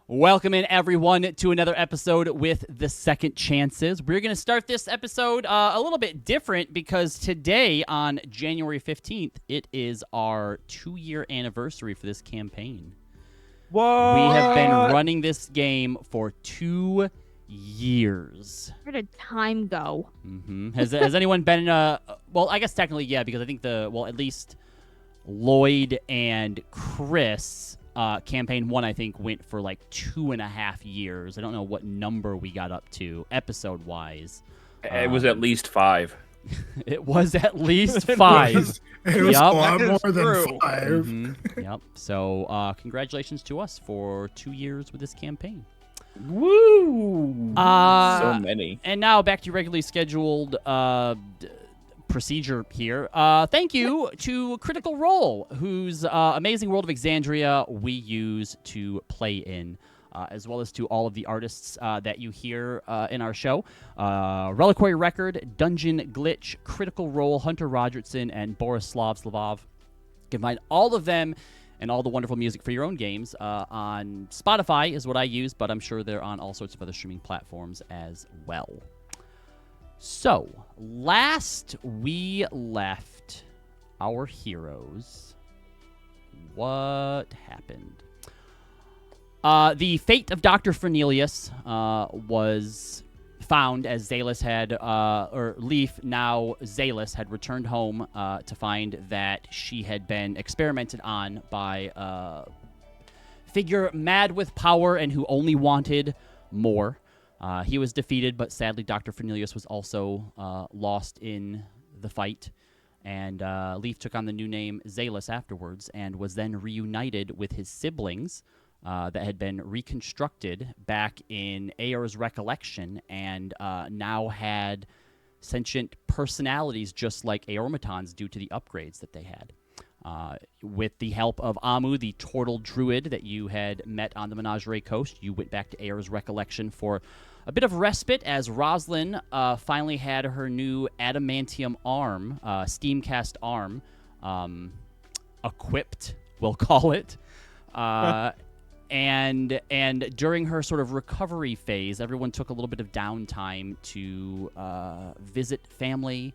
Welcome in, everyone, to another episode with the Second Chances. We're going to start this episode a little bit different because today, on January 15th, it is our 2-year anniversary for this campaign. What? We have been running this game for 2 years. Where did time go? Mm-hmm. Has anyone been in a... Well, I guess technically, yeah, because I think at least Lloyd and Chris... campaign 1, I think, went for like 2.5 years. I don't know what number we got up to, episode-wise. It was at least 5. It was at least 5. It was Yep. a lot That is more than true. 5. Mm-hmm. Yep. So, congratulations to us for 2 years with this campaign. Woo! So many. And now back to your regularly scheduled procedure here. Thank you to Critical Role, whose amazing world of Exandria we use to play in, as well as to all of the artists that you hear in our show. Reliquary Record, Dungeon Glitch, Critical Role, Hunter Rogertson, and Borislav Slavov. You can find all of them and all the wonderful music for your own games on Spotify is what I use, but I'm sure they're on all sorts of other streaming platforms as well. So, last we left our heroes, what happened? The fate of Dr. Fernelius was found as Zalis had, or Leaf, now Zalis, had returned home to find that she had been experimented on by a figure mad with power and who only wanted more. He was defeated, but sadly Dr. Fernelius was also lost in the fight, and Leaf took on the new name Zalis afterwards and was then reunited with his siblings that had been reconstructed back in Aer's recollection and now had sentient personalities just like Aeromatons due to the upgrades that they had. With the help of Amu, the turtle druid that you had met on the Menagerie Coast, you went back to Aer's recollection for a bit of respite as Rosalind finally had her new adamantium arm, steamcast arm, equipped, we'll call it. And during her sort of recovery phase, everyone took a little bit of downtime to visit family,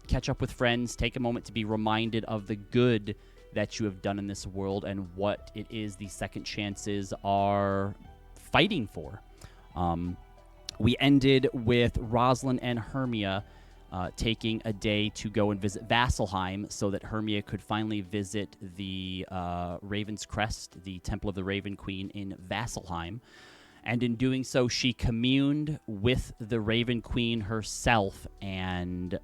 catch up with friends, take a moment to be reminded of the good that you have done in this world and what it is the Second Chances are fighting for. We ended with Rosalind and Hermia taking a day to go and visit Vasselheim so that Hermia could finally visit the Raven's Crest, the Temple of the Raven Queen in Vasselheim. And in doing so, she communed with the Raven Queen herself and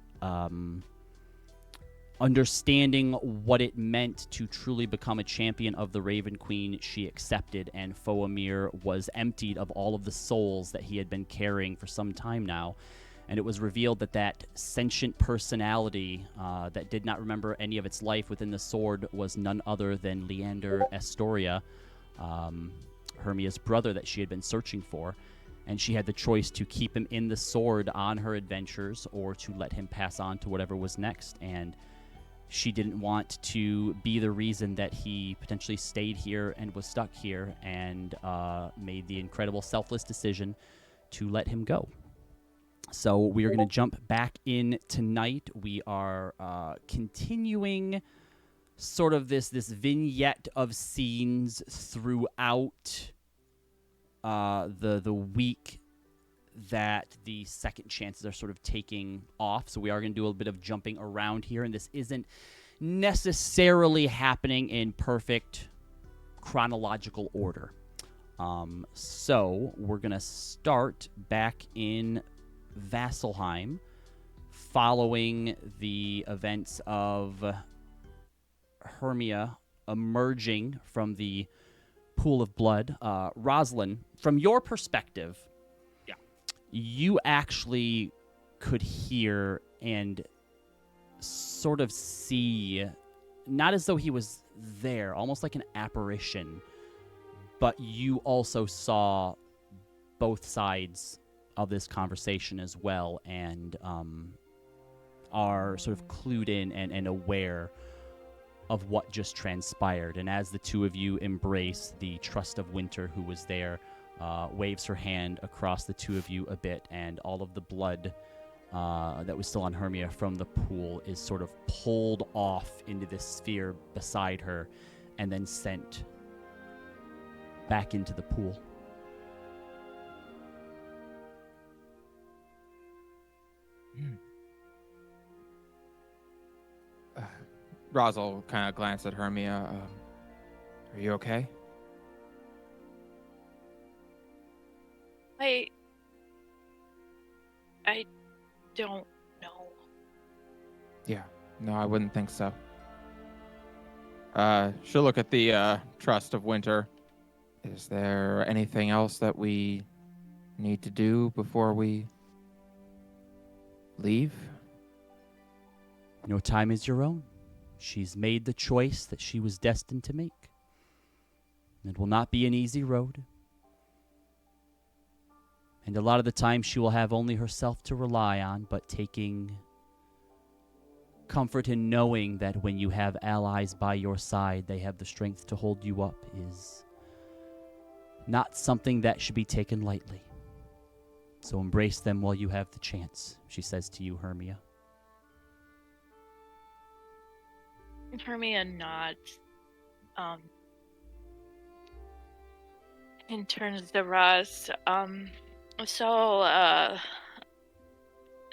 understanding what it meant to truly become a champion of the Raven Queen, she accepted, and Foamir was emptied of all of the souls that he had been carrying for some time now. And it was revealed that that sentient personality that did not remember any of its life within the sword was none other than Leander Astoria, Hermia's brother that she had been searching for. And she had the choice to keep him in the sword on her adventures or to let him pass on to whatever was next. And she didn't want to be the reason that he potentially stayed here and was stuck here, and made the incredible selfless decision to let him go. So we are going to jump back in tonight. We are continuing sort of this vignette of scenes throughout the week that the Second Chances are sort of taking off. So we are going to do a little bit of jumping around here, and this isn't necessarily happening in perfect chronological order. So we're going to start back in Vasselheim following the events of Hermia emerging from the pool of blood. Rosalind, from your perspective, you actually could hear and sort of see, not as though he was there, almost like an apparition, but you also saw both sides of this conversation as well, and are sort of clued in and aware of what just transpired. And as the two of you embrace, the Trust of Winter, who was there, waves her hand across the two of you a bit, and all of the blood that was still on Hermia from the pool is sort of pulled off into this sphere beside her and then sent back into the pool. Rosal kind of glanced at Hermia. Are you okay? I don't know. Yeah. No, I wouldn't think so. She'll look at the Trust of Winter. Is there anything else that we need to do before we leave? No time is your own. She's made the choice that she was destined to make. It will not be an easy road. And a lot of the time she will have only herself to rely on, but taking comfort in knowing that when you have allies by your side, they have the strength to hold you up is not something that should be taken lightly. So embrace them while you have the chance, she says to you, Hermia. Hermia nods. And turns to Roz. So,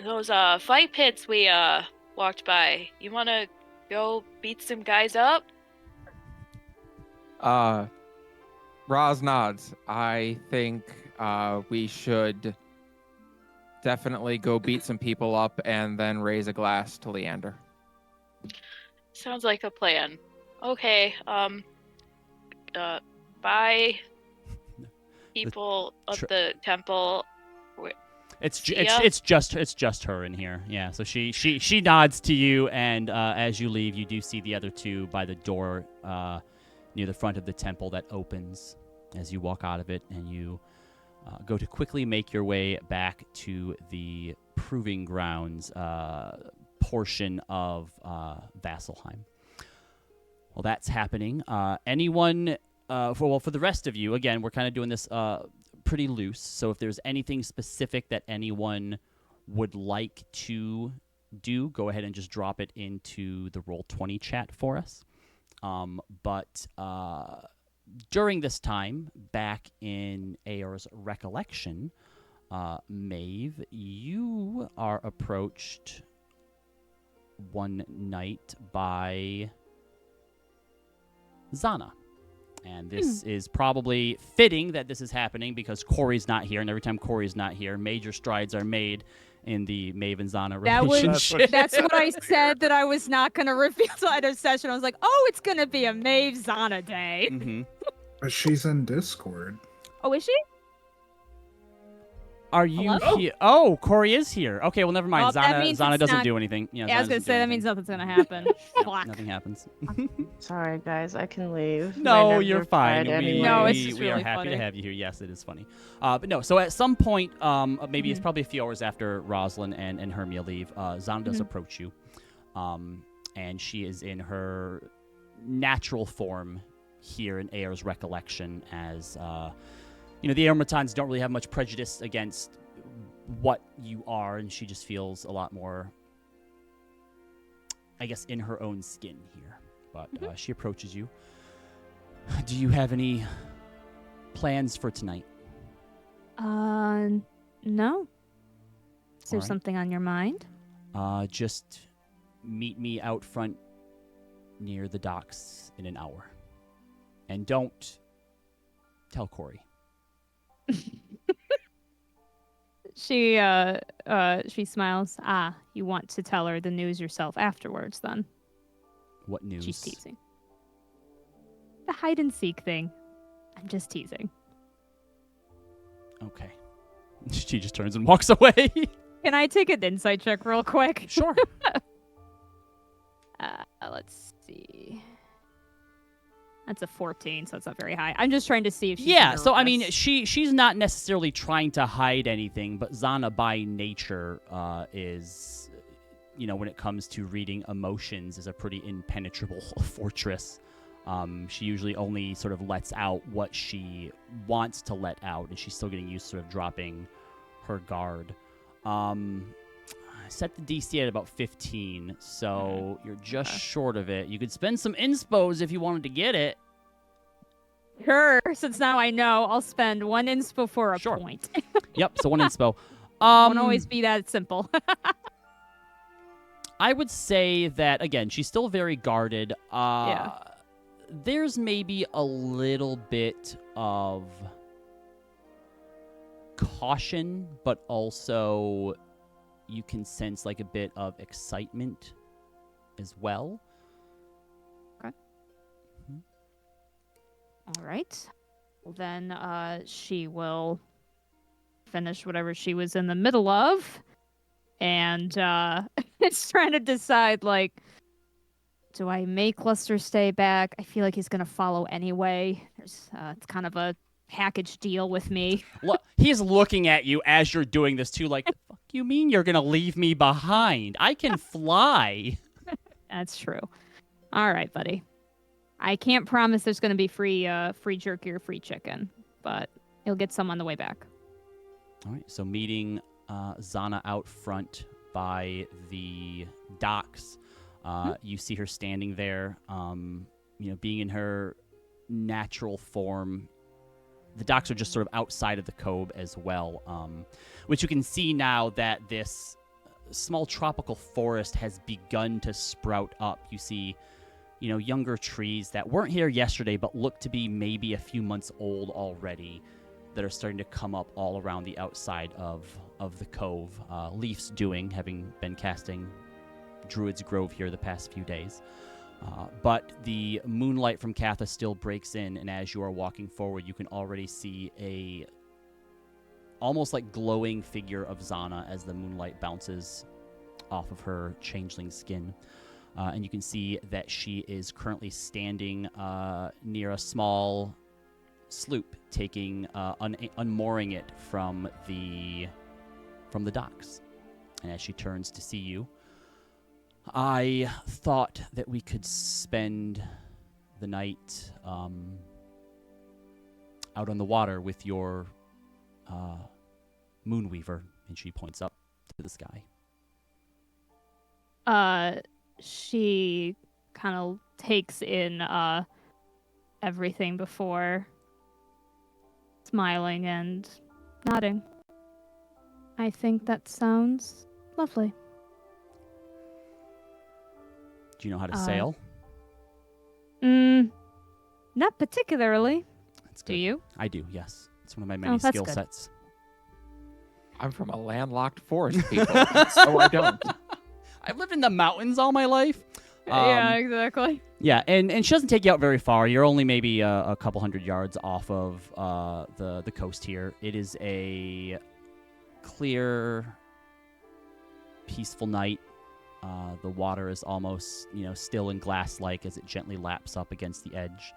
those fight pits we walked by, you wanna go beat some guys up? Roz nods. I think we should definitely go beat some people up and then raise a glass to Leander. Sounds like a plan. Okay, bye, people of the temple. It's just her in here. Yeah, so she nods to you, and as you leave, you do see the other two by the door near the front of the temple that opens as you walk out of it, and you go to quickly make your way back to the proving grounds portion of Vasselheim. Well, that's happening. Anyone, for the rest of you, again, we're kind of doing this pretty loose, so if there's anything specific that anyone would like to do, go ahead and just drop it into the Roll20 chat for us. But during this time, back in Eor's recollection, Maeve, you are approached one night by Xana. And this is probably fitting that this is happening because Corey's not here, and every time Corey's not here, major strides are made in the Maev and Xana relationship. That's what I said that I was not going to reveal to either session. I was like, oh, it's going to be a Maev Xana day. Mm-hmm. But she's in Discord. Oh, is she? Are you Hello? here? Oh, Corey is here. Okay, well, never mind. Well, that means Xana it's doesn't not- do anything. Yeah, I was going to say, that means nothing's going to happen. no, Fuck. nothing happens. Sorry, guys, I can leave. My No, nerves you're are fine. fried anyway. No, it's just we are really happy to funny. have you here. Yes, it is funny. But no, so at some point, maybe it's probably a few hours after Rosalind and Hermia leave, Xana does approach you. And she is in her natural form here in Eor's recollection as, the Aromatons don't really have much prejudice against what you are, and she just feels a lot more, I guess, in her own skin here. But she approaches you. Do you have any plans for tonight? No. Is there Alright. something on your mind? Just meet me out front near the docks in an hour. And don't tell Corey. She smiles. Ah, you want to tell her the news yourself afterwards, then. What news? She's teasing. The hide and seek thing. I'm just teasing. Okay. She just turns and walks away. Can I take an insight check real quick? Sure. Let's see. That's a 14, so it's not very high. I'm just trying to see if she's Yeah, so I mean, nervous. she's not necessarily trying to hide anything, but Xana by nature is when it comes to reading emotions, is a pretty impenetrable fortress. She usually only sort of lets out what she wants to let out, and she's still getting used to sort of dropping her guard. I set the DC at about 15, so you're just short of it. You could spend some inspos if you wanted to get it. Sure, since now I know, I'll spend 1 inspo for a point. Yep, so 1 inspo. Won't always be that simple. I would say that, again, she's still very guarded. Yeah. There's maybe a little bit of caution, but also you can sense like a bit of excitement as well. Okay. All right. Well, then she will finish whatever she was in the middle of, and it's trying to decide, like, do I make Lester stay back? I feel like he's gonna follow anyway. It's kind of a package deal with me. Look, he's looking at you as you're doing this too, like, the fuck you mean you're gonna leave me behind? I can fly. That's true. All right, buddy. I can't promise there's gonna be free jerky or free chicken, but you'll get some on the way back. All right, so meeting Xana out front by the docks. You see her standing there, being in her natural form. The docks are just sort of outside of the cove as well, which you can see now that this small tropical forest has begun to sprout up. You see, younger trees that weren't here yesterday but look to be maybe a few months old already that are starting to come up all around the outside of the cove. Leaf's having been casting Druid's Grove here the past few days. But the moonlight from Katha still breaks in, and as you are walking forward, you can already see a almost like glowing figure of Xana as the moonlight bounces off of her changeling skin. And you can see that she is currently standing near a small sloop, unmooring it from the docks. And as she turns to see you, I thought that we could spend the night out on the water with your Moonweaver, and she points up to the sky. She kind of takes in everything before smiling and nodding. I think that sounds lovely. Do you know how to sail? Not particularly. That's good. Do you? I do, yes. It's one of my many that's skill good. sets. I'm from a landlocked forest, people, so I don't. I've lived in the mountains all my life. Yeah, exactly. Yeah, and she doesn't take you out very far. You're only maybe a couple hundred yards off of the coast here. It is a clear, peaceful night. The water is almost, still and glass-like as it gently laps up against the edge.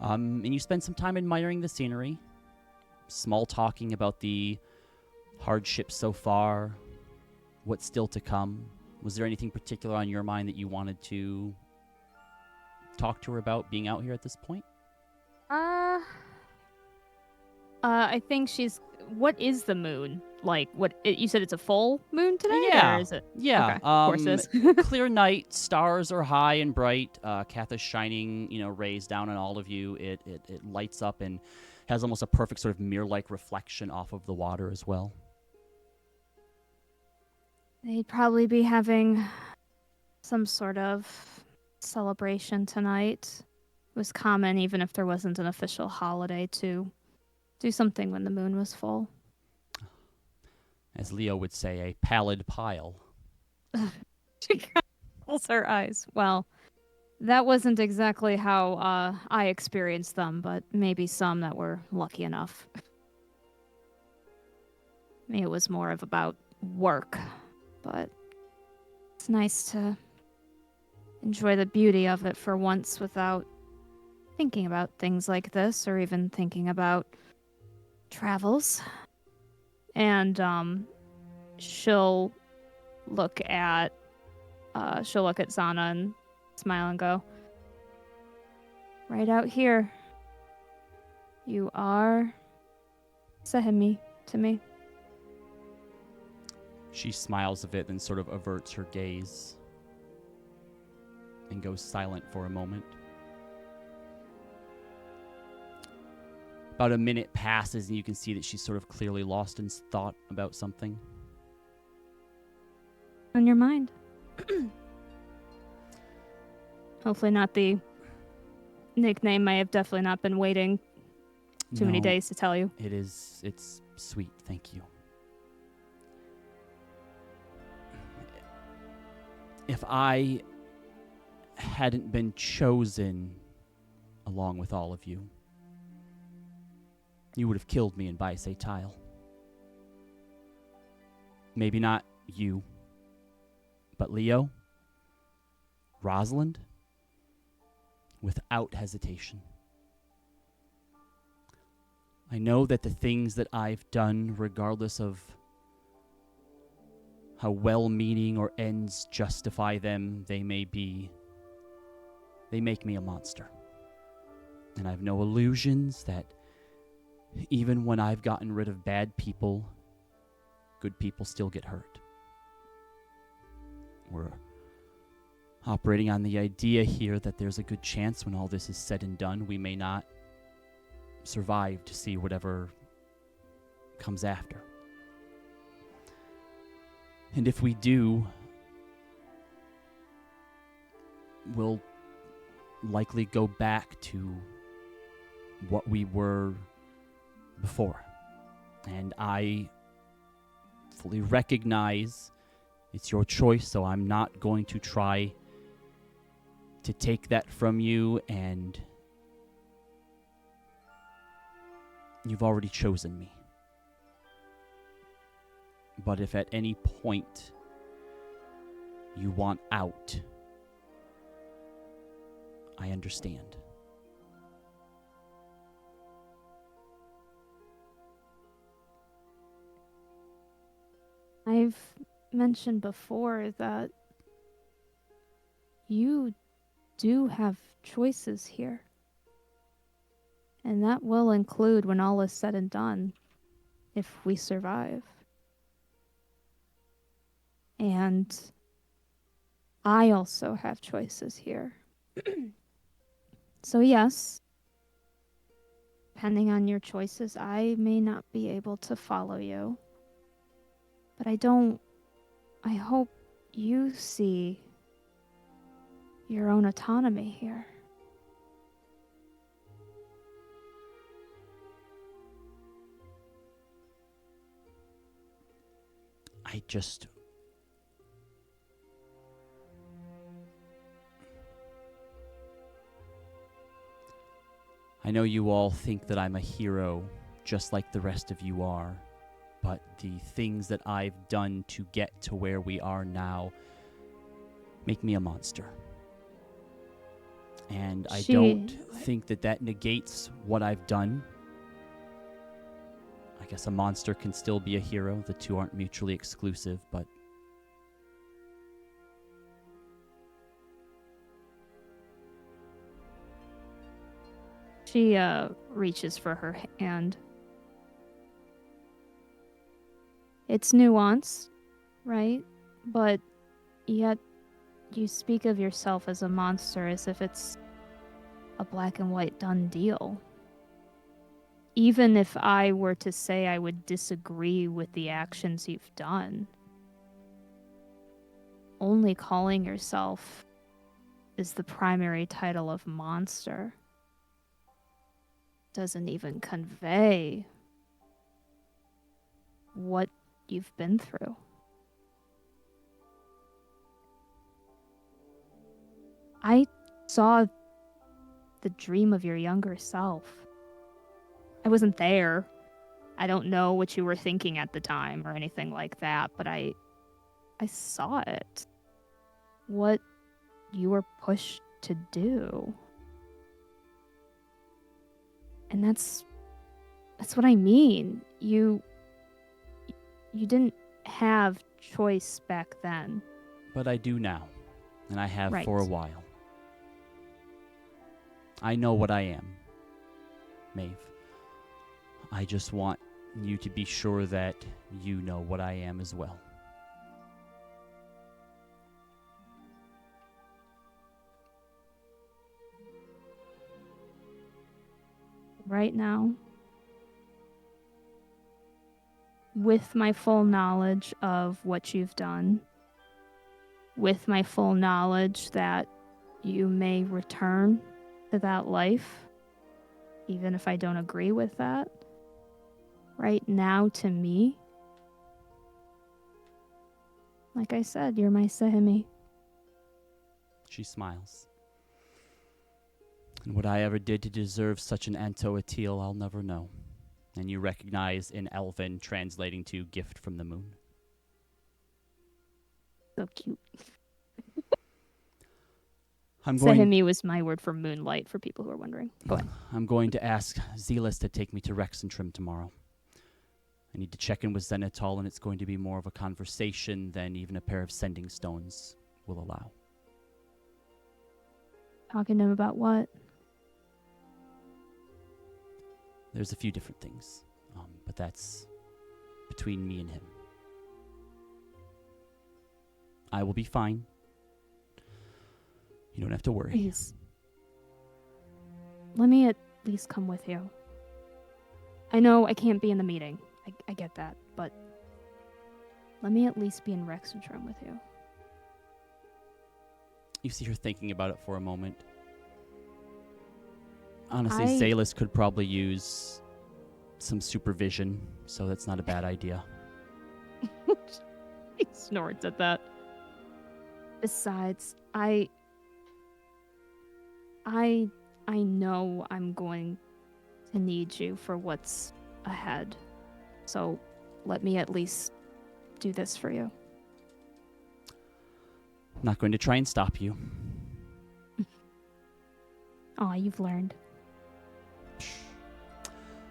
And you spend some time admiring the scenery, small talking about the hardships so far, what's still to come. Was there anything particular on your mind that you wanted to talk to her about being out here at this point? I think what is the moon? Like, you said it's a full moon today? Yeah. Or is it? Yeah. Okay. Of course it is. Clear night, stars are high and bright. Katha's shining, rays down on all of you. It lights up and has almost a perfect sort of mirror-like reflection off of the water as well. They'd probably be having some sort of celebration tonight. It was common, even if there wasn't an official holiday, to do something when the moon was full. As Leo would say, a pallid pile. She rolls her eyes. Well, that wasn't exactly how I experienced them, but maybe some that were lucky enough. Maybe it was more of about work, but it's nice to enjoy the beauty of it for once without thinking about things like this or even thinking about travels. And she'll look at she'll look at Xana and smile and go, right out here. You are Sehemi to me. She smiles a bit, then sort of averts her gaze and goes silent for a moment. About a minute passes, and you can see that she's sort of clearly lost in thought about something. On your mind. Hopefully not the nickname. I have definitely not been waiting too many No, days to tell you. It's sweet, thank you. If I hadn't been chosen along with all of you, you would have killed me in Baise Tile. Maybe not you, but Leo, Rosalind, without hesitation. I know that the things that I've done, regardless of how well-meaning or ends justify them they may be, they make me a monster. And I've no illusions that even when I've gotten rid of bad people, good people still get hurt. We're operating on the idea here that there's a good chance when all this is said and done, we may not survive to see whatever comes after. And if we do, we'll likely go back to what we were before. And I fully recognize it's your choice, so I'm not going to try to take that from you, and you've already chosen me. But if at any point you want out, I understand. I've mentioned before that you do have choices here. And that will include when all is said and done, if we survive. And I also have choices here. So yes, depending on your choices, I may not be able to follow you. But I hope you see your own autonomy here. I know you all think that I'm a hero, just like the rest of you are, but the things that I've done to get to where we are now make me a monster. And I don't think that negates what I've done. I guess a monster can still be a hero. The two aren't mutually exclusive, but She reaches for her hand. It's nuanced, right? But yet you speak of yourself as a monster as if it's a black and white done deal. Even if I were to say I would disagree with the actions you've done, only calling yourself is the primary title of monster doesn't even convey what you've been through. I saw the dream of your younger self. I wasn't there. I don't know what you were thinking at the time or anything like that, but I saw it. What you were pushed to do. And that's what I mean. You didn't have choice back then. I do now. And I have Right. for a while. I know what I am, Maeve. I just want you to be sure that you know what I am as well. Right now, with my full knowledge of what you've done, with my full knowledge that you may return to that life, even if I don't agree with that, right now to me, like I said, you're my Sahimi. She smiles. And what I ever did to deserve such an Anto-Atil, I'll never know. And you recognize in Elven translating to gift from the moon. So cute. I'm going, Sahimi was my word for moonlight, for people who are wondering. Go ahead. I'm going to ask Zealous to take me to Rexxentrum tomorrow. I need to check in with Xenatol, and it's going to be more of a conversation than even a pair of sending stones will allow. Talking to him about what? There's a few different things, but that's between me and him. I will be fine. You don't have to worry. Please. Let me at least come with you. I know I can't be in the meeting. I get that, but let me at least be in Rexxentrum with you. You see her thinking about it for a moment. Honestly, I- Zalis could probably use some supervision, so that's not a bad idea. He snorts at that. Besides, I know I'm going to need you for what's ahead. So let me at least do this for you. I'm not going to try and stop you. Aw, you've learned.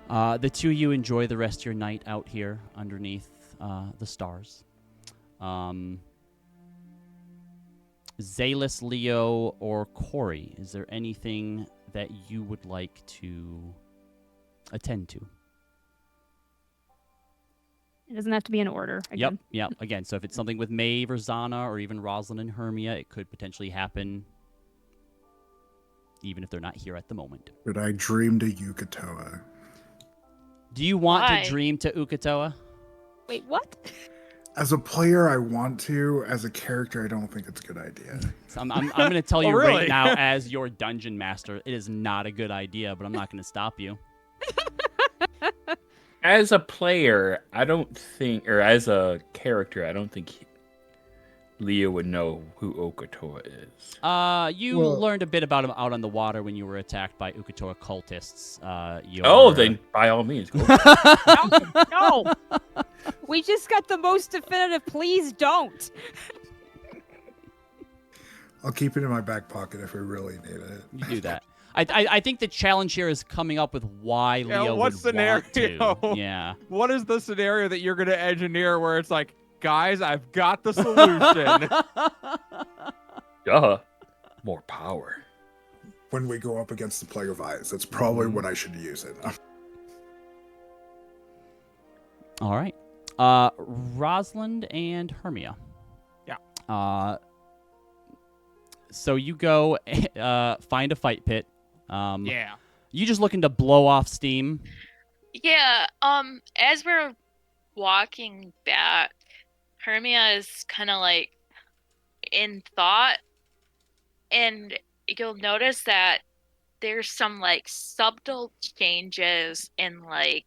The two of you enjoy the rest of your night out here underneath the stars. Zalis, Leo, or Corey, is there anything that you would like to attend to? It doesn't have to be in order. Again. Yep. Again, so if it's something with Maeve or Xana or even Rosalind and Hermia, it could potentially happen even if they're not here at the moment. But I dreamed a Yukatoa. Do you want Why? to dream to Ukatoa? Wait, what? As a player, I want to. As a character, I don't think it's a good idea. So I'm going to tell you really? right now, as your dungeon master, it is not a good idea, but I'm not going to stop you. As a player, I don't think, or as a character, I don't think Leo would know who Okatoa is. You Well- learned a bit about him out on the water when you were attacked by Ukatoa cultists. Then by all means, go. No! We just got the most definitive. Please don't. I'll keep it in my back pocket if we really need it. You do that. I think the challenge here is coming up with why Yeah, Leo what would scenario? want to. Yeah. What is the scenario that you're going to engineer where it's like, guys, I've got the solution? Duh. More power. When we go up against the Plague of Eyes, that's probably what I should use it. All right. Rosalind and Hermia. Yeah. So you go find a fight pit. Yeah. You just looking to blow off steam. Yeah, as we're walking back, Hermia is kind of like in thought, and you'll notice that there's some like subtle changes in like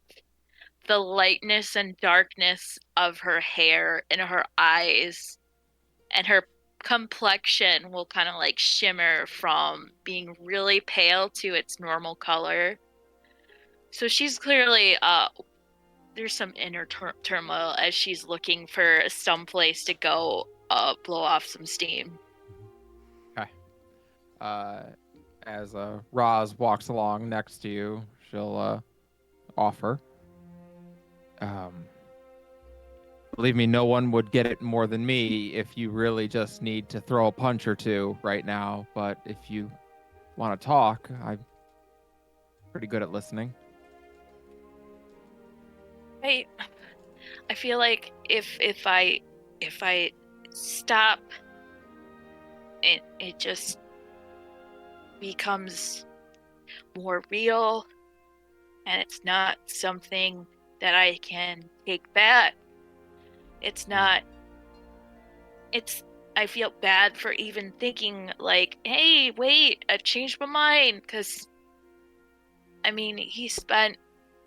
the lightness and darkness of her hair and her eyes, and her complexion will kind of like shimmer from being really pale to its normal color. So she's clearly there's some inner turmoil as she's looking for some place to go blow off some steam. As Roz walks along next to you, she'll offer. Believe me, no one would get it more than me if you really just need to throw a punch or two right now. But if you want to talk, I'm pretty good at listening. I feel like if I stop, it just becomes more real, and it's not something that I can take back. It's not. I feel bad for even thinking like, hey, wait, I've changed my mind, because I mean, he spent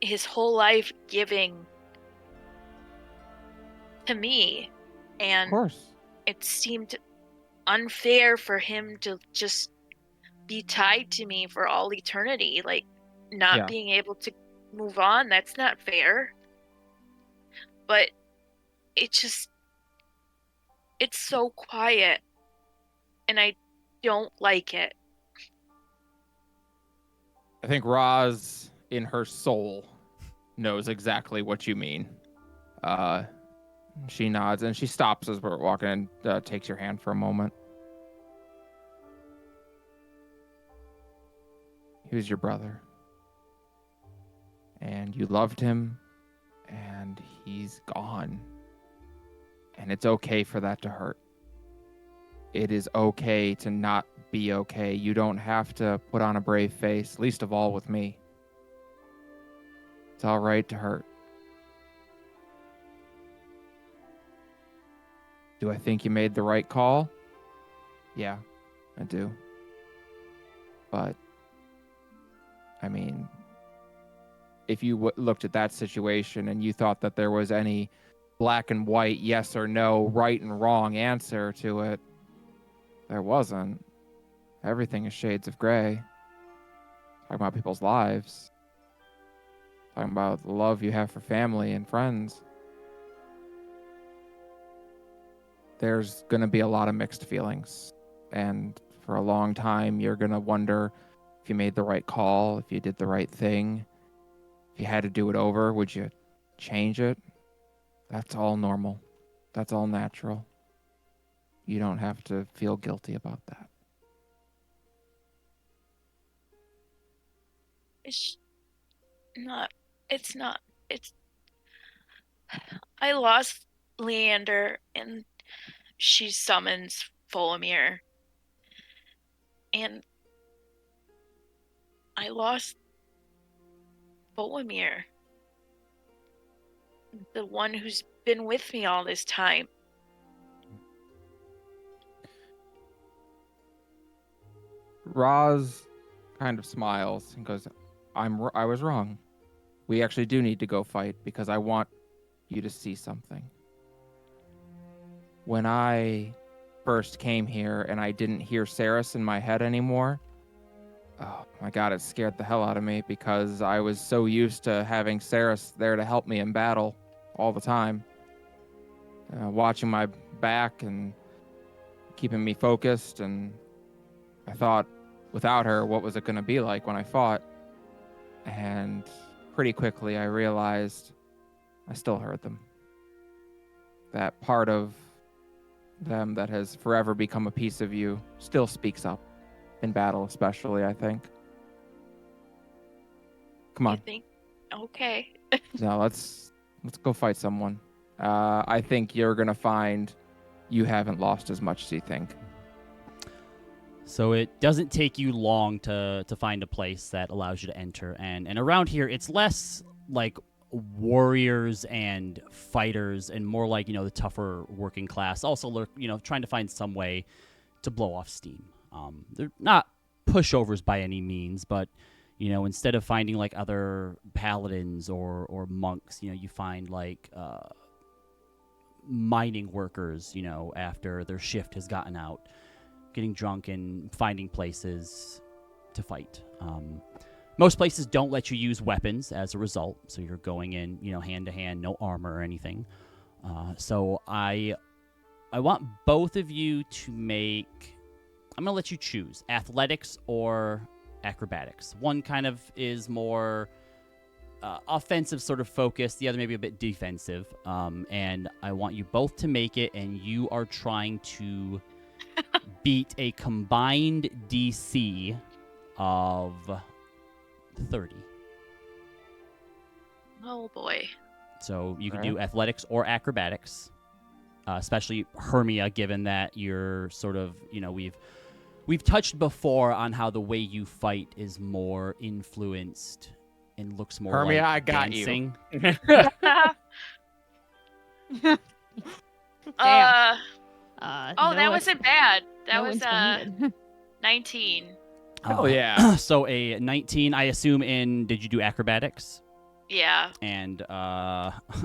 his whole life giving to me, Of and course. it seemed unfair for him to just be tied to me for all eternity, like not Yeah. being able to move on. That's not fair. But it's so quiet, and I don't like it. I think Roz, in her soul, knows exactly what you mean. She nods and she stops as we're walking and takes your hand for a moment. He was your brother. And you loved him, and he's gone. And it's okay for that to hurt. It is okay to not be okay. You don't have to put on a brave face, least of all with me. It's all right to hurt. Do I think you made the right call? Yeah, I do. But, I mean, if you looked at that situation and you thought that there was any black and white, yes or no, right and wrong answer to it, there wasn't. Everything is shades of gray. Talking about people's lives. Talking about the love you have for family and friends. There's going to be a lot of mixed feelings. And for a long time, you're going to wonder if you made the right call, if you did the right thing. If you had to do it over, would you change it? That's all normal. That's all natural. You don't have to feel guilty about that. It's not. It's not. It's. I lost Leander, and she summons Folomir. And I lost Folomir, the one who's been with me all this time. Roz kind of smiles and goes, I was wrong. We actually do need to go fight because I want you to see something. When I first came here and I didn't hear Saris in my head anymore, oh my god, it scared the hell out of me because I was so used to having Saris there to help me in battle all the time. Watching my back and keeping me focused, and I thought, without her, what was it going to be like when I fought? And pretty quickly I realized I still heard them. That part of them that has forever become a piece of you still speaks up in battle, especially, I think. Come on. You think? Okay. No, let's go fight someone. I think you're going to find you haven't lost as much as you think. So it doesn't take you long to find a place that allows you to enter. And around here, it's less like warriors and fighters and more like, the tougher working class. Also, trying to find some way to blow off steam. They're not pushovers by any means, but, instead of finding like other paladins or monks, you find like mining workers, after their shift has gotten out, getting drunk and finding places to fight. Most places don't let you use weapons as a result, so you're going in, hand to hand, no armor or anything. So I want both of you to make. I'm gonna let you choose athletics or acrobatics. One kind of is more offensive sort of focus, the other maybe a bit defensive. And I want you both to make it, and you are trying to beat a combined DC of 30. Oh boy. So you can Alright. do athletics or acrobatics, especially Hermia, given that you're sort of, we've touched before on how the way you fight is more influenced and looks more Hermia, like I got you. dancing. Oh, No that wasn't bad. That no was inspo needed. 19. Oh, yeah. So a 19, I assume did you do acrobatics? Yeah. And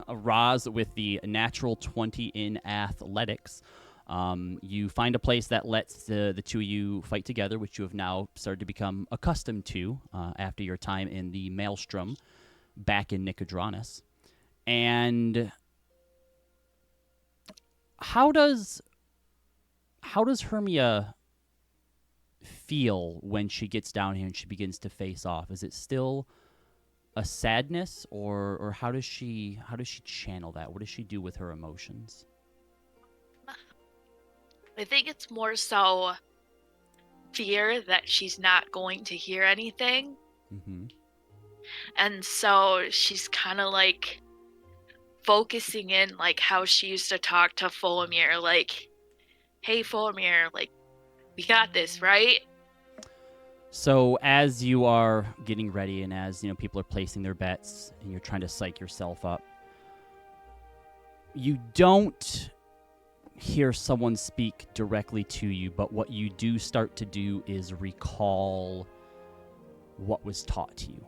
Roz with the natural 20 in athletics. You find a place that lets the two of you fight together, which you have now started to become accustomed to after your time in the Maelstrom back in Nicodranus. And how does Hermia feel when she gets down here and she begins to face off? Is it still a sadness, or how does she channel that? What does she do with her emotions? I think it's more so fear that she's not going to hear anything. Mm-hmm. And so she's kind of like focusing in like how she used to talk to Fulmir, like, hey Fulmir, like, we got this, right? So as you are getting ready, and as people are placing their bets, and you're trying to psych yourself up, you don't hear someone speak directly to you, but what you do start to do is recall what was taught to you.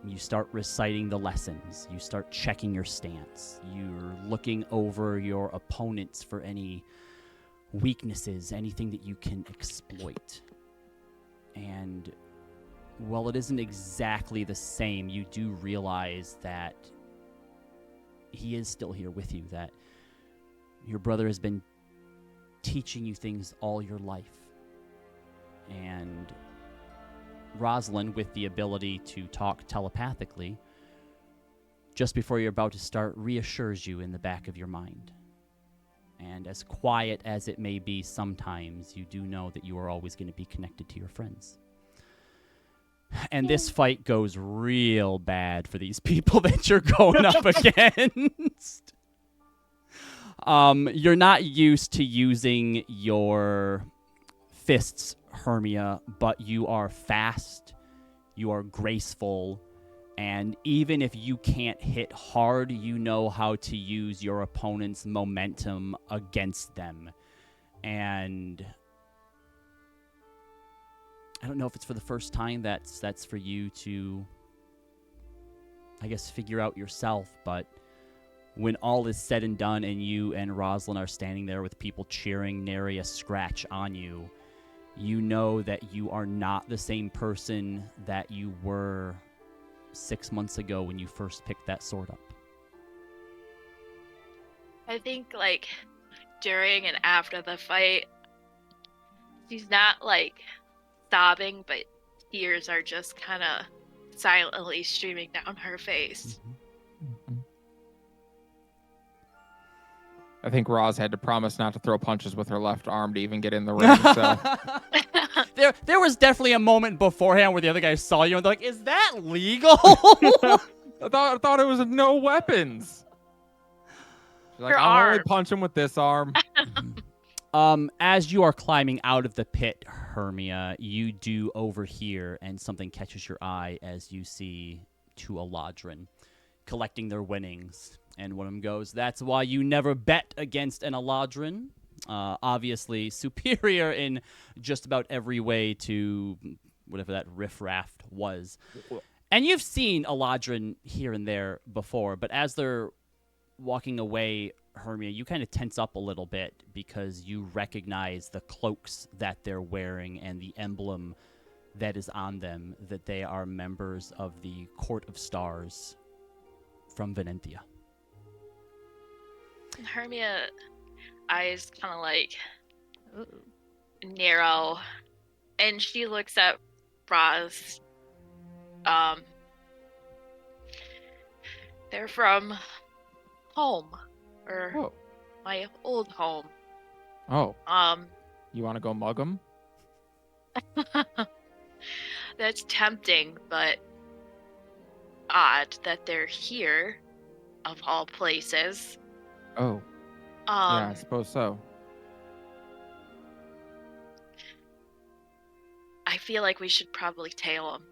You start reciting the lessons. You start checking your stance. You're looking over your opponents for any weaknesses, anything that you can exploit. And while it isn't exactly the same, you do realize that he is still here with you, that your brother has been teaching you things all your life. And Rosalind, with the ability to talk telepathically, just before you're about to start, reassures you in the back of your mind. And as quiet as it may be sometimes, you do know that you are always going to be connected to your friends. And this fight goes real bad for these people that you're going up against. You're not used to using your fists, Hermia, but you are fast, you are graceful, and even if you can't hit hard, you know how to use your opponent's momentum against them. And I don't know if it's for the first time that's for you to, I guess, figure out yourself, but when all is said and done and you and Rosalind are standing there with people cheering, nary a scratch on you, you know that you are not the same person that you were 6 months ago when you first picked that sword up. I think like during and after the fight, she's not like sobbing, but tears are just kind of silently streaming down her face. I think Roz had to promise not to throw punches with her left arm to even get in the ring. So There was definitely a moment beforehand where the other guy saw you and they're like, is that legal? I thought it was no weapons. She's like, Her I'll only arm. punch him with this arm. As you are climbing out of the pit, Hermia, you do overhear, and something catches your eye as you see two Eladrin collecting their winnings. And one of them goes, that's why you never bet against an Eladrin. Obviously superior in just about every way to whatever that riffraff was. And you've seen Eladrin here and there before, but as they're walking away, Hermia, you kind of tense up a little bit because you recognize the cloaks that they're wearing and the emblem that is on them, that they are members of the Court of Stars from Venentia. Hermia eyes kind of like narrow, and she looks at Roz. They're from home, or Oh. my old home. Oh. You want to go mug them? That's tempting, but odd that they're here, of all places. Oh. Yeah, I suppose so. I feel like we should probably tail them.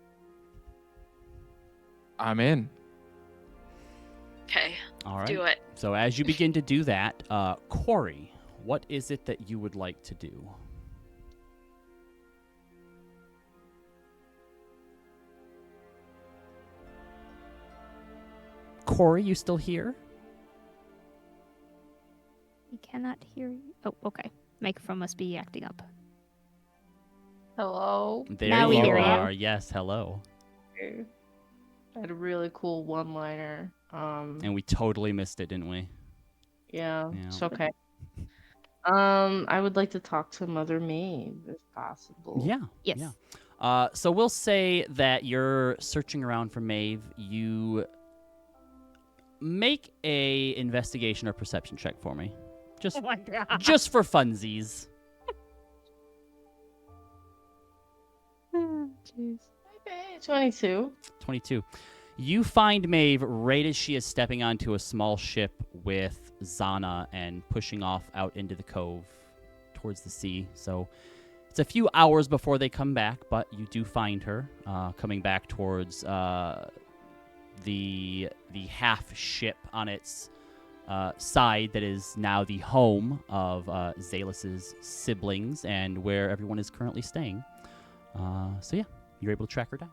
I'm in. Okay, All right. do it. So as you begin to do that, Corey, what is it that you would like to do? Corey, you still here? We cannot hear you. Oh, okay. Microphone must be acting up. Hello. There Now we you hear you. are. Yes, hello. I had a really cool one-liner. And we totally missed it, didn't we? Yeah, Yeah. it's okay. I would like to talk to Mother Maeve, if possible. Yeah. Yes. Yeah. So we'll say that you're searching around for Maeve. You make a investigation or perception check for me. Just, Oh my god. just for funsies. Jeez. Okay, 22. 22. You find Maeve right as she is stepping onto a small ship with Xana and pushing off out into the cove towards the sea. So it's a few hours before they come back, but you do find her coming back towards the half ship on its side that is now the home of Zalus's siblings and where everyone is currently staying. So yeah, you're able to track her down.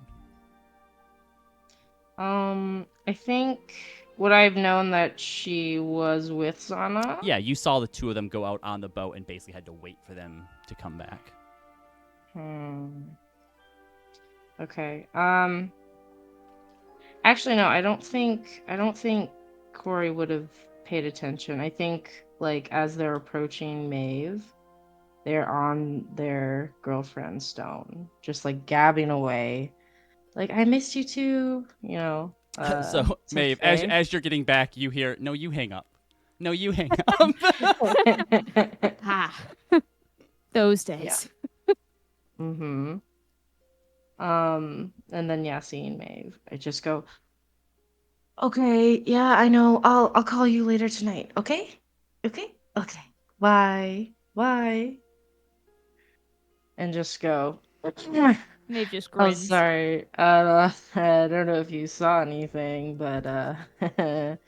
I think would I have known that she was with Xana? Yeah, you saw the two of them go out on the boat and basically had to wait for them to come back. Okay. Actually, no. I don't think Corey would have paid attention. I think like as they're approaching Maeve, they're on their girlfriend stone, just like gabbing away. Like, I missed you too, you know. So, it's Maeve, okay. as you're getting back, you hear, no, you hang up. No, you hang up. Ah. Those days. Mm-hmm. And then yeah, seeing Maeve, I just go, okay, yeah, I know. I'll call you later tonight, okay? Okay? Okay. Bye. Bye. And just go. Maeve just Oh, grins. sorry. I don't know if you saw anything, but that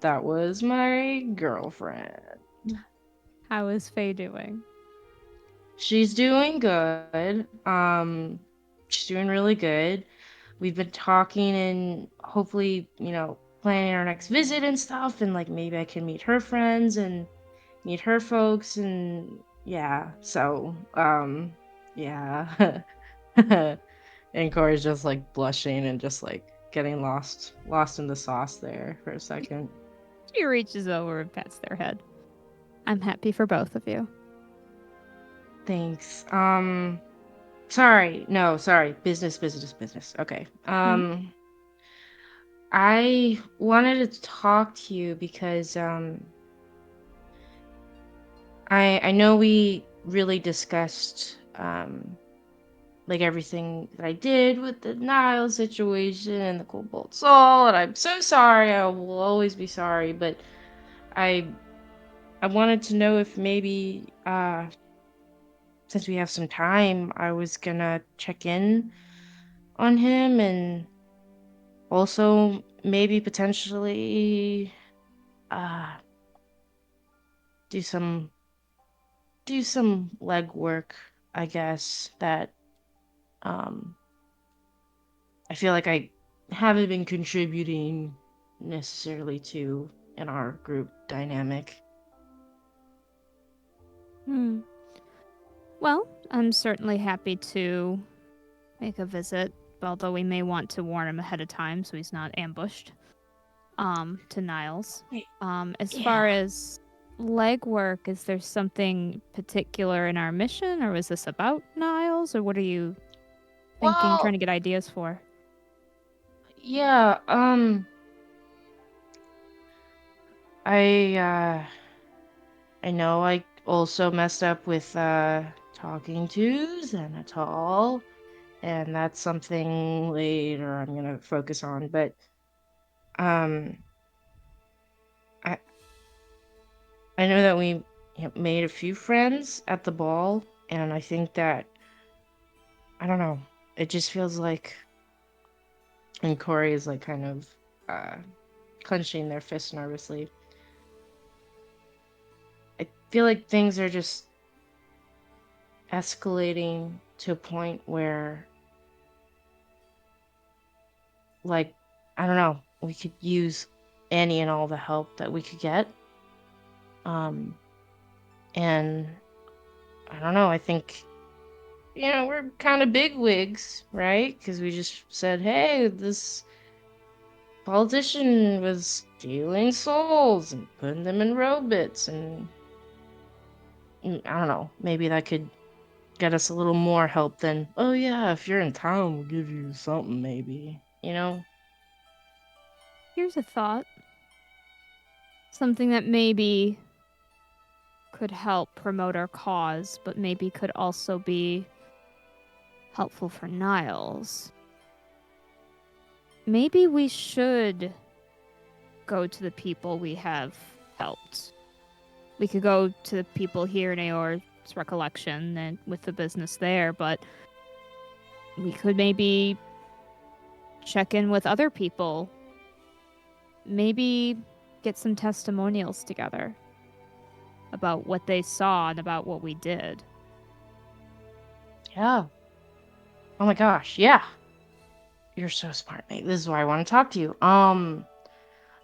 was my girlfriend. How is Faye doing? She's doing good. She's doing really good. We've been talking and hopefully, planning our next visit and stuff, and like maybe I can meet her friends and meet her folks and yeah. So, yeah. And Corey's just like blushing and just like getting lost in the sauce there for a second. She reaches over and pats their head. I'm happy for both of you. Thanks. Sorry. No, sorry. Business. Okay. I wanted to talk to you because I know we really discussed like everything that I did with the Nile situation and the Cobalt Soul, and I'm so sorry. I will always be sorry, but I wanted to know if maybe since we have some time, I was gonna check in on him and also maybe potentially do some legwork, I guess, that I feel like I haven't been contributing necessarily to in our group dynamic. Well, I'm certainly happy to make a visit, although we may want to warn him ahead of time so he's not ambushed. To Niles. As far as legwork, is there something particular in our mission, or was this about Niles, or what are you thinking, Well, trying to get ideas for? yeah, I know I also messed up with talking to Xanatol, and that's something later I'm gonna focus on. But um, I I know that we made a few friends at the ball, and I think that I don't know. It just feels like, and Corey is like kind of clenching their fists nervously. I feel like things are just escalating to a point where, like, I don't know, we could use any and all the help that we could get. And I don't know, I think, we're kind of big wigs, right? Because we just said, hey, this politician was stealing souls and putting them in robots, and I don't know, maybe that could get us a little more help than, oh yeah, if you're in town, we'll give you something, maybe, Here's a thought. Something that maybe could help promote our cause, but maybe could also be helpful for Niles. Maybe we should go to the people we have helped. We could go to the people here in Aor's recollection and with the business there, but we could maybe check in with other people. Maybe get some testimonials together about what they saw and about what we did. Yeah. Oh my gosh, yeah. You're so smart, mate. This is why I want to talk to you.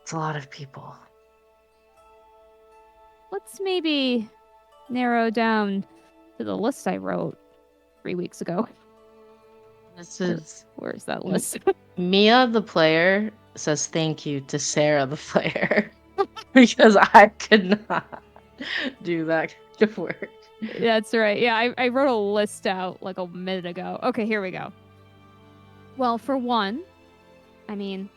It's a lot of people. Let's maybe narrow down to the list I wrote 3 weeks ago. This is Where's that list? Mia, the player, says thank you to Sarah, the player, because I could not do that kind of work. That's right. Yeah, I wrote a list out like a minute ago. Okay, here we go. Well, for one, I mean,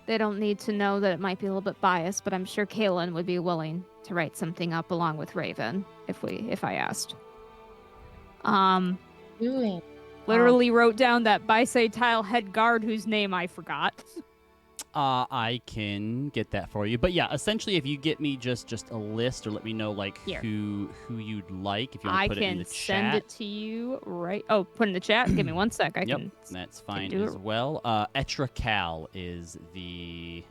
they don't need to know that it might be a little bit biased, but I'm sure Kaylin would be willing to write something up along with Raven if I asked. Doing. Literally wrote down that Bisae head guard whose name I forgot. I can get that for you. But yeah, essentially, if you get me just a list, or let me know like Here. who you'd like, if you want I to put it in can the send chat. it to you right. Oh, put in the chat. Give me 1 sec. I Yep, can. that's fine do as it. well. Etracal is the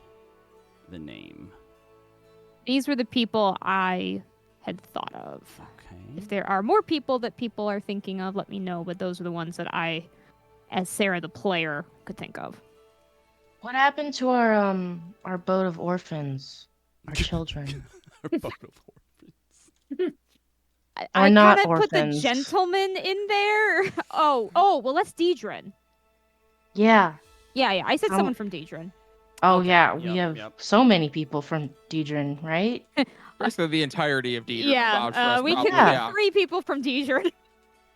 name. These were the people I had thought of. Okay. If there are more people that people are thinking of, let me know. But those are the ones that I, as Sarah the player, could think of. What happened to our boat of orphans? Our children. Our boat of orphans. I not kind of put the orphans. gentleman in there. Oh, well, that's Deidrin. Yeah. Yeah. I said Um, someone from Deidrin. Oh Okay, yeah, we yep, have yep. so many people from Deidrin, right? Basically, the entirety of Deidre. Yeah, we probably, can Yeah. get 3 people from Deidrin.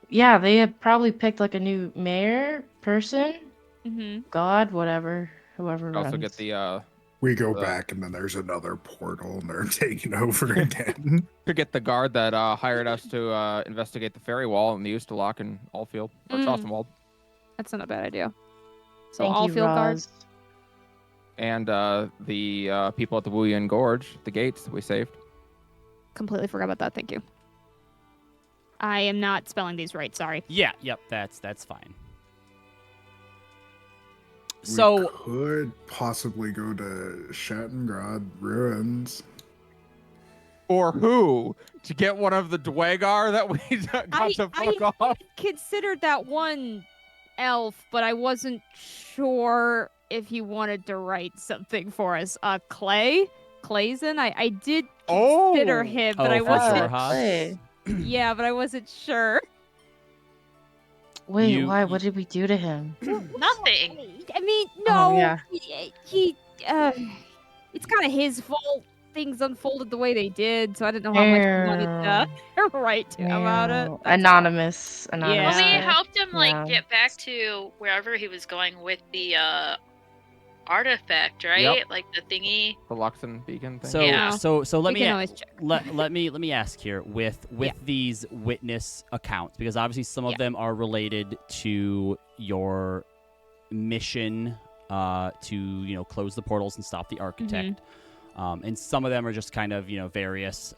Yeah, they have probably picked like a new mayor person. Mm-hmm. God, whatever, whoever Also runs. get the We go Uh, back, and then there's another portal, and they're taking over again. could get the guard that hired us to investigate the ferry wall in the Ustalock and Allfield or Mm. Chaucenwald, That's not a bad idea. So Thank all you, field guard. Roz. and the people at the Wuyan Gorge, the gates that we saved. Completely forgot about that. Thank you. I am not spelling these right. Sorry. Yeah, yep, that's fine. We So could possibly go to Shattengrad ruins. For who? To get one of the Dwagar that we got to fuck off? Considered that one elf, but I wasn't sure if he wanted to write something for us. Clayson. I did consider Oh! him, but Oh, I for wasn't. sure, Haas. Clay. Yeah, but I wasn't sure. Wait, You- why? What did we do to him? Nothing. I mean, no. Oh, yeah. He it's kind of his fault. Things unfolded the way they did, so I didn't know how much he wanted to write to about it. Ew. That's all. Anonymous. Yeah. Well, we Anonymous. helped him Yeah. get back to wherever he was going with the artifact, right? Like the thingy. The Luxon beacon thing. So Yeah. so let We me can always check. let me ask here with these witness accounts, because obviously some of them are related to your mission to close the portals and stop the architect, and some of them are just kind of various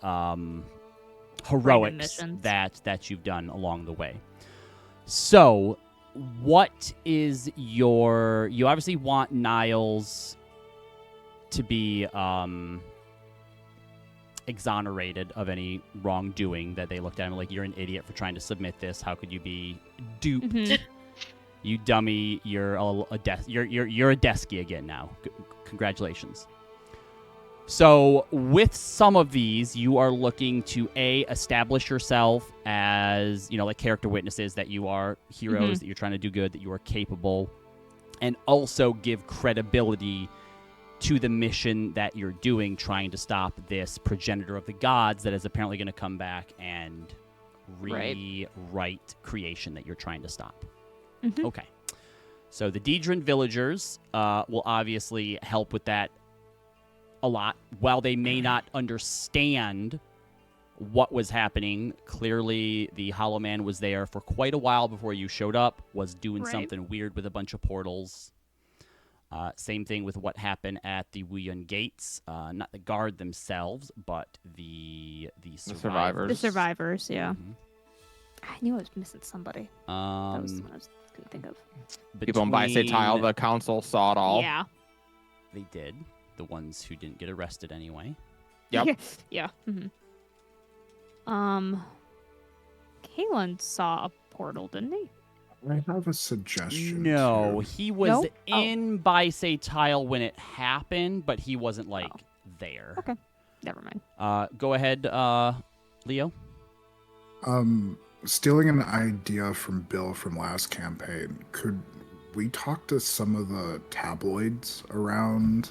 heroics missions. that you've done along the way. So what is you obviously want Niles to be exonerated of any wrongdoing that they looked at him like, you're an idiot for trying to submit this. How could you be duped? You dummy! You're you're a desky again now. Congratulations. So with some of these, you are looking to establish yourself as like character witnesses, that you are heroes, that you're trying to do good, that you are capable, and also give credibility to the mission that you're doing, trying to stop this progenitor of the gods that is apparently going to come back and rewrite creation that you're trying to stop. Okay. So the Daedran villagers will obviously help with that a lot. While they may not understand what was happening, clearly the Hollow Man was there for quite a while before you showed up, was doing something weird with a bunch of portals. Same thing with what happened at the Wuyun Gates. Not the guard themselves, but the survivors. The survivors, yeah. I knew I was missing somebody. That was Um, the one I couldn't think of. People on Bicey Tile, the council saw it all. Yeah. They did. The ones who didn't get arrested anyway. Yep. Yeah. Kalen saw a portal, didn't he? I have a suggestion. No, too. he was No? in Bicey Tile when it happened, but he wasn't there. Okay. Never mind. Go ahead, Leo. Stealing an idea from Bill from last campaign, could we talk to some of the tabloids around?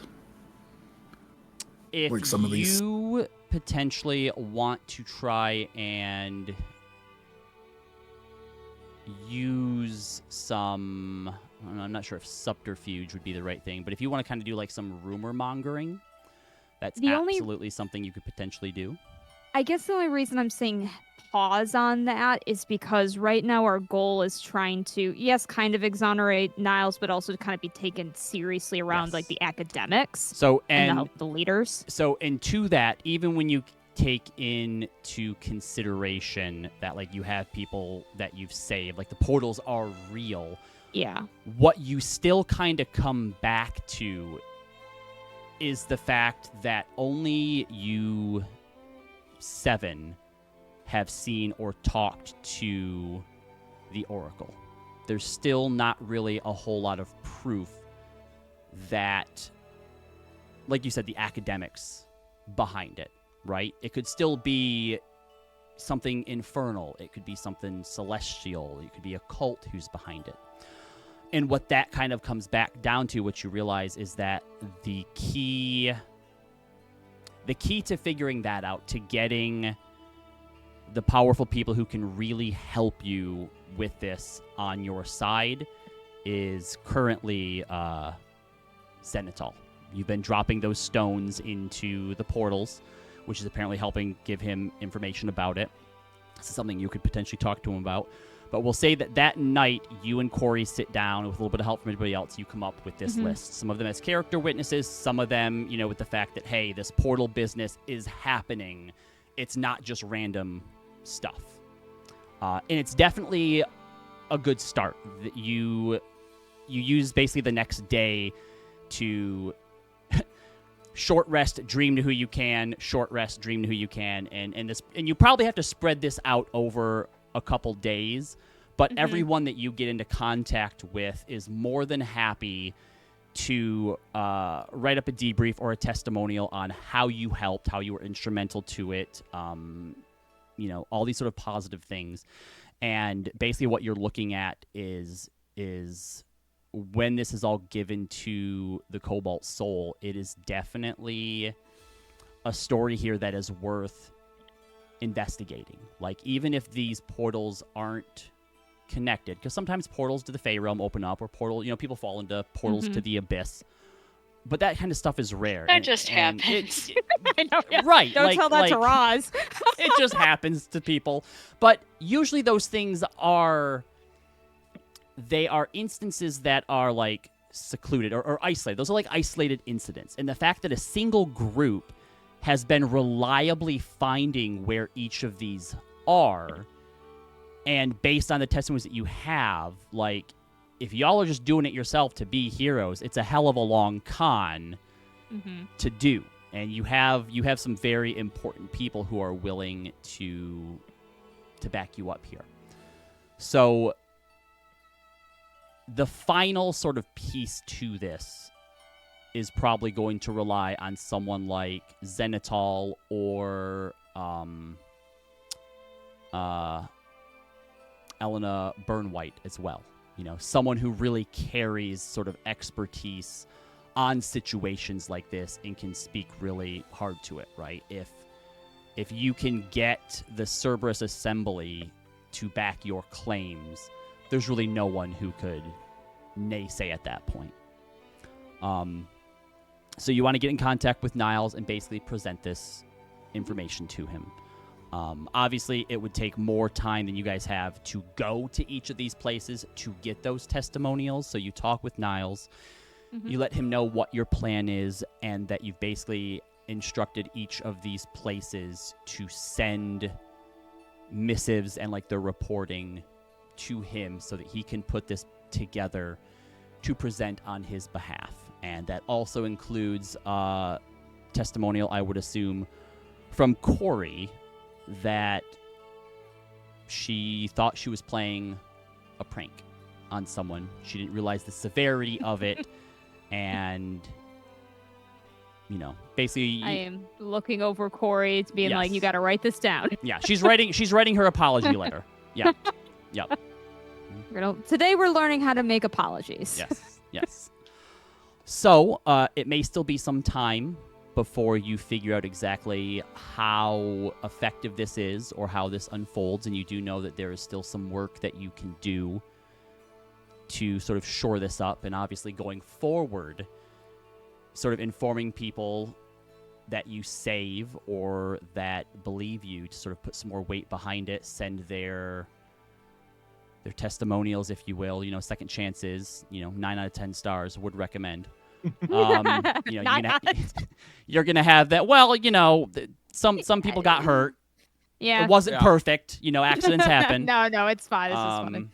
If Like some of these- you potentially want to try and use some, I'm not sure if subterfuge would be the right thing, but if you want to kind of do like some rumor mongering, that's absolutely something you could potentially do. I guess the only reason I'm saying pause on that is because right now our goal is trying to, yes, kind of exonerate Niles, but also to kind of be taken seriously around like the academics So and the leaders. So, and to that, even when you take into consideration that like you have people that you've saved, like the portals are real. Yeah. What you still kind of come back to is the fact that only you 7 have seen or talked to the Oracle. There's still not really a whole lot of proof that, like you said, the academics behind it, right? It could still be something infernal. It could be something celestial. It could be a cult who's behind it. And what that kind of comes back down to, what you realize, is that the key to figuring that out, to getting the powerful people who can really help you with this on your side, is currently Xenatol. You've been dropping those stones into the portals, which is apparently helping give him information about it. This is something you could potentially talk to him about. But we'll say that night, you and Corey sit down with a little bit of help from everybody else. You come up with this list. Some of them as character witnesses, some of them, with the fact that, hey, this portal business is happening. It's not just random stuff. And it's definitely a good start. You use basically the next day to short rest, dream to who you can, short rest, dream to who you can, and you probably have to spread this out over a couple days, but everyone that you get into contact with is more than happy to write up a debrief or a testimonial on how you helped, how you were instrumental to it, all these sort of positive things. And basically what you're looking at is when this is all given to the Cobalt Soul, it is definitely a story here that is worth investigating. Like, even if these portals aren't connected, because sometimes portals to the Fey Realm open up, or people fall into portals to the Abyss. but that kind of stuff is rare. That just and happens. I know, yeah. Right. Don't like, tell that to like, Roz. it just happens to people. But usually those things they are instances that are like secluded or isolated. Those are like isolated incidents. And the fact that a single group has been reliably finding where each of these are, and based on the testimonies that you have, like, if y'all are just doing it yourself to be heroes, it's a hell of a long con to do. And you have some very important people who are willing to back you up here. So the final sort of piece to this is probably going to rely on someone like Xenitol or Elena Burnwhite as well. You know, someone who really carries sort of expertise on situations like this and can speak really hard to it, right? If you can get the Cerberus Assembly to back your claims, there's really no one who could naysay at that point. So you want to get in contact with Niles and basically present this information to him. Obviously, it would take more time than you guys have to go to each of these places to get those testimonials. So you talk with Niles, you let him know what your plan is, and that you've basically instructed each of these places to send missives and like their reporting to him so that he can put this together to present on his behalf. And that also includes testimonial, I would assume, from Corey, that she thought she was playing a prank on someone. She didn't realize the severity of it. And, you know, basically... I am looking over Corey. It's being like, Yes. you got to write this down. Yeah, she's writing her apology letter. Yeah. Yep. Today we're learning how to make apologies. Yes. Yes. So, it may still be some time before you figure out exactly how effective this is or how this unfolds, and you do know that there is still some work that you can do to sort of shore this up, and obviously going forward, sort of informing people that you save or that believe you to sort of put some more weight behind it, send their testimonials, if you will, you know, second chances, you know, 9 out of 10 stars, would recommend. You know, you're gonna have that. Well, you know, some people got hurt. Yeah. It wasn't perfect. You know, accidents happen. No, it's fine. It's just funny.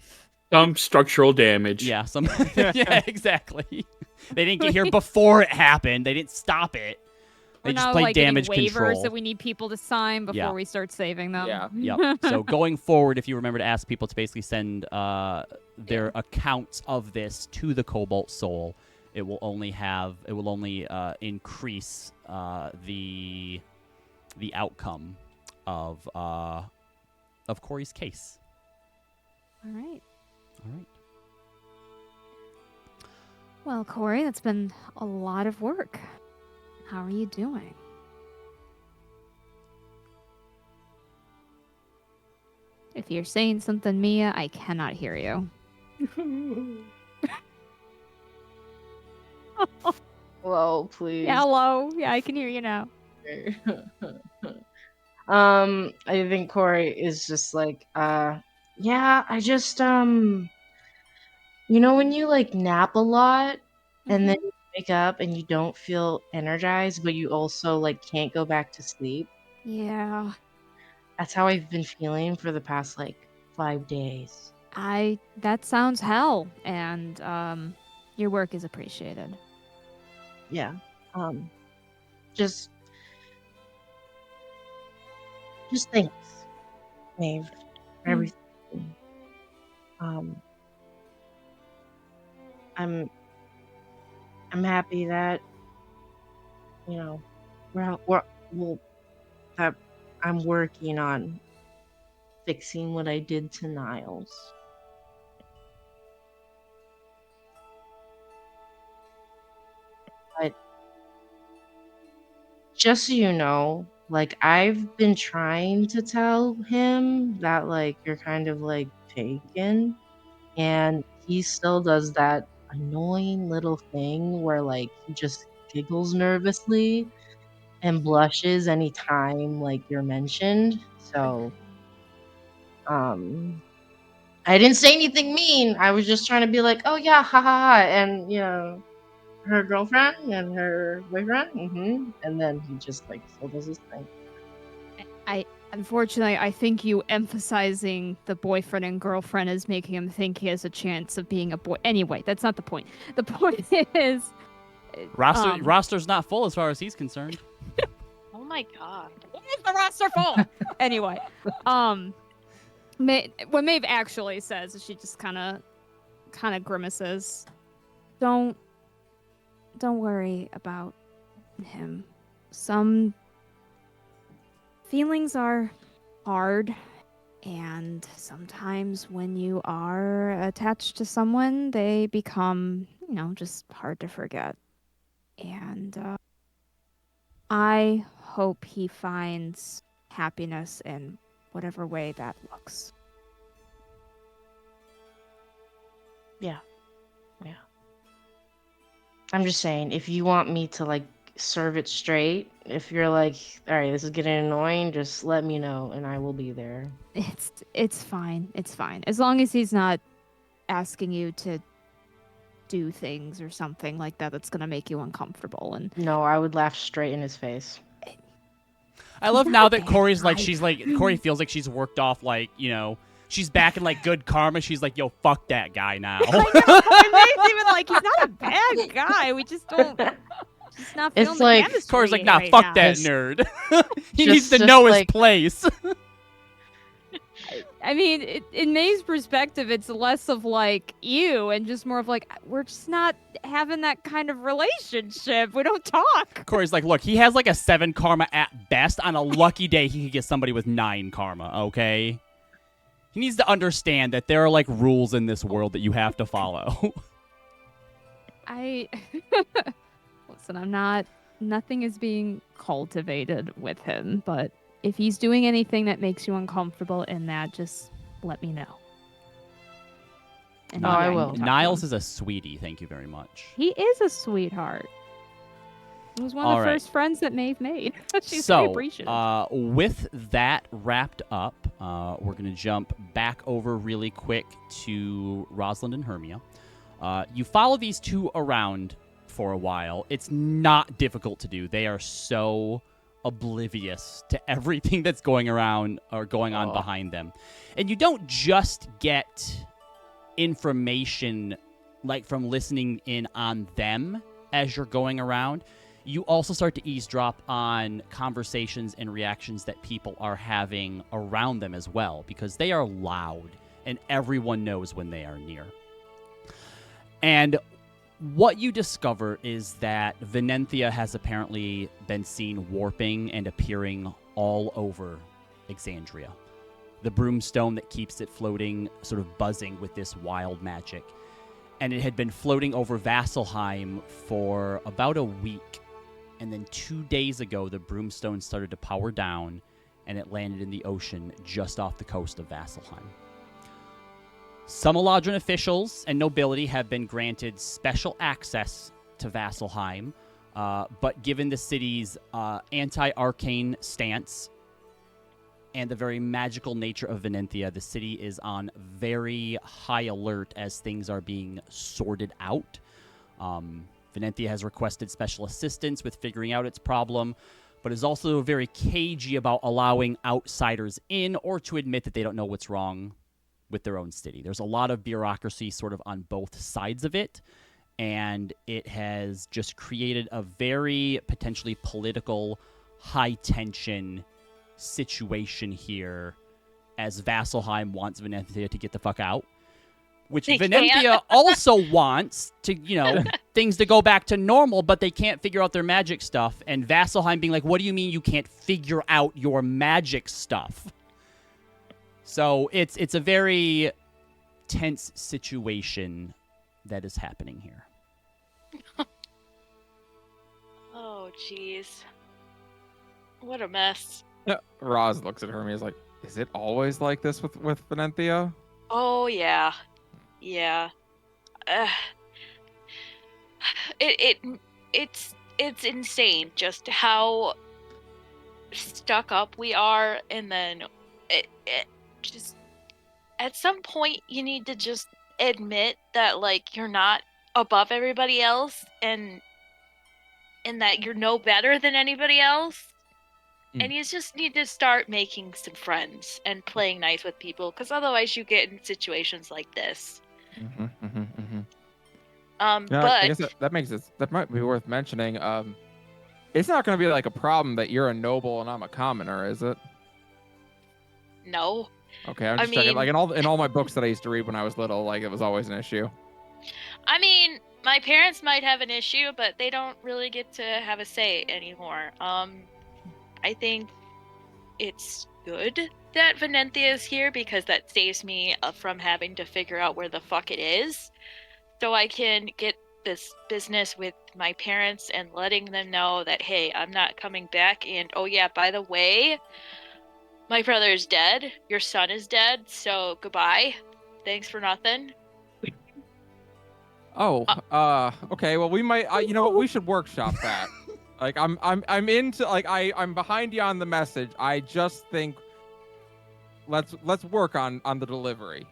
Some structural damage. Yeah, yeah, exactly. They didn't get here before it happened. They didn't stop it. They We're just now, played like, getting damage waivers control. that we need people to sign before Yeah. we start saving them. Yeah. Yep. So going forward, if you remember to ask people to basically send their accounts of this to the Cobalt Soul, it will only increase the outcome of Corey's case. All right. All right. Well, Corey, that's been a lot of work. How are you doing? If you're saying something, Mia, I cannot hear you. Whoa, please. Hello. Yeah, I can hear you now. I think Corey is just like, yeah, I just, you know, when you like nap a lot and then you wake up and you don't feel energized, but you also like can't go back to sleep. Yeah. That's how I've been feeling for the past like 5 days. That sounds hell, and your work is appreciated. Yeah. Just thanks, Maeve, for everything. I'm happy that, you know, that I'm working on fixing what I did to Niles. But just so you know, like, I've been trying to tell him that, like, you're kind of like taken, and he still does that annoying little thing where, like, he just giggles nervously and blushes anytime like you're mentioned. So I didn't say anything mean. I was just trying to be like, oh yeah, ha ha ha, and her girlfriend and her boyfriend, and then he just like still does his thing. Unfortunately, I think you emphasizing the boyfriend and girlfriend is making him think he has a chance of being a boy. Anyway, that's not the point. The point is, Roster's not full as far as he's concerned. Oh my god. when is the roster full? Anyway, what Maeve actually says is she just kind of grimaces. Don't worry about him. Some feelings are hard, and sometimes when you are attached to someone, they become, just hard to forget. And I hope he finds happiness in whatever way that looks. Yeah. I'm just saying, if you want me to like serve it straight, if you're like, all right, this is getting annoying, just let me know and I will be there. It's fine. It's fine. As long as he's not asking you to do things or something like that that's gonna make you uncomfortable. And No, I would laugh straight in his face. I love now that Corey's like, guy. Corey feels like she's worked off, like, she's back in like good karma. She's like, yo, fuck that guy now. I know. May's even like, he's not a bad guy. We just don't. Just not feeling It's the like- chemistry Corey's like, nah, right fuck now. that nerd. He Just- needs to just know his like- place. I mean, in May's perspective, it's less of like you and just more of like, we're just not having that kind of relationship. We don't talk. Corey's like, look, he has like a 7 karma at best. On a lucky day, he could get somebody with 9 karma, okay? He needs to understand that there are like rules in this world that you have to follow. Listen, nothing is being cultivated with him, but if he's doing anything that makes you uncomfortable in that, just let me know. And I maybe will. can talk to Niles him. is a sweetie. Thank you very much. He is a sweetheart. He was one of All the right. first friends that Maeve made. She's So, very appreciative. with that wrapped up, we're going to jump back over really quick to Rosalind and Hermia. You follow these two around for a while. It's not difficult to do. They are so oblivious to everything that's going around or going on behind them. And you don't just get information like from listening in on them as you're going around. You also start to eavesdrop on conversations and reactions that people are having around them as well, because they are loud and everyone knows when they are near. And what you discover is that Venenthia has apparently been seen warping and appearing all over Exandria. The broomstone that keeps it floating, sort of buzzing with this wild magic. And it had been floating over Vasselheim for about a week. And then 2 days ago, the broomstone started to power down, and it landed in the ocean just off the coast of Vasselheim. Some Eladrin officials and nobility have been granted special access to Vasselheim, but given the city's anti-arcane stance and the very magical nature of Venenthia, the city is on very high alert as things are being sorted out. Venenthia has requested special assistance with figuring out its problem, but is also very cagey about allowing outsiders in or to admit that they don't know what's wrong with their own city. There's a lot of bureaucracy sort of on both sides of it, and it has just created a very potentially political, high-tension situation here as Vasselheim wants Venenthia to get the fuck out, which They Venenthia can't. also wants to, things to go back to normal, but they can't figure out their magic stuff, and Vasselheim being like, what do you mean you can't figure out your magic stuff? So it's a very tense situation that is happening here. Oh, jeez. What a mess. Roz looks at her and is like, "Is it always like this with Venenthia?" Oh, yeah. Yeah. It's it's insane just how stuck up we are, and then it just at some point you need to just admit that like you're not above everybody else and that you're no better than anybody else. And you just need to start making some friends and playing nice with people, because otherwise you get in situations like this. I But guess that makes it. That might be worth mentioning. It's not going to be like a problem that you're a noble and I'm a commoner, is it? no. Okay, I'm just checking. Like in all my books that I used to read when I was little, like it was always an issue. I mean, my parents might have an issue, but they don't really get to have a say anymore. I think it's good that Venenthia is here, because that saves me from having to figure out where the fuck it is, so I can get this business with my parents and letting them know that, hey, I'm not coming back, and oh yeah, by the way, my brother is dead, your son is dead, so goodbye, thanks for nothing. Oh, okay. Well, we might. You know what? We should workshop that. Like, I'm into. Like, I'm behind you on the message. I just think let's work on the delivery.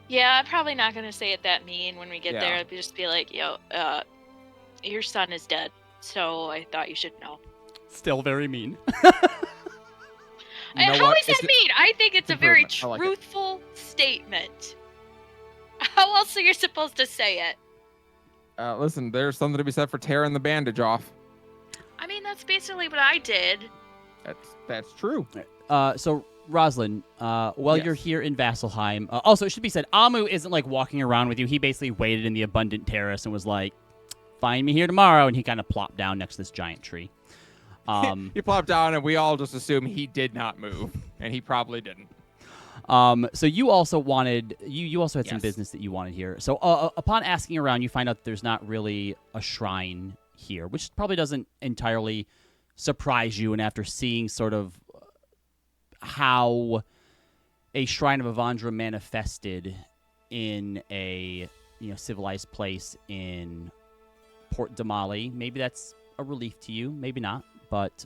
Yeah, I'm probably not gonna say it that mean when we get Yeah. there. I'd just be like, yo, your son is dead, so I thought you should know. Still very mean. You know How what? is that mean? I think it's a very improvement. I like it. truthful statement. How else are you supposed to say it? Listen, there's something to be said for tearing the bandage off. I mean, that's basically what I did. That's true. So Rosalind, while you're Yes. here in Vasselheim, also it should be said, Amu isn't like walking around with you. He basically waited in the abundant terrace and was like, "Find me here tomorrow," and he kind of plopped down next to this giant tree. He plopped down, and we all just assume he did not move, and he probably didn't. So you also wanted you also had some Yes. business that you wanted here. So upon asking around, you find out that there's not really a shrine here, which probably doesn't entirely surprise you. And after seeing sort of how a shrine of Avandra manifested in a civilized place in Port Damali, maybe that's a relief to you, maybe not. But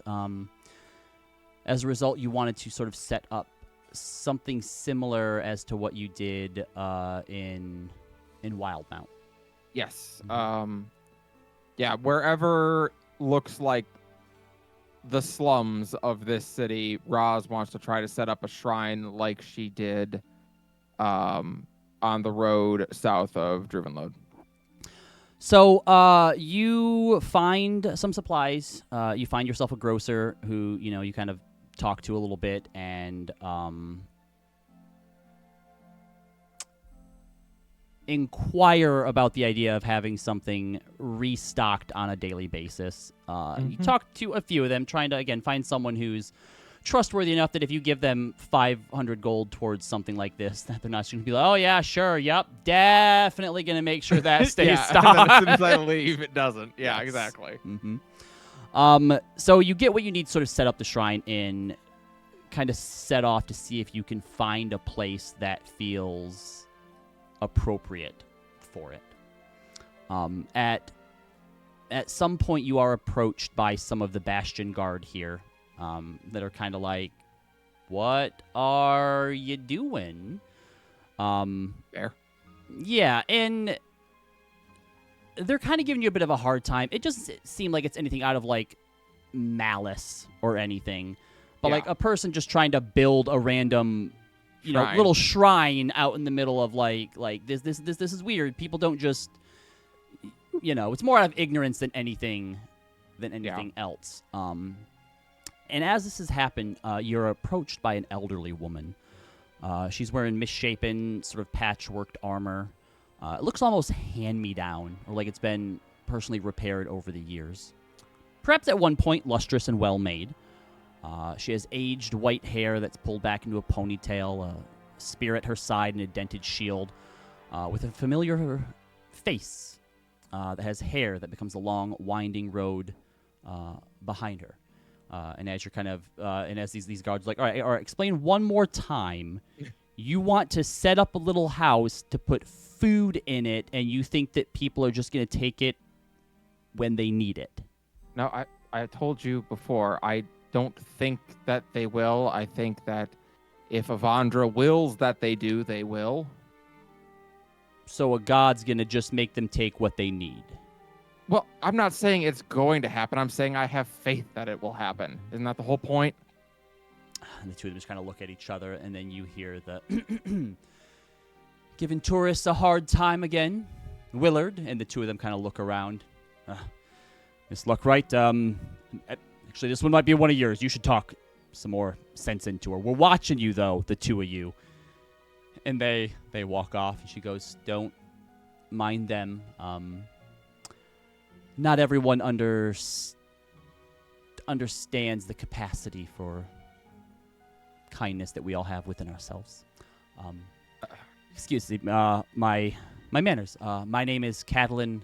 as a result, you wanted to sort of set up something similar as to what you did in Wildmount. Yes. Yeah, wherever looks like the slums of this city, Roz wants to try to set up a shrine like she did on the road south of Drivenload. So you find some supplies. You find yourself a grocer who, you kind of talk to a little bit, and inquire about the idea of having something restocked on a daily basis. You talk to a few of them, trying to, again, find someone who's trustworthy enough that if you give them 500 gold towards something like this, that they're not just going to be like, oh, yeah, sure, yep, definitely going to make sure that stays stocked. And then as soon as I leave, it doesn't. Yeah, Yes. exactly. So you get what you need to sort of set up the shrine in, kind of set off to see if you can find a place that feels appropriate for it. At some point, you are approached by some of the Bastion Guard here that are kind of like, what are you doing? Fair. Yeah, and they're kind of giving you a bit of a hard time. It doesn't seem like it's anything out of, like, malice or anything. But, like, a person just trying to build a random, Shrine. little shrine out in the middle of, like this is weird. People don't just, it's more out of ignorance than anything else. And as this has happened, you're approached by an elderly woman. She's wearing misshapen, sort of patchworked armor. It looks almost hand-me-down, or like it's been personally repaired over the years. Perhaps at one point lustrous and well-made. She has aged white hair that's pulled back into a ponytail, a spear at her side, and a dented shield, with a familiar face that has hair that becomes a long, winding road behind her. And as you're kind of, and as these guards are like, all right, explain one more time. You want to set up a little house to put food in it, and you think that people are just going to take it when they need it. No, I told you before, I don't think that they will. I think that if Avandra wills that they do, they will. So a god's gonna just make them take what they need. Well, I'm not saying it's going to happen. I'm saying I have faith that it will happen. Isn't that the whole point? And the two of them just kind of look at each other, and then you hear the giving tourists a hard time again, Willard. And the two of them kind of look around. Miss Luckwright, actually, this one might be one of yours. You should talk some more sense into her. We're watching you, though, the two of you. And they walk off, and she goes, "Don't mind them. Not everyone understands the capacity for kindness that we all have within ourselves. Excuse me, my manners. My name is Catalin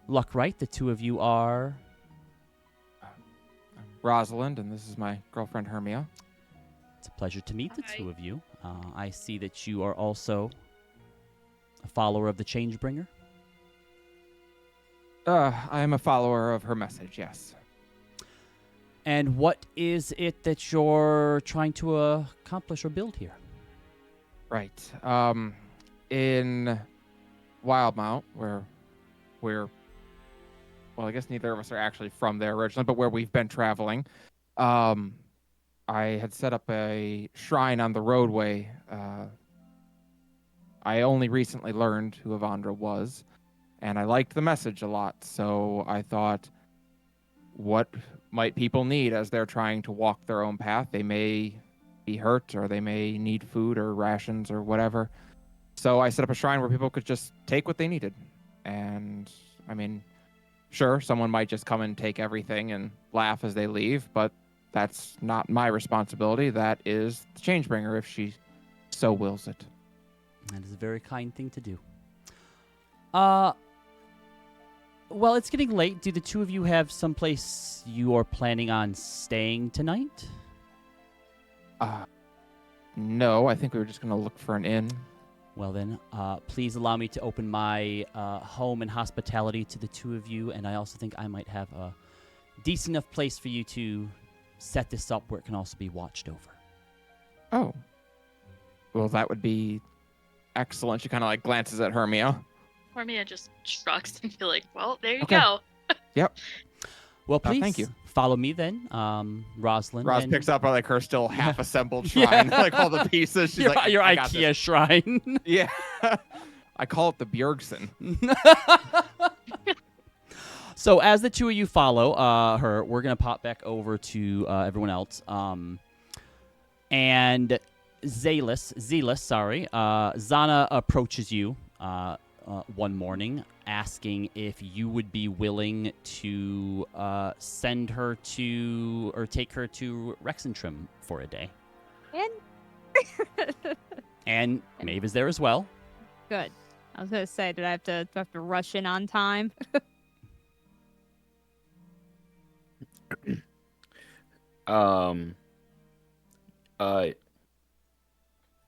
Luckwright. The two of you are Rosalind, and this is my girlfriend Hermia. It's a pleasure to meet the Hi. two of you. I see that you are also a follower of the Changebringer. I am a follower of her message, yes. And what is it that you're trying to accomplish or build here? Right. In Wildmount, where we're, well, I guess neither of us are actually from there originally, but where we've been traveling, I had set up a shrine on the roadway. I only recently learned who Avandra was, and I liked the message a lot, so I thought, what might people need as they're trying to walk their own path? They may be hurt, or they may need food or rations or whatever. So I set up a shrine where people could just take what they needed. And, I mean, sure, someone might just come and take everything and laugh as they leave, but that's not my responsibility. That is the Changebringer, if she so wills it. That is a very kind thing to do. Well, it's getting late. Do the two of you have someplace you are planning on staying tonight? No, I think we were just going to look for an inn. Well then, please allow me to open my home and hospitality to the two of you, and I also think I might have a decent enough place for you to set this up where it can also be watched over. Oh. Well, that would be excellent. She kind of like glances at Hermia. Hermia just shrugs and be like, well, there you Okay. go. Well, please thank you. follow me then, Rosalind. Roz and picks up like her still half assembled shrine, like all the pieces. She's your, like, your "I got IKEA this." shrine. Yeah. I call it the Bjergsen. So as the two of you follow her, we're going to pop back over to everyone else. And Xana approaches you one morning, asking if you would be willing to send her to, or take her to Rexxentrum for a day. And Maev is there as well. Good. I was gonna say, do I have to rush in on time?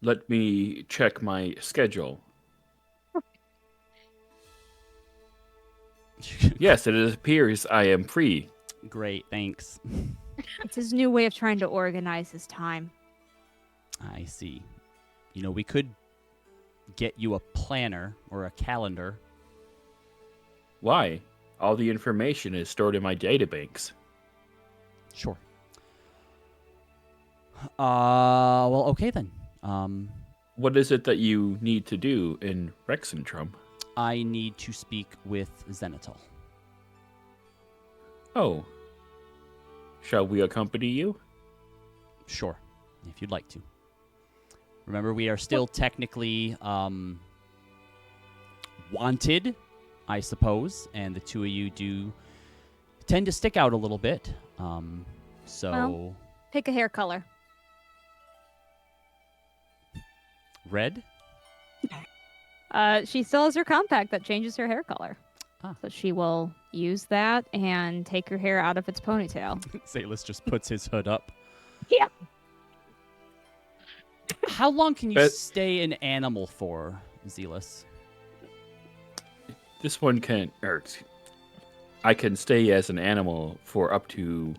Let me check my schedule. Yes, it appears I am free. Great, thanks. It's his new way of trying to organize his time. I see. You know, we could get you a planner or a calendar. Why? All the information is stored in my databanks. Sure. Well, okay then. What is it that you need to do in Rexxentrum? I need to speak with Xenatol. Oh. Shall we accompany you? Sure, if you'd like to. Remember, we are still technically wanted, I suppose, and the two of you do tend to stick out a little bit. So Well. Pick a hair color. red. She still has her compact that changes her hair color. Ah. So she will use that and take her hair out of its ponytail. Zalis just puts his hood up. Yeah. How long can you But- stay an animal for, Zealous? This one can... I can stay as an animal for up to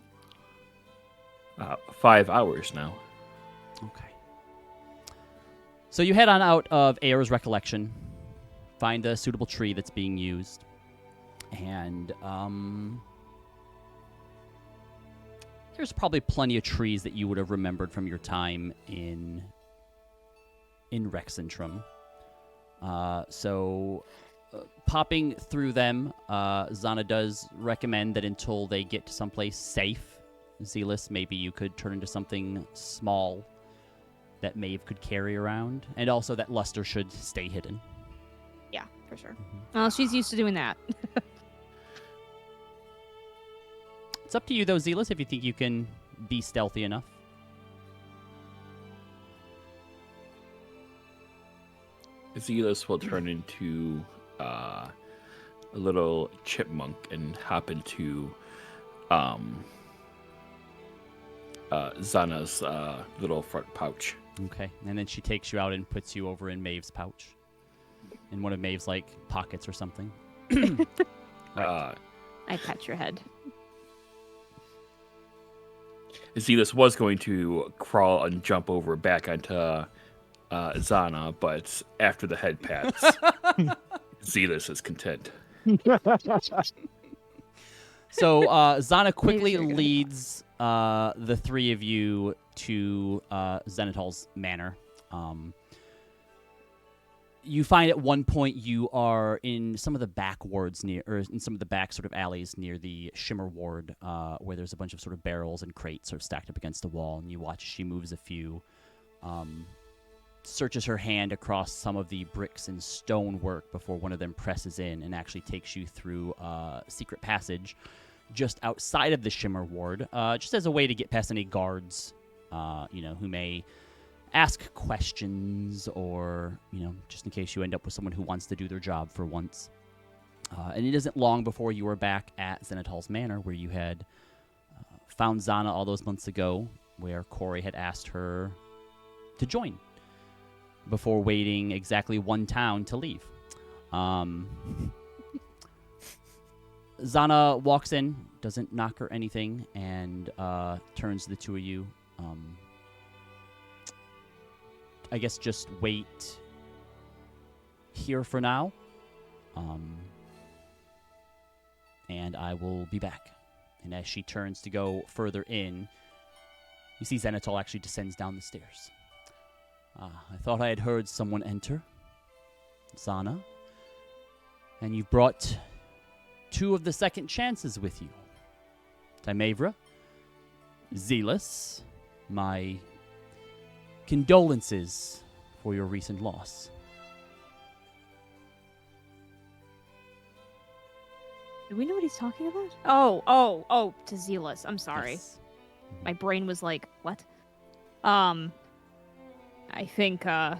5 hours now. Okay. So you head on out of Ayer's recollection, find a suitable tree that's being used, and there's probably plenty of trees that you would have remembered from your time in Rexxentrum. So popping through them, Xana does recommend that until they get to someplace safe, Zealous, maybe you could turn into something small that Maeve could carry around, and also that Luster should stay hidden. Yeah, for sure. Well, she's used to doing that. It's up to you, though, Zealous, if you think you can be stealthy enough. Zealous will turn into a little chipmunk and hop into Xana's little front pouch. Okay, and then she takes you out and puts you over in Maeve's pouch. In one of Maeve's, pockets or something. I pat your head. Zealous was going to crawl and jump over back onto Xana, but after the head pats, Zealous is content. So Xana quickly leads the three of you to Xenatol's manor. You find at one point you are in some of the back wards or in some of the back sort of alleys near the Shimmer ward, where there's a bunch of sort of barrels and crates sort of stacked up against the wall, and you watch as she moves a few, searches her hand across some of the bricks and stonework before one of them presses in and actually takes you through a secret passage just outside of the Shimmer ward, just as a way to get past any guards, who may ask questions, or, just in case you end up with someone who wants to do their job for once. And it isn't long before you are back at Xenatol's manor, where you had found Xana all those months ago, where Corey had asked her to join before waiting exactly one town to leave. Xana walks in, doesn't knock or anything, and turns to the two of you. I guess just wait here for now, and I will be back. And as she turns to go further in, you see Xenatol actually descends down the stairs. I thought I had heard someone enter, Xana, and you've brought two of the second chances with you. Timavra, Zealous, my condolences for your recent loss. Do we know what he's talking about? Oh, to Zealous. I'm sorry. Yes. My brain was like, what? I think, Maeve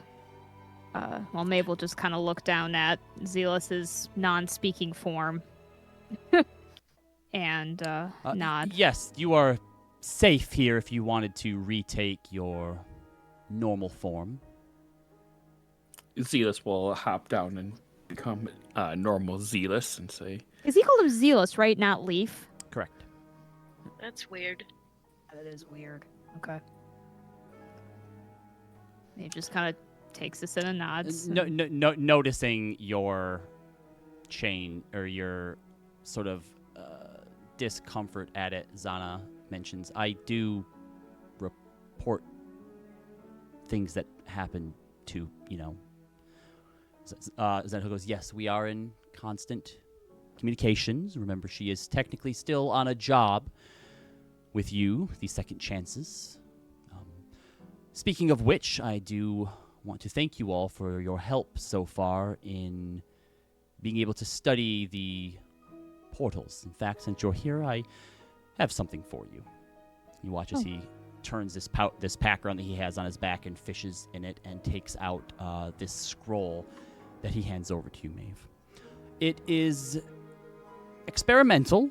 will just kind of look down at Zealous's non-speaking form. And, nod. Yes, you are safe here if you wanted to retake your normal form. Zealous will hop down and become normal Zealous and say, Is he called him Zealous, right? Not Leaf? Correct. That's weird. That is weird. Okay. He just kind of takes this in and nods. Noticing your chain, or your sort of discomfort at it, Xana mentions, I do report things that happen to, Xenatol goes, yes, we are in constant communications. Remember, she is technically still on a job with you, the second chances. Speaking of which, I do want to thank you all for your help so far in being able to study the portals. In fact, since you're here, I have something for you. You watch as he turns this pack around that he has on his back and fishes in it and takes out this scroll that he hands over to you, Maeve. It is experimental,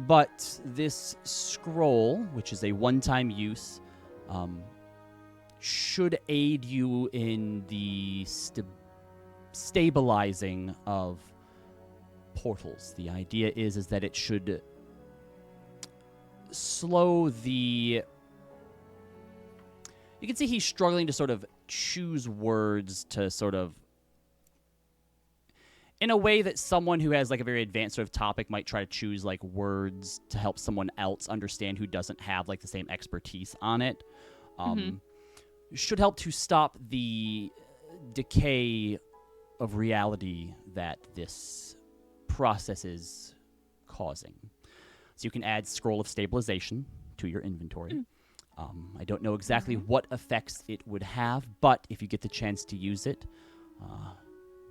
but this scroll, which is a one-time use, should aid you in the stabilizing of portals. The idea is that it should slow the... You can see he's struggling to sort of choose words to sort of... in a way that someone who has like a very advanced sort of topic might try to choose like words to help someone else understand who doesn't have like the same expertise on it. Should help to stop the decay of reality that this process is causing. So you can add Scroll of Stabilization to your inventory. I don't know exactly what effects it would have, but if you get the chance to use it,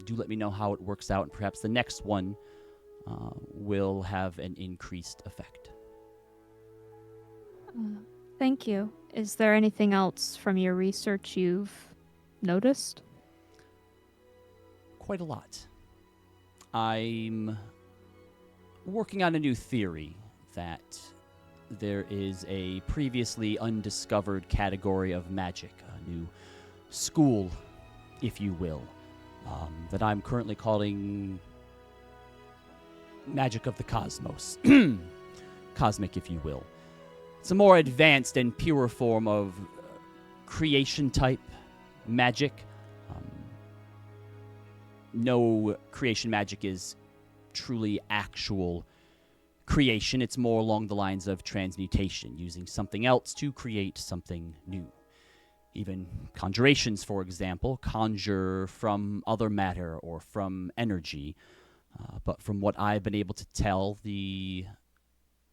do let me know how it works out, and perhaps the next one will have an increased effect. Thank you. Is there anything else from your research you've noticed? Quite a lot. I'm working on a new theory that there is a previously undiscovered category of magic, a new school, if you will, that I'm currently calling Magic of the Cosmos. Cosmic, if you will. It's a more advanced and pure form of creation-type magic. No creation magic is truly actual creation. It's more along the lines of transmutation, using something else to create something new. Even conjurations, for example, conjure from other matter or from energy. But from what I've been able to tell, the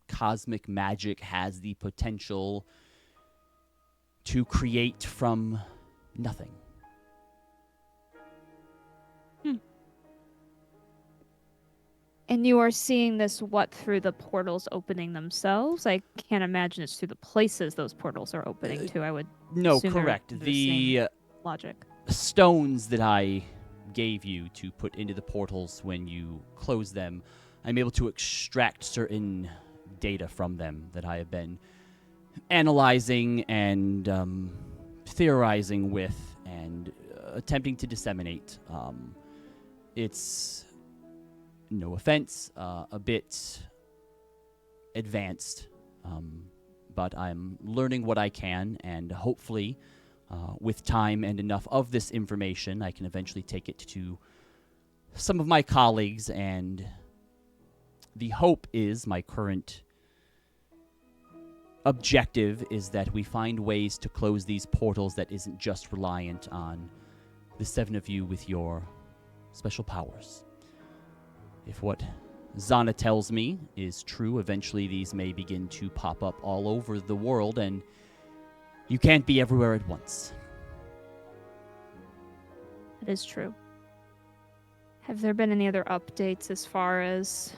cosmic magic has the potential to create from nothing. And you are seeing this, through the portals opening themselves? I can't imagine it's through the places those portals are opening to. I would No, assume they're correct. the same logic. Stones that I gave you to put into the portals when you close them, I'm able to extract certain data from them that I have been analyzing and theorizing with and attempting to disseminate. It's, no offense, a bit advanced, but I'm learning what I can, and hopefully with time and enough of this information, I can eventually take it to some of my colleagues, and the hope is, my current objective is that we find ways to close these portals that isn't just reliant on the seven of you with your special powers. If what Xana tells me is true, eventually these may begin to pop up all over the world, and you can't be everywhere at once. It is true. Have there been any other updates as far as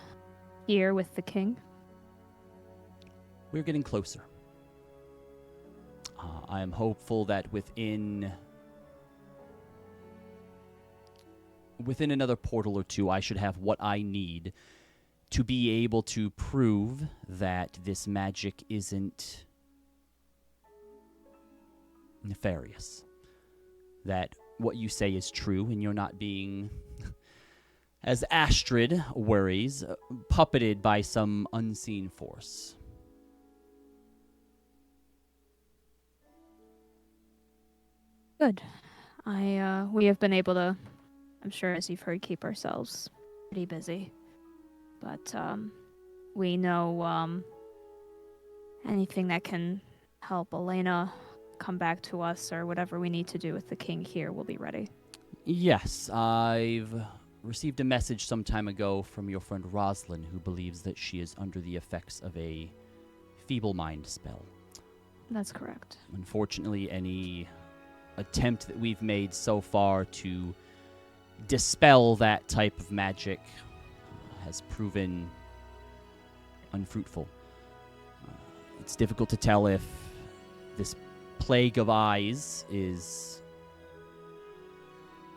here with the king? We're getting closer. I am hopeful that within another portal or two, I should have what I need to be able to prove that this magic isn't nefarious. That what you say is true and you're not being, as Astrid worries, puppeted by some unseen force. Good. We have been able to, I'm sure as you've heard, keep ourselves pretty busy. But we know anything that can help Elena come back to us or whatever we need to do with the king here, we'll be ready. Yes, I've received a message some time ago from your friend Rosalind, who believes that she is under the effects of a feeble mind spell. That's correct. Unfortunately, any attempt that we've made so far to dispel that type of magic has proven unfruitful. It's difficult to tell if this plague of eyes is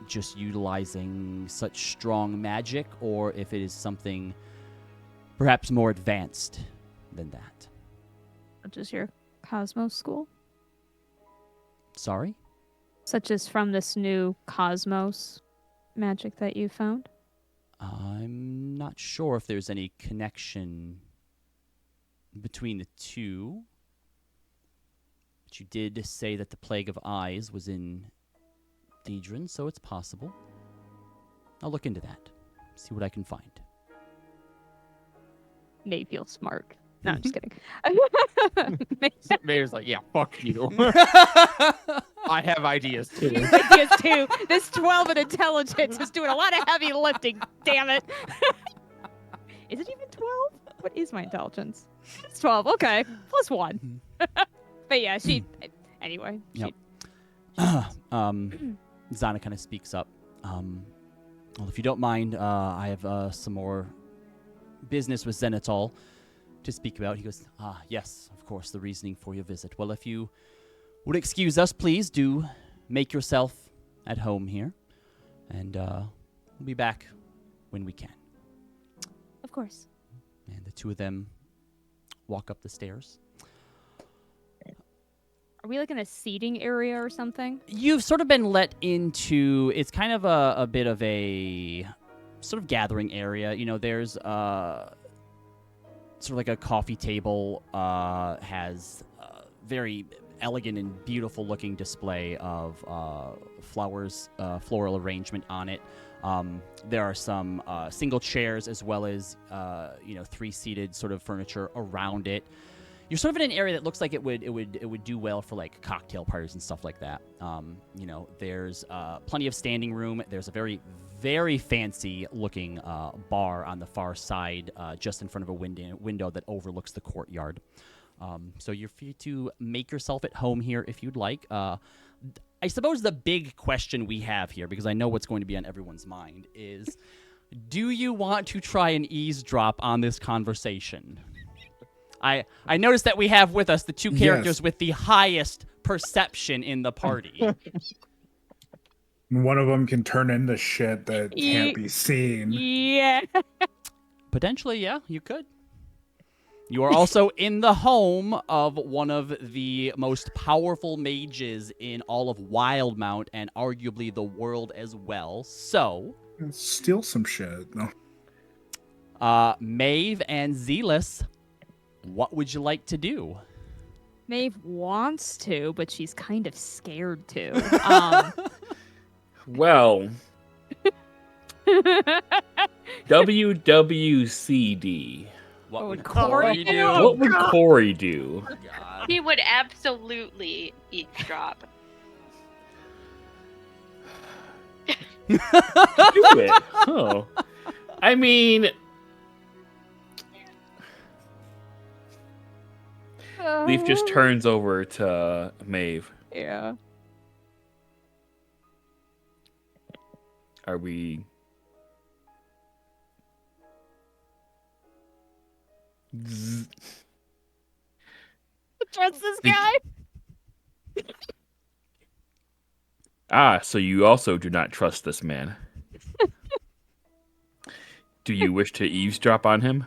just utilizing such strong magic, or if it is something perhaps more advanced than that. Such as your Cosmos school? Sorry? Such as from this new Cosmos magic that you found? I'm not not sure if there's any connection between the two. But you did say that the Plague of Eyes was in Deidrin, so it's possible. I'll look into that. See what I can find. May feel smart. No, I'm just kidding. Mayor's like, yeah, fuck you. I have ideas too. Ideas too. This 12 in intelligence is doing a lot of heavy lifting. Damn it. Is it even 12? What is my intelligence? It's 12. Okay, +1. But yeah, she. Anyway. Yep. Xana kind of speaks up. Well, if you don't mind, I have some more business with Zenitol to speak about. He goes, yes, of course, the reasoning for your visit. Well, if you would excuse us, please do make yourself at home here. And we'll be back when we can. Of course. And the two of them walk up the stairs. Are we like in a seating area or something? You've sort of been let into, it's kind of a bit of a sort of gathering area. You know, there's sort of like a coffee table, has a very elegant and beautiful looking display of flowers, floral arrangement on it. There are some single chairs as well as, 3-seated sort of furniture around it. You're sort of in an area that looks like it would do well for like cocktail parties and stuff like that. There's plenty of standing room. There's a very, very fancy looking bar on the far side, just in front of a window that overlooks the courtyard. So you're free to make yourself at home here if you'd like. I suppose the big question we have here, because I know what's going to be on everyone's mind, is do you want to try and eavesdrop on this conversation? I noticed that we have with us the two characters with the highest perception in the party. One of them can turn into shit that can't be seen. Yeah. Potentially, yeah, you could. You are also in the home of one of the most powerful mages in all of Wildmount and arguably the world as well. So, steal some shit. No. Maev and Zealous, what would you like to do? Maeve wants to, but she's kind of scared to. Well, WWCD. What would Corey do? What would Corey do? God. He would absolutely eavesdrop. Do it. Oh. I mean, Leaf just turns over to Maeve. Yeah. Are we... Trust this guy? So you also do not trust this man. Do you wish to eavesdrop on him?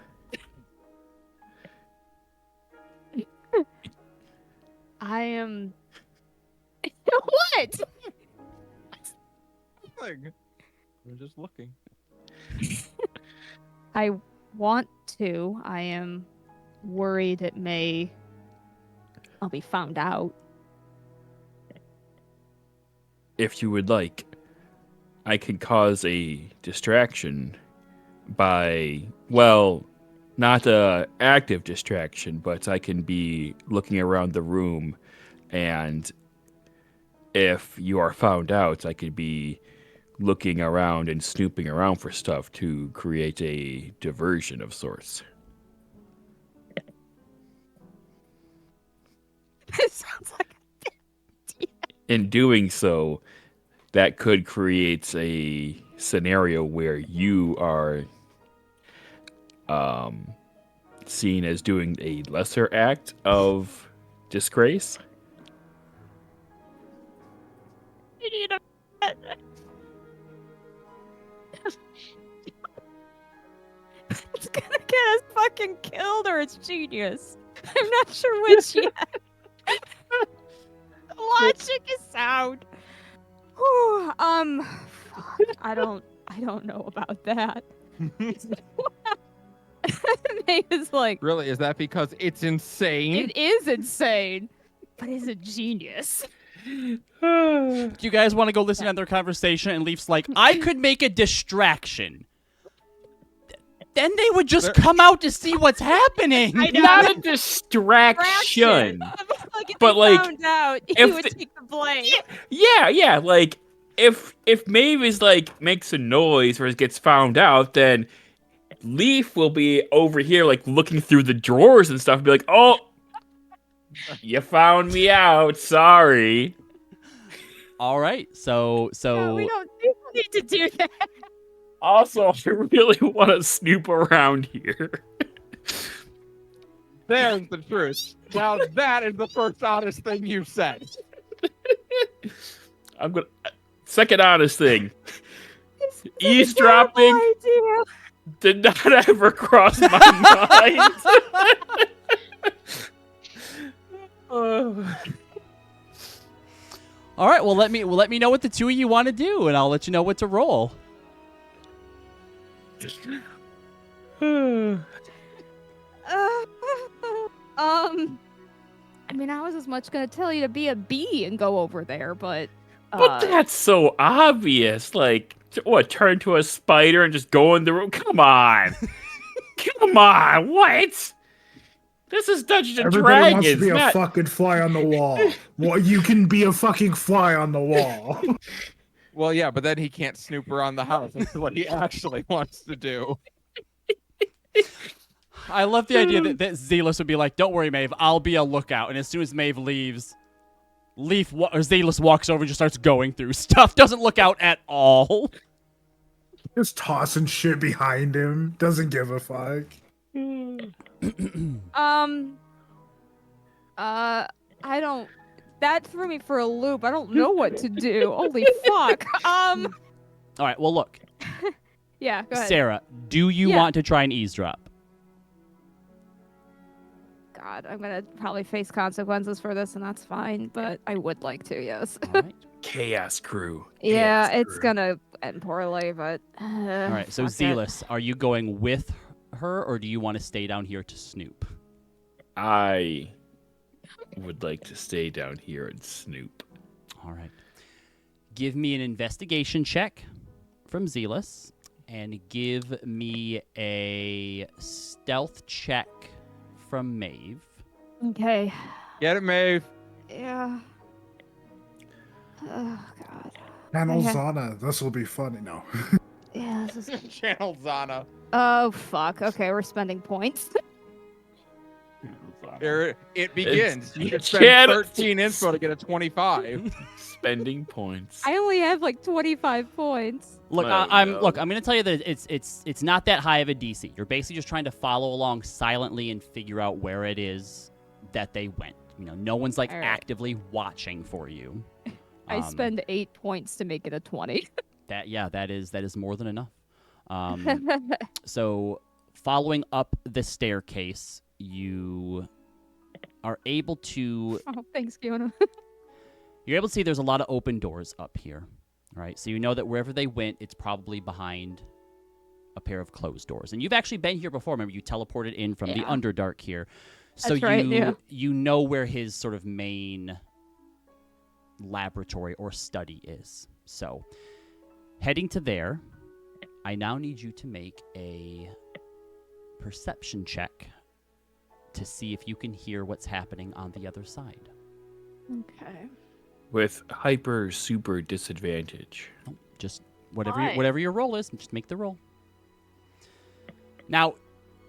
I am... What? I'm just looking. I want to. I am worried I'll be found out. If you would like, I can cause a distraction by, well, not a active distraction, but I can be looking around the room, and if you are found out, I could be looking around and snooping around for stuff to create a diversion of sorts. This sounds like In doing so, that could create a scenario where you are seen as doing a lesser act of disgrace. I need a... It's gonna get us fucking killed or it's genius. I'm not sure which yet. Logic is sound. Whew, fuck, I don't know about that. Maeve is like, Really? Is that because it's insane? it is insane, but it's a genius. Do you guys want to go listen to their conversation? And Leaf's like, I could make a distraction. Then they would just come out to see what's happening. I know. Not a distraction. Like if But, he like, found out, he if would the- take the blame. Yeah. Like, if Maeve is like makes a noise or gets found out, then Leaf will be over here like looking through the drawers and stuff and be like, "Oh, you found me out. Sorry." All right, so No, we don't need to do that. Also, I really want to snoop around here. There's the truth. Now that is the first honest thing you've said. I'm gonna second honest thing. It's Eavesdropping a terrible idea. did not ever cross my mind. all right. Well, let me know what the two of you want to do, and I'll let you know what to roll. I mean, I was as much gonna tell you to be a bee and go over there, but But that's so obvious. Like, what? Turn to a spider and just go in the room? Come on, come on. What? This is Dungeons and Everybody wants to Dragons. be a Not... fucking fly on the wall. Well, you can be a fucking fly on the wall. Well, yeah, but then he can't snoop around the house. That's what he actually wants to do. I love the idea that Zealous would be like, "Don't worry, Maeve. I'll be a lookout." And as soon as Maeve leaves, Zealous walks over and just starts going through stuff. Doesn't look out at all. Just tossing shit behind him. Doesn't give a fuck. I don't. That threw me for a loop. I don't know what to do. Holy fuck. All right. Well, look, Yeah. Go ahead. Sarah. Do you Yeah. want to try and eavesdrop? God, I'm gonna probably face consequences for this, and that's fine. But I would like to. Yes. All right. Chaos crew. Yeah, Chaos it's crew. gonna end poorly, but. All right. So fuck it. Zealous, are you going with her, or do you want to stay down here to snoop? I would like to stay down here and snoop. All right. Give me an investigation check from Zealous, and give me a stealth check from Maeve. Okay. Get it, Maeve? Yeah. Oh God. Channel Okay. Xana. This will be funny. No. Yeah. This is. Channel Xana. Oh fuck. Okay, we're spending points. Here it begins. You can It's spend channel- 13 info to get a 25. Spending points. I only have like 25 points. Look, Well, I'm no. look. I'm going to tell you that it's not that high of a DC. You're basically just trying to follow along silently and figure out where it is that they went. You know, no one's like All right. actively watching for you. I Um, spend 8 points to make it a 20. that is more than enough. So, following up the staircase, you are able to Oh, thanks, Fiona. you're able to see there's a lot of open doors up here. All right, so you know that wherever they went, it's probably behind a pair of closed doors. And you've actually been here before. Remember, you teleported in from the Yeah. Underdark here, so That's right, yeah. you know where his sort of main laboratory or study is. So, heading to there, I now need you to make a perception check to see if you can hear what's happening on the other side. Okay. With hyper super disadvantage. Just whatever Why? whatever your roll is, just make the roll. Now,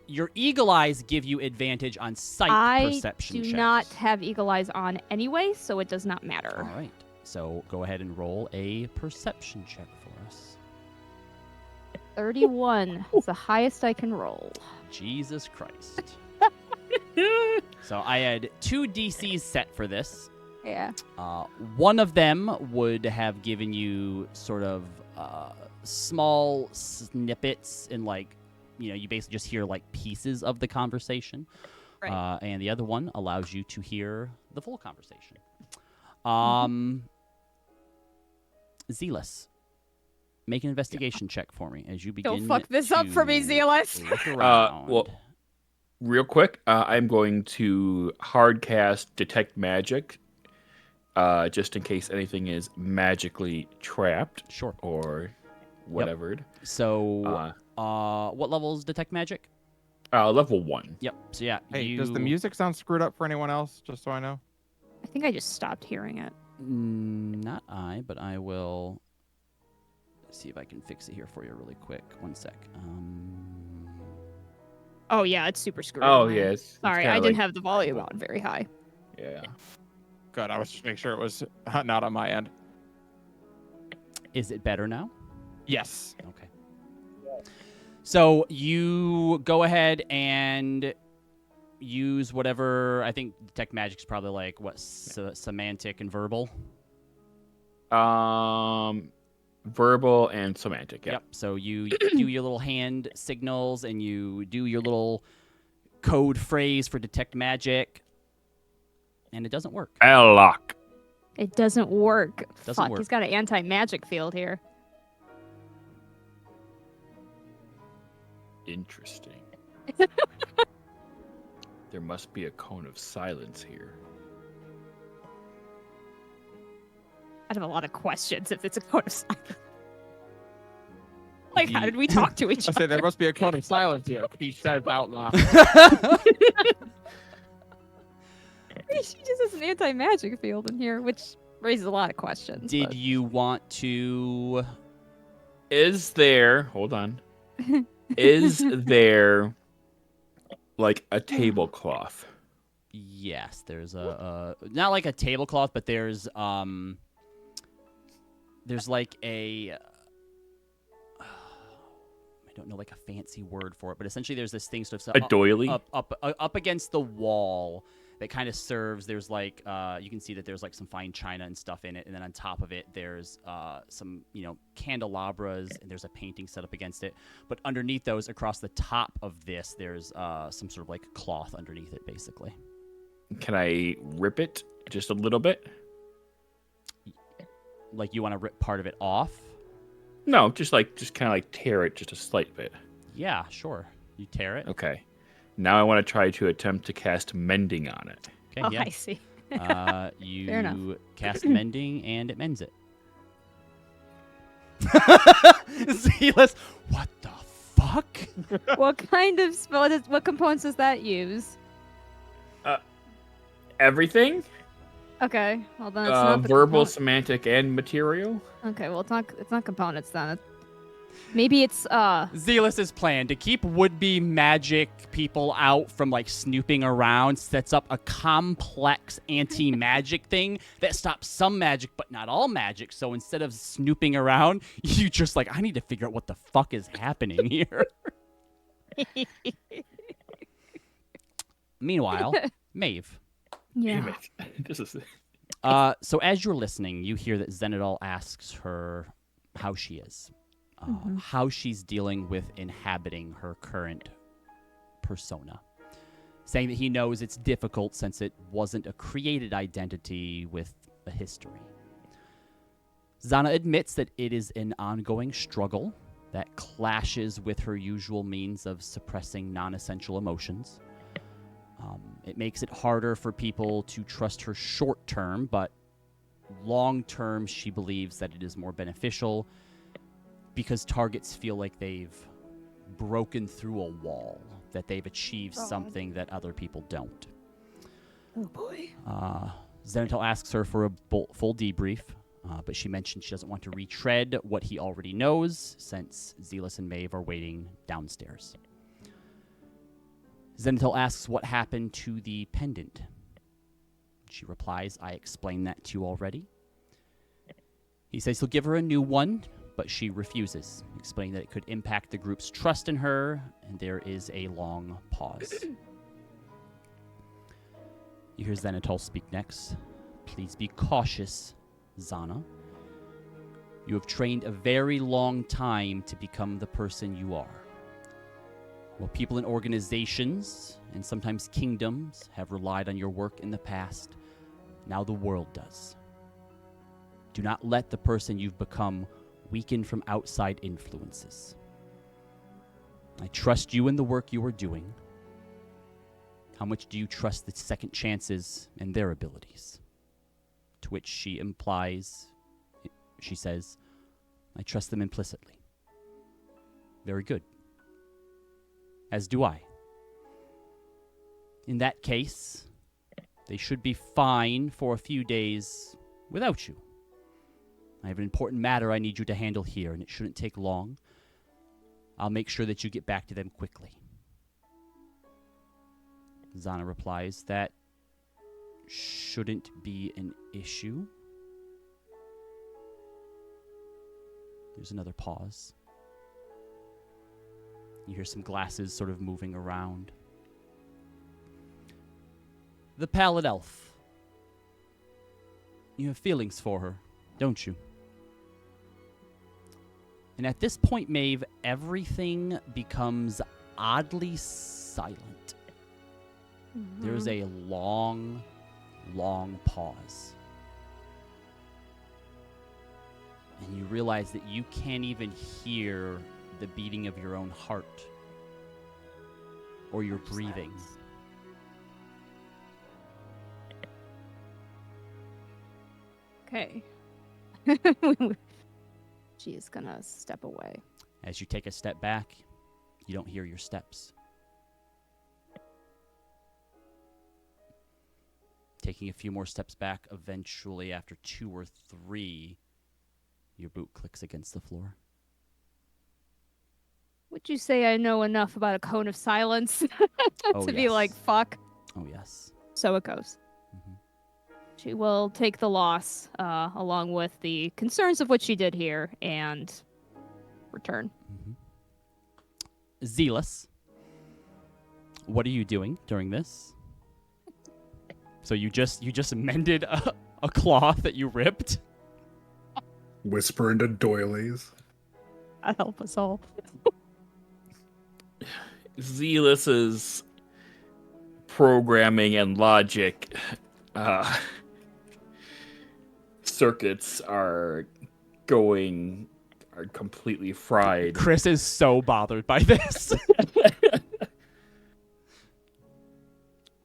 your eagle eyes give you advantage on sight I perception do checks. not have eagle eyes on anyway, so it does not matter. All right. So go ahead and roll a perception check for us. 31 is the highest I can roll. Jesus Christ. So I had 2 DCs set for this. Yeah. One of them would have given you sort of small snippets and you basically just hear like pieces of the conversation. Right. And the other one allows you to hear the full conversation. Zealous, Make an investigation check for me as you begin. Don't fuck this up for me, to Zealous. Look around. Well, real quick, I'm going to hard cast Detect Magic, just in case anything is magically trapped Sure. or whatever. So, what level is Detect Magic? Level 1. Yep. So yeah, Hey, does the music sound screwed up for anyone else? Just so I know. I think I just stopped hearing it. Not I, but I will see if I can fix it here for you really quick. One sec. Oh yeah, it's super screwed. Oh, on mine. yeah. Sorry, I didn't have the volume on very high. Yeah. Good. I was just making sure it was not on my end. Is it better now? Yes. Okay. So you go ahead and use whatever. I think Detect Magic's probably like what semantic and verbal. Verbal and semantic. Yeah. Yep. So you do your little hand signals and you do your little code phrase for Detect Magic, and it doesn't work. Lock. It doesn't work. Doesn't Fuck, work. he's got an anti-magic field here. Interesting. There must be a cone of silence here. I have a lot of questions if it's a code of silence. Like, how did we talk to each I other? say there must be a cone of silence here. He says out loud. She just has an anti-magic field in here, which raises a lot of questions. Did but- you want to? Is there, hold on, is there like a tablecloth? Yes, there's a not like a tablecloth, but there's like a I don't know like a fancy word for it, but essentially there's this thing sort of A doily? up against the wall that kind of serves. There's like you can see that there's like some fine china and stuff in it, and then on top of it there's some candelabras, and there's a painting set up against it. But underneath those, across the top of this, there's some sort of like cloth underneath it, basically. Can I rip it just a little bit? Like you want to rip part of it off? No, just kind of like tear it just a slight bit. Yeah, sure. You tear it. Okay. Now I want to try to attempt to cast mending on it. Okay, Oh, yeah. I see. You Fair enough. cast mending and it mends it. Zealous, what the fuck? What kind of spell? What components does that use? Everything? Okay, well then it's not the verbal, component- semantic, and material. Okay, well it's not components then. Maybe it's Zealous's plan to keep would-be magic people out from like snooping around sets up a complex anti-magic thing that stops some magic but not all magic. So instead of snooping around, you just like, I need to figure out what the fuck is happening here. Meanwhile, Maeve. Damn yeah. it. This is So as you're listening, you hear that Xenadol asks her how she is, how she's dealing with inhabiting her current persona, saying that he knows it's difficult since it wasn't a created identity with a history. Xana admits that it is an ongoing struggle that clashes with her usual means of suppressing non-essential emotions. It makes it harder for people to trust her short term, but long term, she believes that it is more beneficial because targets feel like they've broken through a wall, that they've achieved something that other people don't. Oh boy. Xenadol asks her for a full debrief, but she mentions she doesn't want to retread what he already knows since Zealous and Maeve are waiting downstairs. Xenadol asks what happened to the pendant. She replies, I explained that to you already. He says he'll give her a new one, but she refuses, explaining that it could impact the group's trust in her, and there is a long pause. You hear Xenadol speak next. Please be cautious, Xana. You have trained a very long time to become the person you are. While people in organizations, and sometimes kingdoms, have relied on your work in the past, now the world does. Do not let the person you've become weaken from outside influences. I trust you in the work you are doing. How much do you trust the second chances and their abilities? To which she says, I trust them implicitly. Very good. As do I. In that case, they should be fine for a few days without you. I have an important matter I need you to handle here, and it shouldn't take long. I'll make sure that you get back to them quickly. Xana replies, that shouldn't be an issue. There's another pause. You hear some glasses sort of moving around. The Pallid Elf. You have feelings for her, don't you? And at this point, Maeve, everything becomes oddly silent. Mm-hmm. There's a long, long pause. And you realize that you can't even hear the beating of your own heart or your breathing. Okay. She is gonna step away. As you take a step back, you don't hear your steps. Taking a few more steps back, eventually, after 2 or 3, your boot clicks against the floor. Would you say I know enough about a cone of silence Oh, to be yes. like, fuck? Oh, yes. So it goes. Mhm. She will take the loss, along with the concerns of what she did here, and return. Mhm. Zealous, what are you doing during this? So you just mended a cloth that you ripped? Whisper into doilies. God help us all. Zealous's programming and logic circuits are completely fried. Chris is so bothered by this.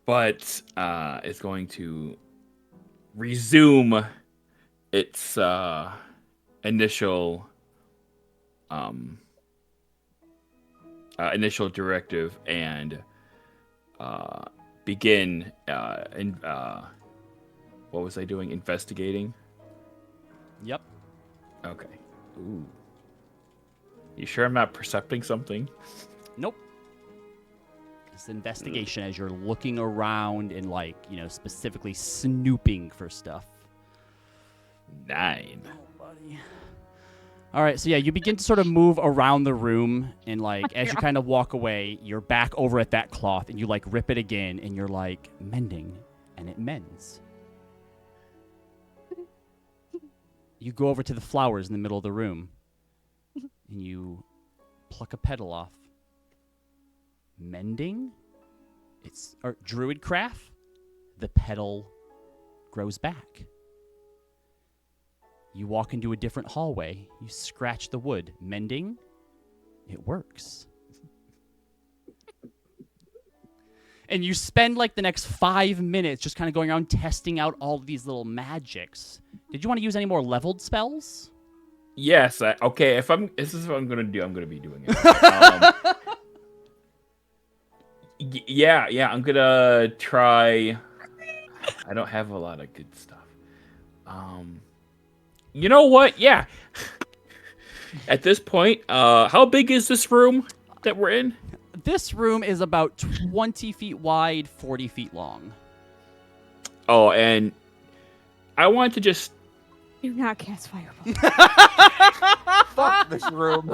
But it's going to resume its initial directive and begin what was I doing? Investigating? Yep. Okay. Ooh. You sure I'm not percepting something? Nope. It's investigation as you're looking around and, specifically snooping for stuff. 9. Oh, buddy. All right, so yeah, you begin to sort of move around the room, and as you kind of walk away, you're back over at that cloth, and you rip it again, and you're mending, and it mends. You go over to the flowers in the middle of the room, and you pluck a petal off. Mending? Druidcraft? The petal grows back. You walk into a different hallway. You scratch the wood. Mending? It works. And you spend the next 5 minutes just kind of going around testing out all of these little magics. Did you want to use any more leveled spells? Yes. Okay. This is what I'm gonna do. I'm gonna be doing it. Yeah. I'm gonna try. I don't have a lot of good stuff. You know what? Yeah. At this point, how big is this room that we're in? This room is about 20 feet wide, 40 feet long. Oh, and I want to just... Do not cast fireball. Fuck this room.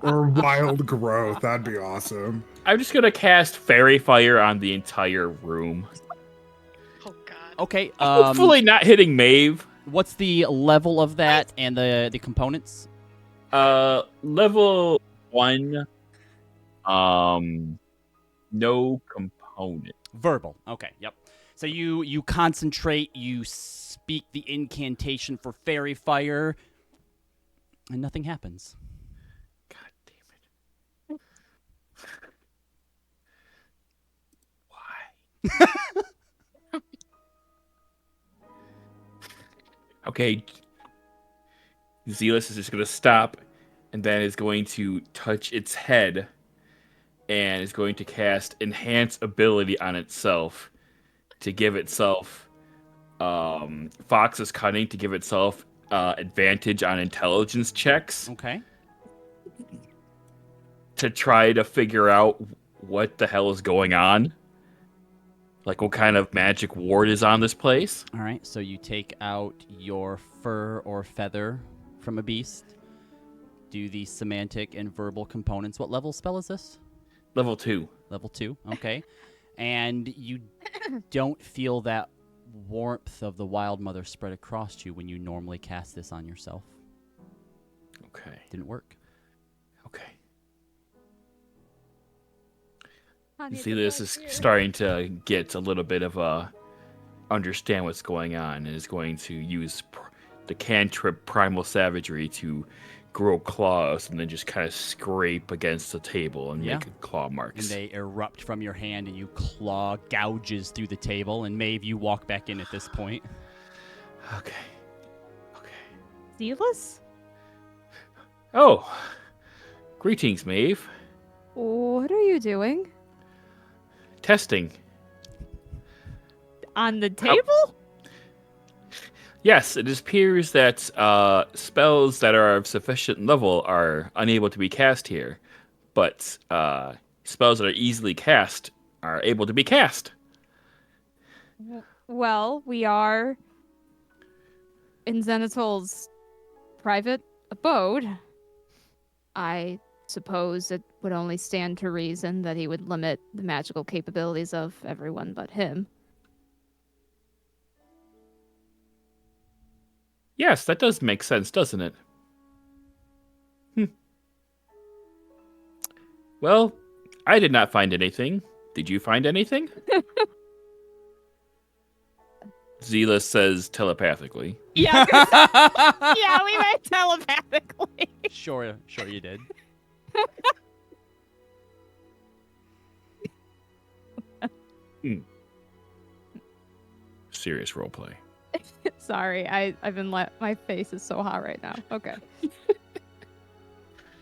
Or wild growth. That'd be awesome. I'm just going to cast Fairy Fire on the entire room. Oh god. Okay. Hopefully not hitting Maeve. What's the level of that and the components? Level 1. No component. Verbal. Okay. Yep. So you concentrate. You speak the incantation for fairy fire. And nothing happens. God damn it. Why? Okay. Zealous is just going to stop and then is going to touch its head and is going to cast Enhance Ability on itself to give itself Fox's Cunning to give itself advantage on intelligence checks Okay. to try to figure out what the hell is going on. Like what kind of magic ward is on this place. All right. So you take out your fur or feather from a beast. Do the semantic and verbal components. What level spell is this? Level 2. Level 2. Okay. And you don't feel that warmth of the Wild Mother spread across you when you normally cast this on yourself. Okay. Didn't work. Okay. Honey, See, the this best is here. starting to get a little bit of a understand what's going on, and is going to use the cantrip Primal Savagery to grow claws and then just kind of scrape against the table and Yeah. make claw marks. And they erupt from your hand, and you claw gouges through the table. And Maeve, you walk back in at this point. Okay. Okay. Zealous? Oh, greetings, Maeve. What are you doing? Testing. On the table? Yes, it appears that spells that are of sufficient level are unable to be cast here, but spells that are easily cast are able to be cast. Well, we are in Zenitol's private abode. I suppose it would only stand to reason that he would limit the magical capabilities of everyone but him. Yes, that does make sense, doesn't it? Well, I did not find anything. Did you find anything? Zila says telepathically. Yeah, yeah, we went telepathically. Sure you did. Serious roleplay. Sorry, I've been my face is so hot right now. Okay.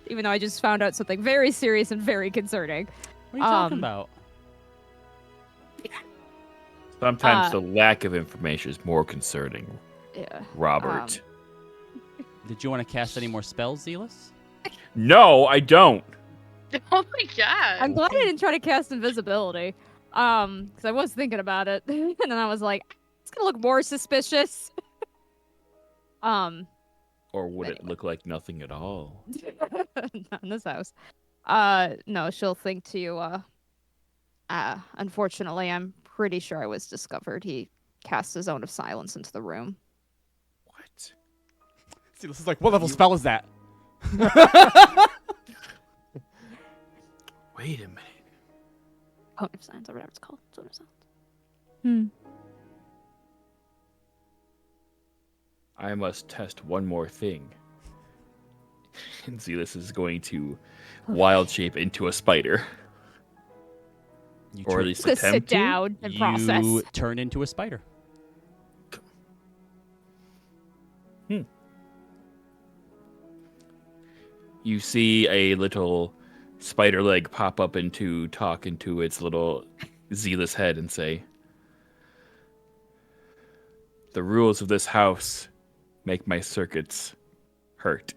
Even though I just found out something very serious and very concerning. What are you talking about? Sometimes the lack of information is more concerning, Yeah. Robert. Did you want to cast any more spells, Zealous? No, I don't. Oh my god. I'm glad I didn't try to cast invisibility. Because I was thinking about it, and then I was like, it's gonna look more suspicious. Or would it look like nothing at all? Not in this house. No, she'll think to unfortunately, I'm pretty sure I was discovered. He cast a zone of silence into the room. What? Zealous is like, what level spell is that? Wait a minute. Cone of silence, or whatever it's called. Zone of silence. I must test one more thing. And Zealous is going to wild shape into a spider. You Or at turn- least To sit attempt to. down and process. You turn into a spider. You see a little spider leg pop up into talk into its little zealous head and say, "The rules of this house make my circuits hurt."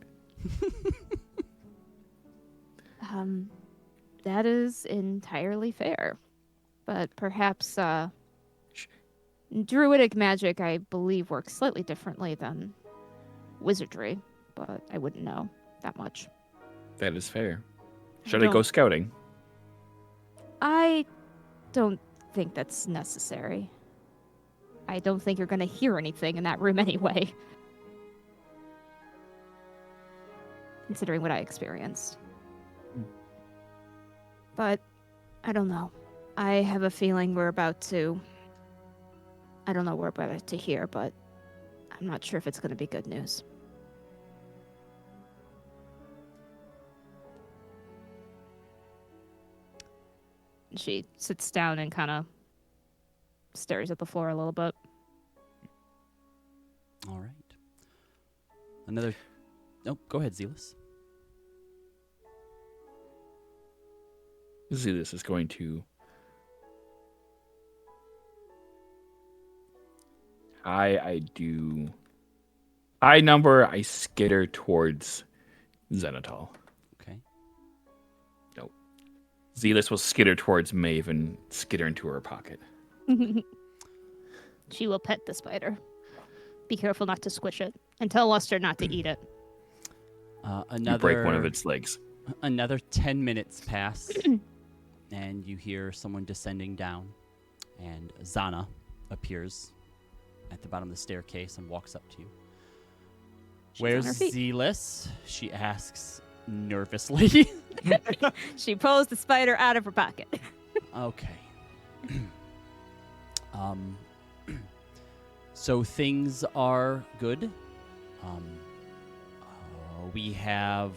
That is entirely fair. But perhaps, druidic magic, I believe, works slightly differently than wizardry, but I wouldn't know that much. That is fair. Should I go scouting? I don't think that's necessary. I don't think you're going to hear anything in that room anyway. Considering what I experienced. But, I don't know. I have a feeling we're about to... I don't know what we're about to hear, but I'm not sure if it's going to be good news. She sits down and kind of stares at the floor a little bit. All right. Another. Oh, go ahead, Zealous. Zealous is going to I do high number. I skitter towards Xenotol. Okay. Nope. Zealous will skitter towards Maev and skitter into her pocket. She will pet the spider. Be careful not to squish it, and tell Luster not to eat it. You break one of its legs. Another 10 minutes pass, and you hear someone descending down, and Xana appears at the bottom of the staircase and walks up to you. She's Where's on her feet. Zealous? She asks nervously. She pulls the spider out of her pocket. Okay. So things are good. We have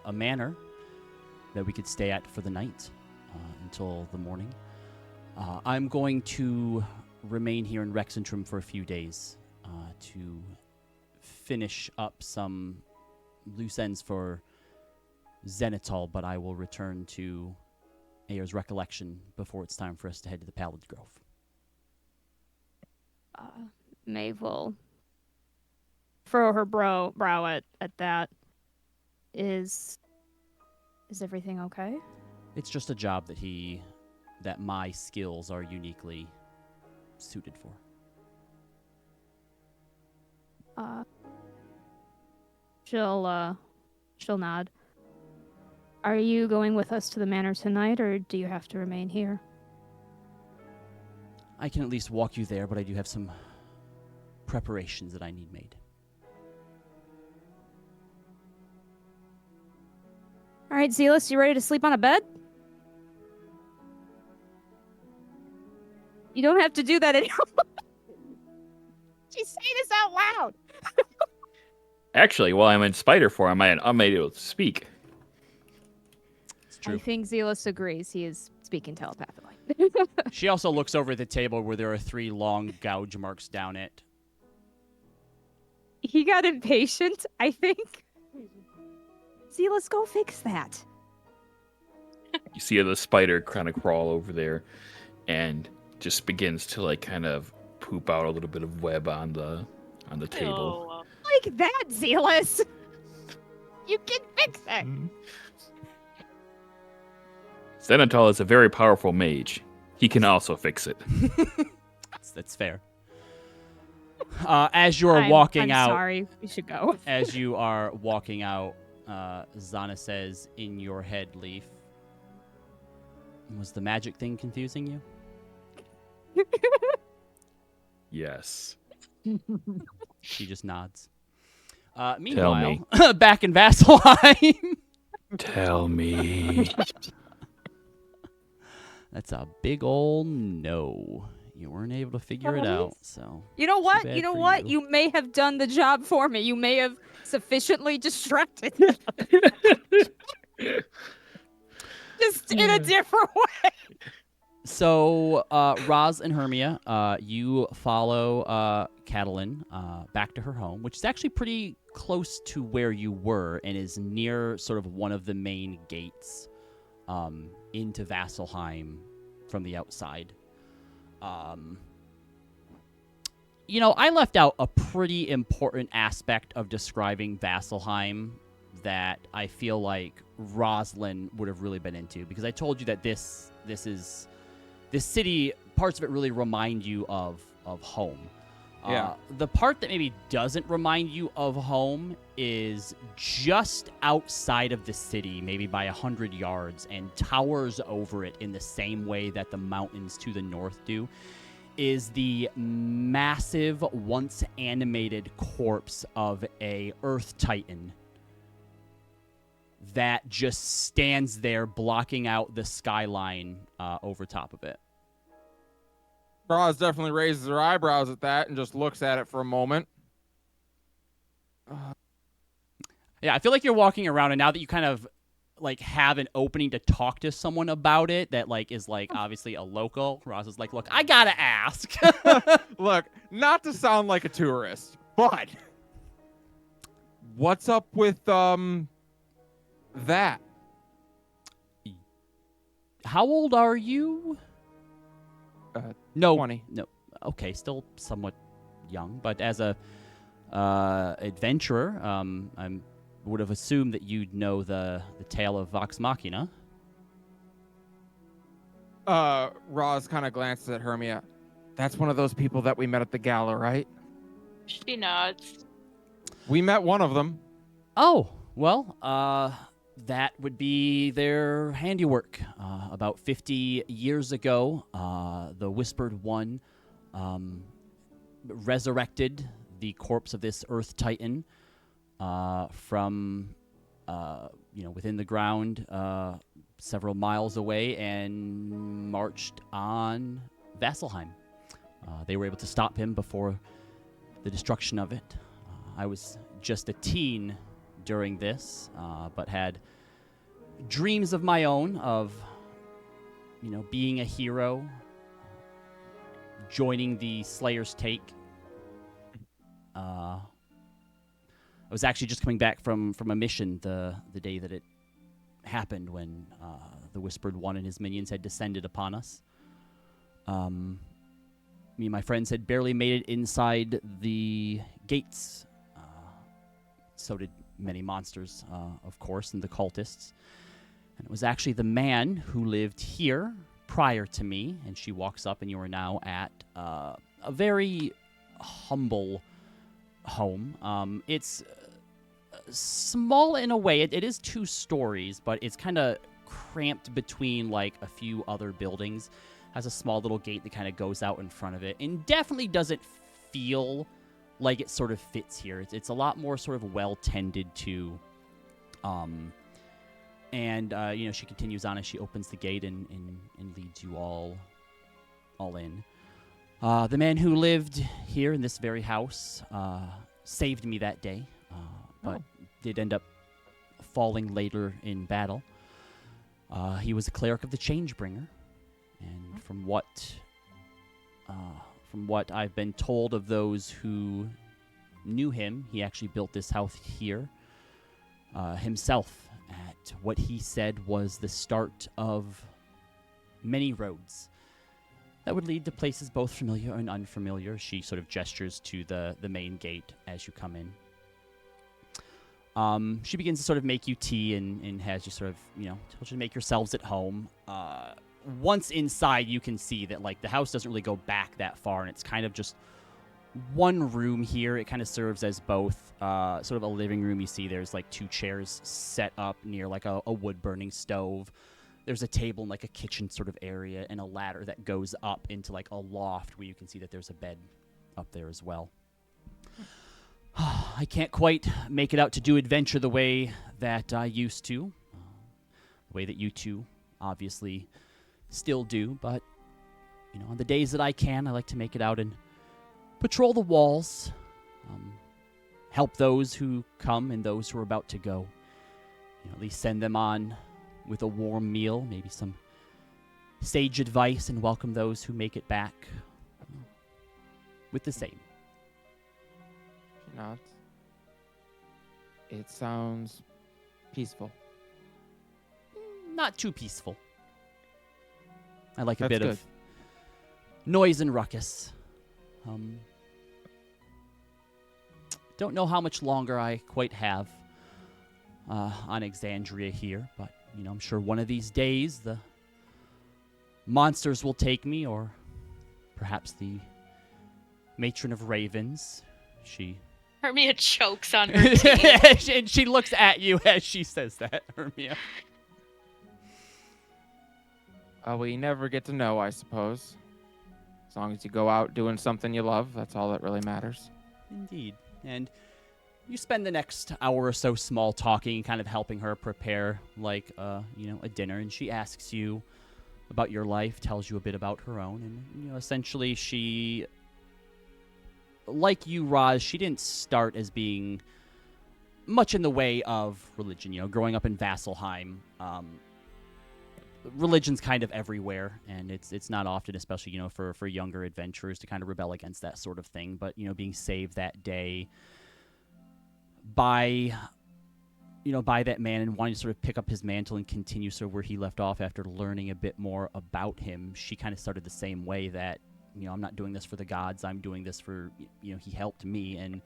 a manor that we could stay at for the night until the morning. I'm going to remain here in Rexxentrum for a few days to finish up some loose ends for Xenotol, but I will return to Ayer's recollection before it's time for us to head to the Pallid Grove. Maeve will furrow her brow at that. Is everything okay? It's just a job that my skills are uniquely suited for. She'll nod. Are you going with us to the manor tonight, or do you have to remain here? I can at least walk you there, but I do have some preparations that I need made. All right, Zealous, you ready to sleep on a bed? You don't have to do that anymore. She's saying this out loud. Actually, while I'm in spider form, I'm able to speak. It's true. I think Zealous agrees. He is speaking telepathically. She also looks over at the table where there are 3 long gouge marks down it. He got impatient, I think. Zealous, go fix that. You see the spider kind of crawl over there and just begins to like kind of poop out a little bit of web on the table. Oh, Like that, Zealous. You can fix it. Xenotol is a very powerful mage. He can also fix it. That's fair. As you're walking out, sorry, we should go. as you are walking out, Xana says in your head, Leaf, was the magic thing confusing you? Yes. She just nods. Meanwhile, back in Vasselheim. Tell me. That's a big old no. You weren't able to figure it out, so. You know what? Too bad You know for what? you. You may have done the job for me. You may have sufficiently distracted. Just in a different way. So, Roz and Hermia, you follow Catalin back to her home, which is actually pretty close to where you were and is near sort of one of the main gates into Vasselheim from the outside. I left out a pretty important aspect of describing Vasselheim that I feel like Rosalind would have really been into, because I told you that this city, parts of it really remind you of home. Yeah. The part that maybe doesn't remind you of home is just outside of the city, maybe by 100 yards, and towers over it in the same way that the mountains to the north do, is the massive, once animated corpse of a Earth Titan that just stands there blocking out the skyline over top of it. Braz definitely raises her eyebrows at that and just looks at it for a moment. Yeah, I feel like you're walking around, and now that you kind of like have an opening to talk to someone about it that like is like obviously a local. Roz is like, look, I gotta ask. Look, not to sound like a tourist, but what's up with that? How old are you? 20. No. Okay, still somewhat young, but as a adventurer, I would have assumed that you'd know the tale of Vox Machina. Roz kind of glances at Hermia. That's one of those people that we met at the gala, right? She nods. We met one of them. Oh, well, that would be their handiwork. About 50 years ago, the Whispered One resurrected the corpse of this Earth Titan from, within the ground several miles away and marched on Vasselheim. They were able to stop him before the destruction of it. I was just a teen during this, but had dreams of my own of, being a hero, joining the Slayer's Take. I was actually just coming back from a mission the day that it happened when the Whispered One and his minions had descended upon us. Me and my friends had barely made it inside the gates. So did many monsters, of course, and the cultists. And it was actually the man who lived here prior to me, and she walks up, and you are now at a very humble home. It's small in a way. It is 2 stories, but it's kind of cramped between like a few other buildings. Has a small little gate that kind of goes out in front of it, and definitely doesn't feel like it sort of fits here. It's a lot more sort of well tended to. She continues on as she opens the gate and leads you all in. The man who lived here in this very house saved me that day, but did end up falling later in battle. He was a cleric of the Changebringer, and from what I've been told of those who knew him, he actually built this house here himself at what he said was the start of many roads that would lead to places both familiar and unfamiliar. She sort of gestures to the main gate as you come in. She begins to sort of make you tea and has you sort of, tells you to make yourselves at home. Once inside, you can see that, like, the house doesn't really go back that far, and it's kind of just one room here. It kind of serves as both sort of a living room. You see there's, like, 2 chairs set up near, like, a wood-burning stove. There's a table in, like, a kitchen sort of area and a ladder that goes up into, like, a loft where you can see that there's a bed up there as well. I can't quite make it out to do adventure the way that I used to. The way that you two obviously still do, but, on the days that I can, I like to make it out and patrol the walls, help those who come and those who are about to go. At least send them on with a warm meal, maybe some sage advice, and welcome those who make it back with the same. She nods. It sounds peaceful. Not too peaceful. I like a That's bit good. of noise and ruckus. Don't know how much longer I quite have on Exandria here, but, I'm sure one of these days the monsters will take me, or perhaps the matron of ravens. Hermia chokes on her tea. And she looks at you as she says that, Hermia. We never get to know, I suppose. As long as you go out doing something you love, that's all that really matters. Indeed. And you spend the next hour or so small talking, kind of helping her prepare, like, a dinner. And she asks you about your life, tells you a bit about her own. And, essentially she, like you, Roz, she didn't start as being much in the way of religion. Growing up in Vasselheim, religion's kind of everywhere, and it's not often, especially for younger adventurers, to kind of rebel against that sort of thing. But being saved that day by that man and wanting to sort of pick up his mantle and continue sort of where he left off after learning a bit more about him, she kind of started the same way, that I'm not doing this for the gods, I'm doing this for he helped me. And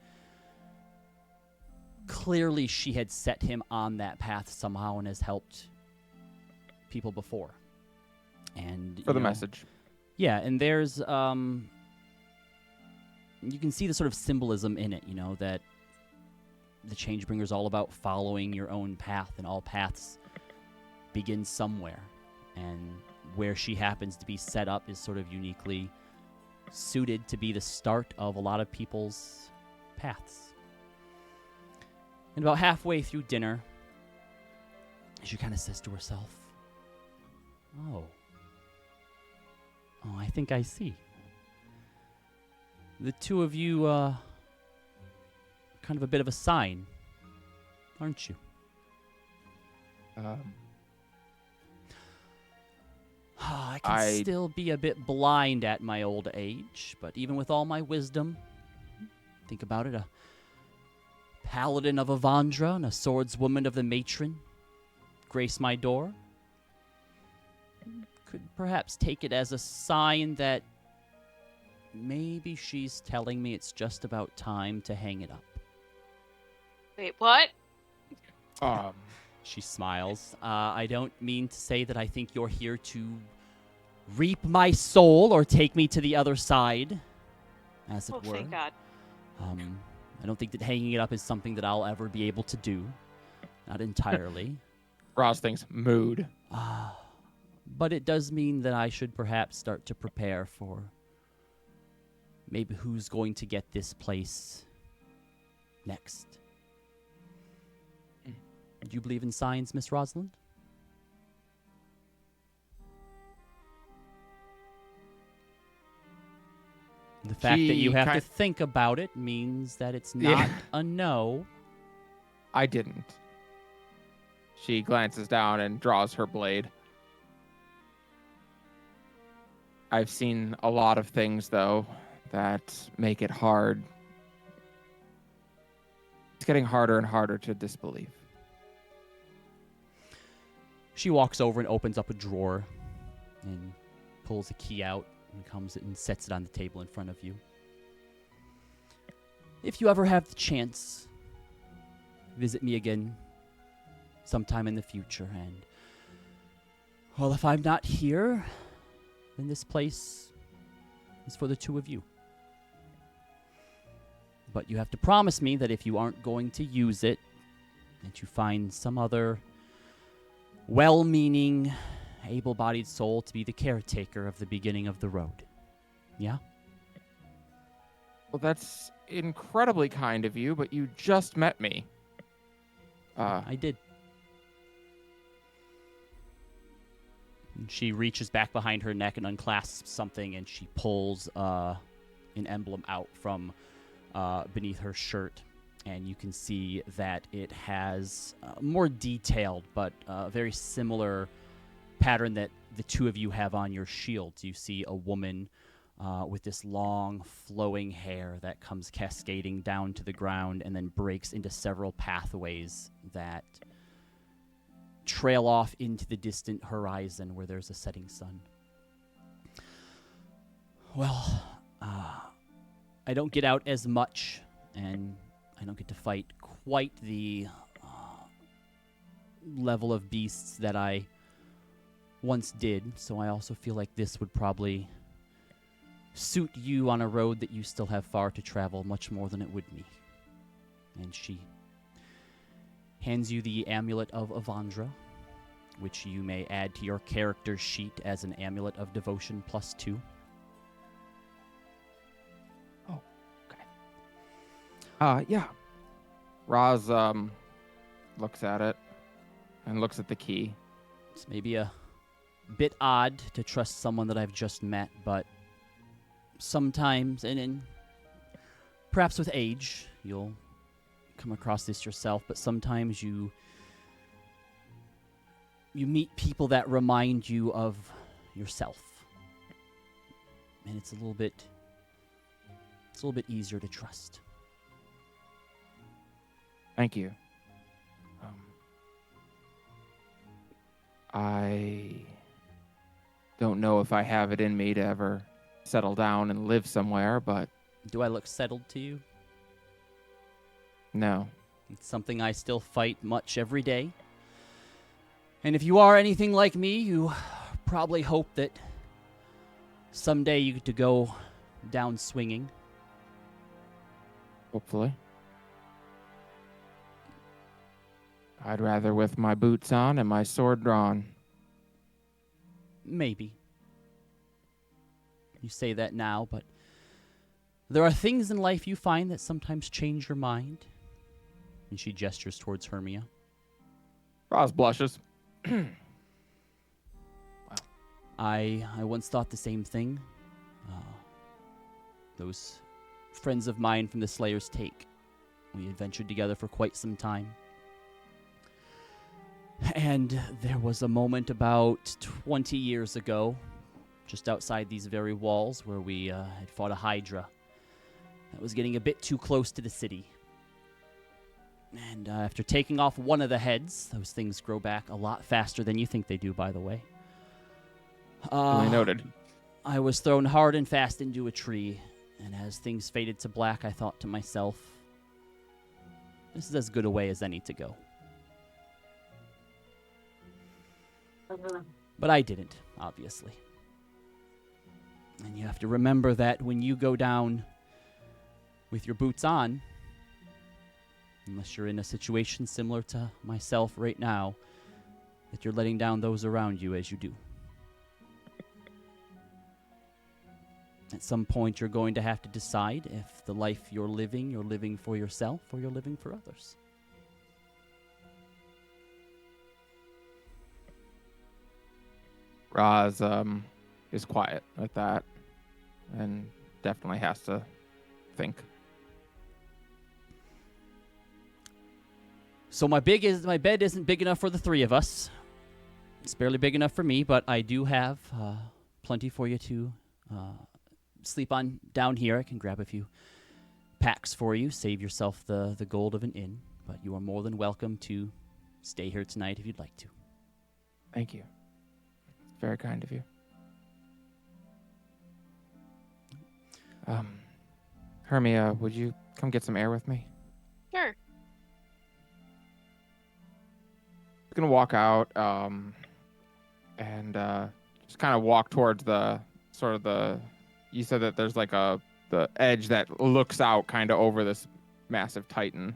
clearly she had set him on that path somehow and has helped people before. And For the message. Yeah, and there's you can see the sort of symbolism in it, that the Changebringer is all about following your own path, and all paths begin somewhere. And where she happens to be set up is sort of uniquely suited to be the start of a lot of people's paths. And about halfway through dinner, she kind of says to herself, Oh, I think I see. The two of you, kind of a bit of a sign, aren't you? I can still be a bit blind at my old age, but even with all my wisdom, think about it, a paladin of Avandra and a swordswoman of the matron grace my door. Could perhaps take it as a sign that maybe she's telling me it's just about time to hang it up. Wait, what? She smiles. I don't mean to say that I think you're here to reap my soul or take me to the other side, as it were. Thank God. I don't think that hanging it up is something that I'll ever be able to do. Not entirely. Roz thinks mood. But it does mean that I should perhaps start to prepare for maybe who's going to get this place next. Do you believe in signs, Miss Rosalind? The fact that you have to think about it means that it's not a no. I didn't. She glances down and draws her blade. I've seen a lot of things, though, that make it hard. It's getting harder and harder to disbelieve. She walks over and opens up a drawer and pulls a key out and comes and sets it on the table in front of you. If you ever have the chance, visit me again sometime in the future. And, well, if I'm not here, then this place is for the two of you. But you have to promise me that if you aren't going to use it, that you find some other well-meaning, able-bodied soul to be the caretaker of the beginning of the road. Yeah? Well, that's incredibly kind of you, but you just met me. I did. And she reaches back behind her neck and unclasps something, and she pulls an emblem out from beneath her shirt. And you can see that it has more detailed, but very similar pattern that the two of you have on your shields. You see a woman with this long, flowing hair that comes cascading down to the ground and then breaks into several pathways that trail off into the distant horizon where there's a setting sun. Well, I don't get out as much, and I don't get to fight quite the level of beasts that I once did, so I also feel like this would probably suit you on a road that you still have far to travel, much more than it would me. And she hands you the Amulet of Avandra, which you may add to your character sheet as an Amulet of Devotion +2. Oh, okay. Yeah. Roz looks at it and looks at the key. It's maybe a bit odd to trust someone that I've just met, but sometimes, and perhaps with age, you'll come across this yourself, but sometimes you meet people that remind you of yourself. And it's a little bit easier to trust. Thank you. I don't know if I have it in me to ever settle down and live somewhere, but Do I look settled to you? no. It's something I still fight much every day. And if you are anything like me, you probably hope that someday you get to go down swinging. Hopefully. I'd rather with my boots on and my sword drawn. Maybe. You say that now, but there are things in life you find that sometimes change your mind. And she gestures towards Hermia. Roz blushes. I once thought the same thing. Those friends of mine from the Slayer's Take. We adventured together for quite some time. And there was a moment about 20 years ago, just outside these very walls, where we had fought a Hydra that was getting a bit too close to the city. And after taking off one of the heads, those things grow back a lot faster than you think they do, by the way. Duly noted. I was thrown hard and fast into a tree, and as things faded to black, I thought to myself, this is as good a way as any to go. But I didn't, obviously. And you have to remember that when you go down with your boots on, unless you're in a situation similar to myself right now, that you're letting down those around you as you do. At some point, you're going to have to decide if the life you're living for yourself or you're living for others. Roz is quiet at that and definitely has to think. So my bed isn't big enough for the three of us. It's barely big enough for me, but I do have plenty for you to sleep on down here. I can grab a few packs for you, save yourself the gold of an inn, but you are more than welcome to stay here tonight if you'd like to. Thank you. It's very kind of you. Hermia, would you come get some air with me? Sure. I'm gonna walk out and just kind of walk towards the sort of the. You said that there's like the edge that looks out kind of over this massive Titan.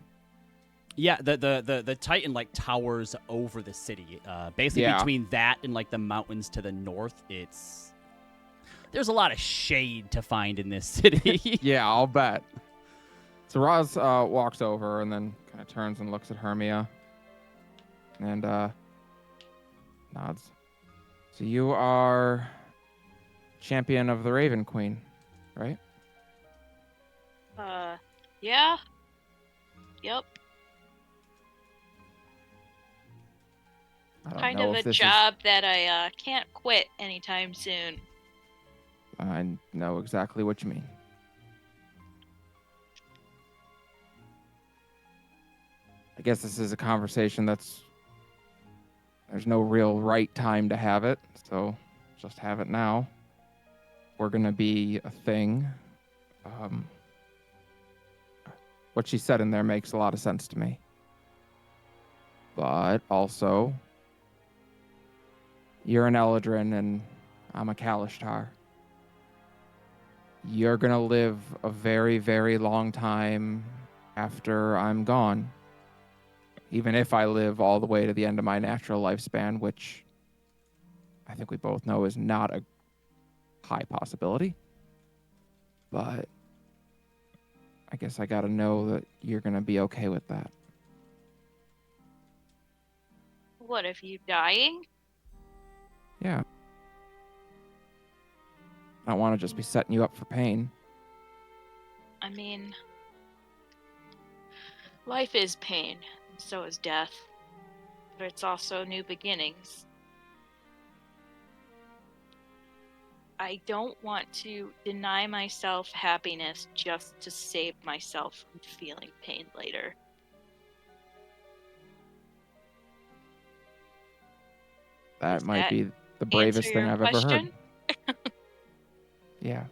Yeah, the Titan like towers over the city. Basically between that and like the mountains to the north, there's a lot of shade to find in this city. Yeah, I'll bet. So Roz walks over and then kind of turns and looks at Hermia and nods. So you are champion of the Raven Queen, right? Yeah. Yep. I don't Kind know of if a this job that I can't quit anytime soon. I know exactly what you mean. I guess this is a conversation there's no real right time to have it, so just have it now. We're gonna be a thing. What she said in there makes a lot of sense to me. But also, you're an Eldrin and I'm a Kalishtar. You're gonna live a very, very long time after I'm gone. Even if I live all the way to the end of my natural lifespan, which I think we both know is not a high possibility. But I guess I gotta know that you're gonna be okay with that. What, if you dying? Yeah. I don't want to just be setting you up for pain. I mean, Life is pain, and so is death. But it's also new beginnings. I don't want to deny myself happiness just to save myself from feeling pain later. That Does might that be the answer bravest thing your I've ever heard. question? Yeah.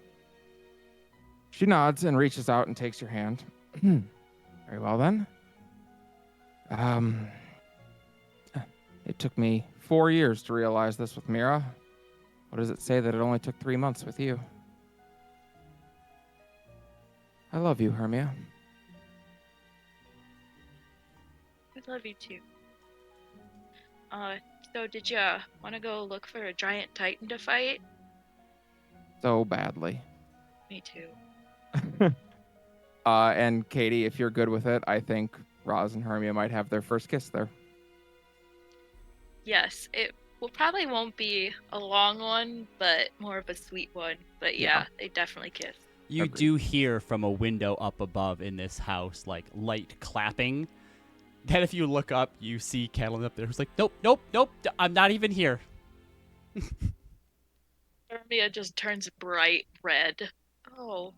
She nods and reaches out and takes your hand. Very well then. It took me 4 years to realize this with Mira. What does it say that it only took 3 months with you? I love you, Hermia. I love you too. So did you want to go look for a giant titan to fight? So badly. Me too. And Katie, if you're good with it, I think Roz and Hermia might have their first kiss there. Yes, it probably won't be a long one, but more of a sweet one. But yeah, they definitely kiss. You Agreed. do hear from a window up above in this house, like, light clapping. Then if you look up, you see Catelyn up there who's like, nope, I'm not even here. Hermia just turns bright red. Oh,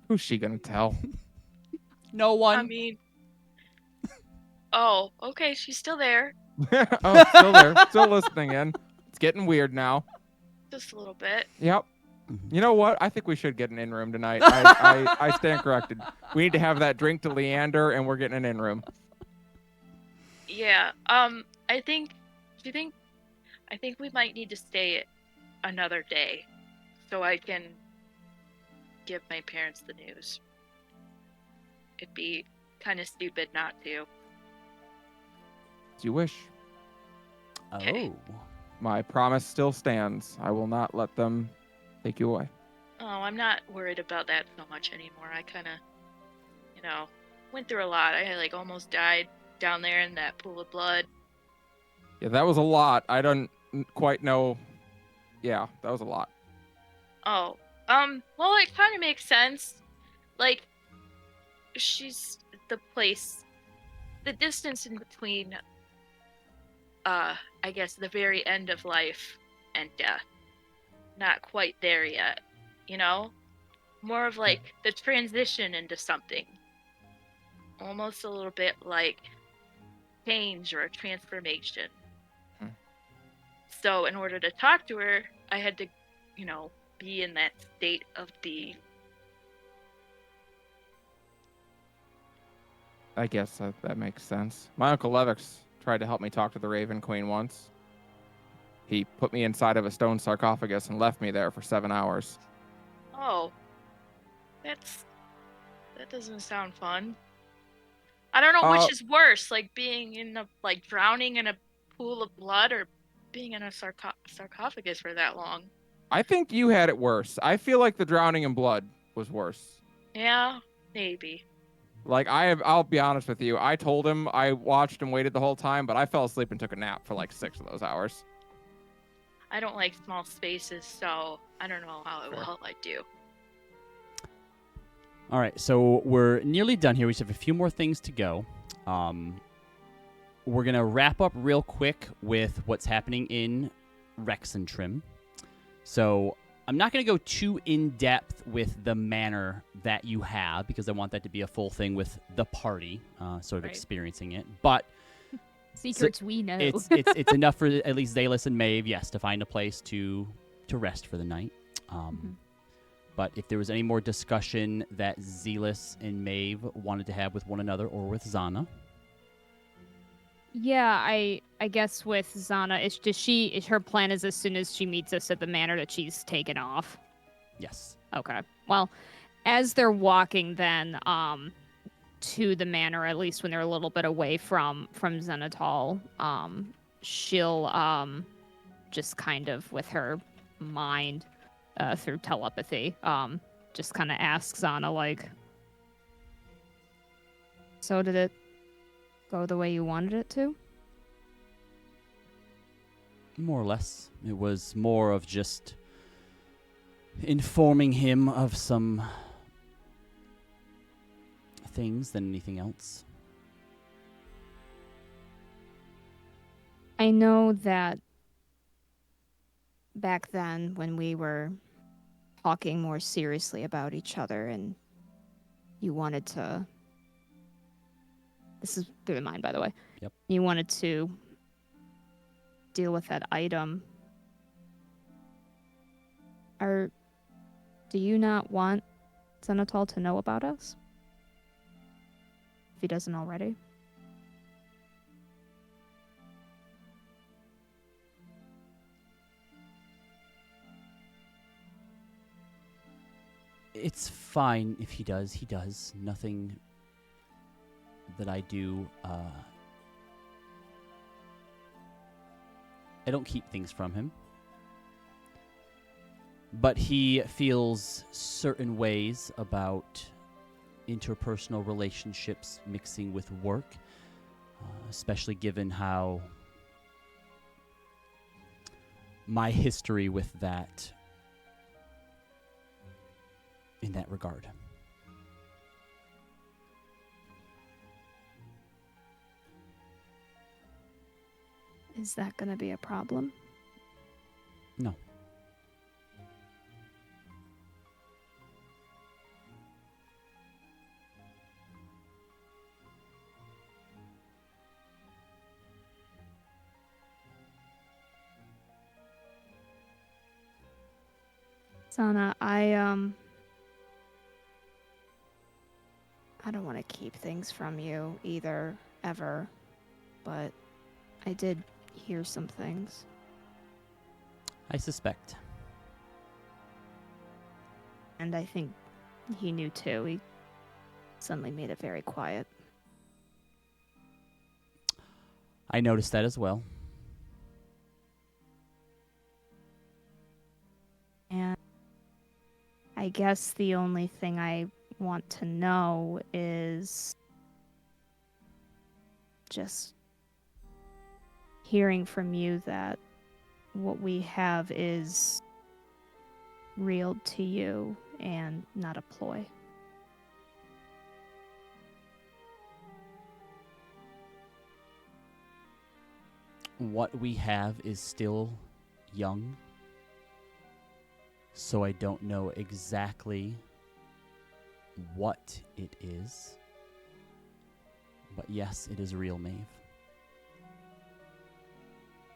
Who's she gonna tell? No one. I mean... Oh, okay, she's still there. Oh, still there. Still listening in. It's getting weird now. Just a little bit. Yep. You know what? I think we should get an in-room tonight. I stand corrected. We need to have that drink to Leander, and we're getting an in-room. Yeah, I think we might need to stay another day so I can give my parents the news. It'd be kind of stupid not to. As you wish. Oh. My promise still stands. I will not let them take you away. Oh, I'm not worried about that so much anymore. I kind of, went through a lot. I almost died down there in that pool of blood. Yeah, that was a lot. I don't quite know. Yeah, that was a lot. Oh, well, it kind of makes sense. Like, she's the place, the distance in between, I guess the very end of life and death. Not quite there yet, More of like the transition into something. Almost a little bit like change or a transformation. So in order to talk to her, I had to, be in that state of being. I guess that makes sense. My Uncle Levix tried to help me talk to the Raven Queen once. He put me inside of a stone sarcophagus and left me there for 7 hours. Oh, that doesn't sound fun. I don't know which is worse, like being drowning in a pool of blood or being in a sarcophagus for that long. I think you had it worse. I feel like the drowning in blood was worse. Yeah, maybe. I'll be honest with you. I told him I watched and waited the whole time, but I fell asleep and took a nap for 6 of those hours. I don't like small spaces, so I don't know how well I do. All right, so we're nearly done here. We just have a few more things to go. We're going to wrap up real quick with what's happening in Rexxentrum. So I'm not going to go too in-depth with the manor that you have, because I want that to be a full thing with the party, sort of experiencing it. But secrets we know. It's enough for at least Zalis and Maeve, yes, to find a place to rest for the night. But if there was any more discussion that Zealous and Maeve wanted to have with one another or with Xana. Yeah, I guess with Xana, is her plan is as soon as she meets us at the manor that she's taken off? Yes. Okay. Well, as they're walking then to the manor, at least when they're a little bit away from Xenatol, she'll just kind of with her mind through telepathy, just kind of ask Xana, so did it go the way you wanted it to? More or less. It was more of just informing him of some things than anything else. I know that back then when we were talking more seriously about each other and you wanted to... This is through the mind, by the way. Yep. You wanted to deal with that item. Do you not want Xenotol to know about us? If he doesn't already? It's fine if he does. He does. Nothing that I do. I don't keep things from him. But he feels certain ways about interpersonal relationships mixing with work, especially given how my history with that in that regard. Is that going to be a problem? No. Xana, I don't want to keep things from you either, ever, but I did hear some things. I suspect. And I think he knew too. He suddenly made it very quiet. I noticed that as well. And I guess the only thing I want to know is just hearing from you that what we have is real to you and not a ploy. What we have is still young, so I don't know exactly what it is. But yes, it is real, Maeve.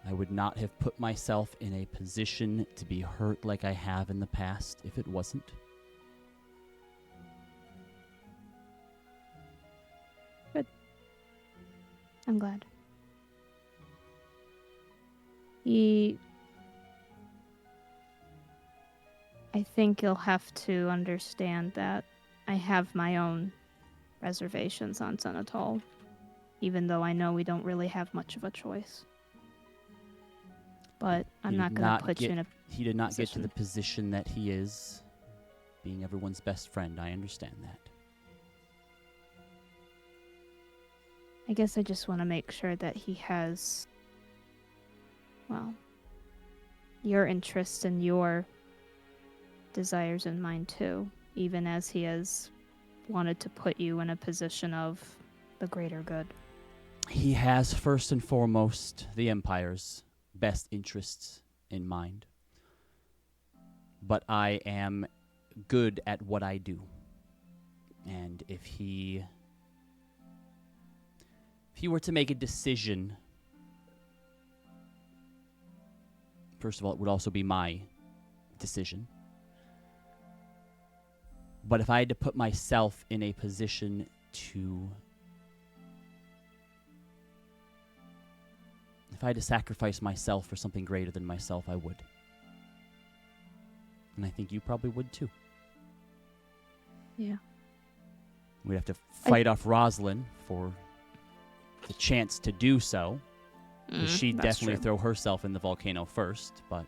I would not have put myself in a position to be hurt like I have in the past if it wasn't. Good. I'm glad. I think you'll have to understand that I have my own reservations on Xenotol, even though I know we don't really have much of a choice. But I'm not going to put you in a He did not get to position. the position that he is, being everyone's best friend. I understand that. I guess I just want to make sure that he has, well, your interests and your desires in mind too, even as he has wanted to put you in a position of the greater good. He has first and foremost the Empire's best interests in mind. But I am good at what I do. And if he were to make a decision, first of all, it would also be my decision. But if I had to put myself in a position to... If I had to sacrifice myself for something greater than myself, I would. And I think you probably would too. Yeah. We'd have to fight off Rosalind for the chance to do so. Because she'd that's definitely true. throw herself in the volcano first, but...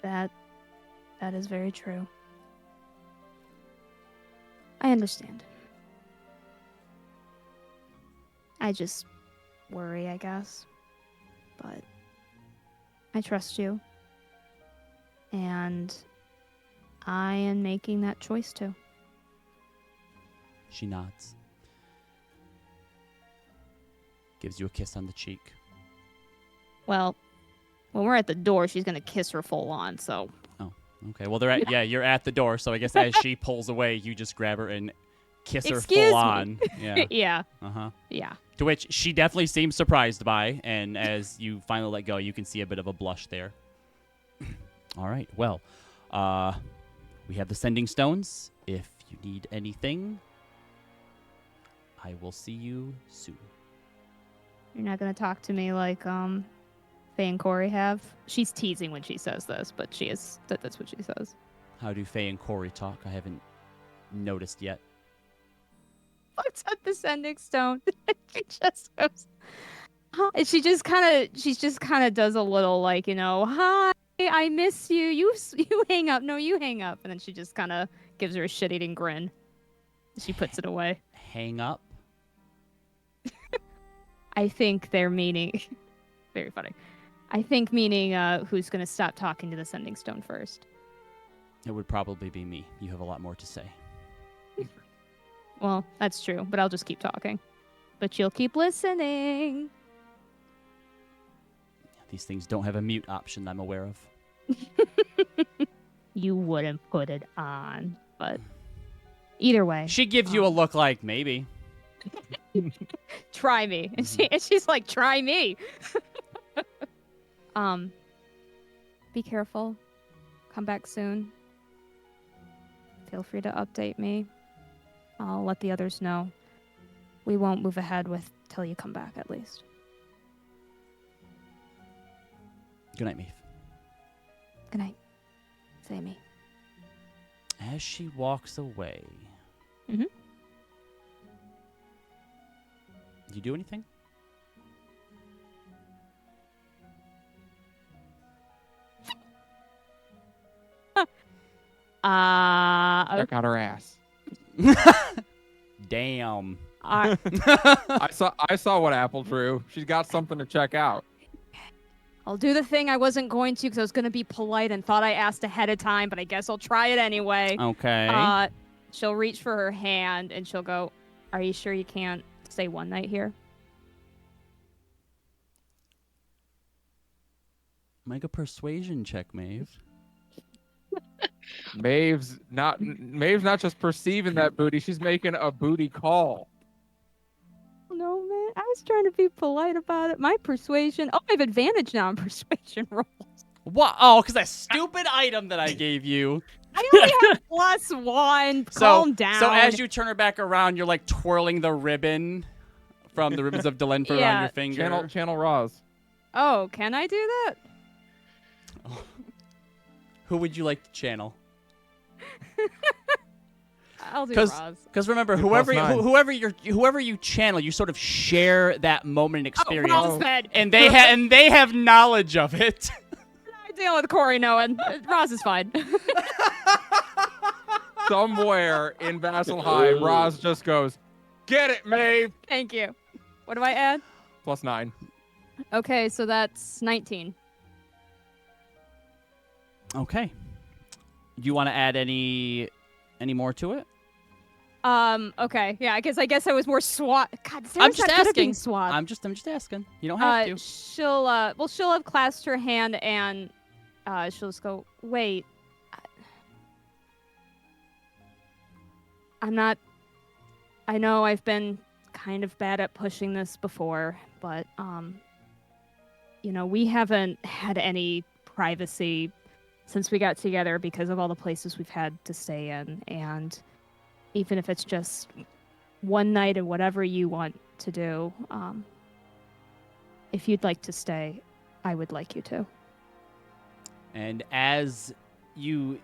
That is very true. I understand. I just worry, I guess. But I trust you. And I am making that choice too. She nods. Gives you a kiss on the cheek. Well, when we're at the door, she's gonna kiss her full on. So. Okay, well, you're at the door, so I guess as she pulls away, you just grab her and kiss her Excuse full me. on. Yeah. Yeah. Uh-huh. Yeah. To which she definitely seems surprised by, and as you finally let go, you can see a bit of a blush there. All right, well, we have the sending stones. If you need anything, I will see you soon. You're not gonna talk to me like Faye and Corey have. She's teasing when she says this, but she is. That's what she says. How do Faye and Corey talk? I haven't noticed yet. Looks at the sending stone. She just goes. Huh? And she just kind of does a little like, hi, I miss you. You hang up. No, you hang up. And then she just kind of gives her a shit-eating grin. She puts it away. Hang up? I think they're meaning. Very funny. I think meaning who's going to stop talking to the sending stone first. It would probably be me. You have a lot more to say. Well, that's true, but I'll just keep talking. But you'll keep listening. These things don't have a mute option I'm aware of. You wouldn't put it on, but either way. She gives you a look like, maybe. Try me. And she's like, try me. Be careful. Come back soon. Feel free to update me. I'll let the others know. We won't move ahead with till you come back, at least. Good night, Maev. Good night, Sammy. As she walks away. Mm-hmm. Do you do anything? Check out her ass. Damn. I saw what Apple drew. She's got something to check out. I'll do the thing I wasn't going to because I was going to be polite and thought I asked ahead of time, but I guess I'll try it anyway. Okay. She'll reach for her hand and she'll go, "Are you sure you can't stay one night here?" Make a persuasion check, Maev. Maeve's not just perceiving that booty, she's making a booty call. No, man. I was trying to be polite about it. My persuasion. Oh, I have advantage now on persuasion rolls. What? Oh, because that stupid item that I gave you. I only have +1. Calm down. So as you turn her back around, you're like twirling the ribbon from the ribbons of Delenford Yeah. on your finger. Channel Roz. Oh, can I do that? Who would you like to channel? I'll do Roz. Because remember, You're whoever you channel, you sort of share that moment and experience, Oh, Roz said. and they have knowledge of it. I deal with Corey knowing. Roz is fine. Somewhere in Vasselheim, Roz just goes, "Get it, Maeve!" Thank you. What do I add? +9. Okay, so that's 19. Okay. Do you want to add any more to it? Okay. Yeah, I guess I was more SWAT. God, I'm Sarah's just not good at being asking. SWAT. I'm just asking. You don't have to. She'll have clasped her hand and she'll just go, "Wait. I know I've been kind of bad at pushing this before, but we haven't had any privacy since we got together because of all the places we've had to stay in, and even if it's just one night and whatever you want to do, if you'd like to stay, I would like you to." And as you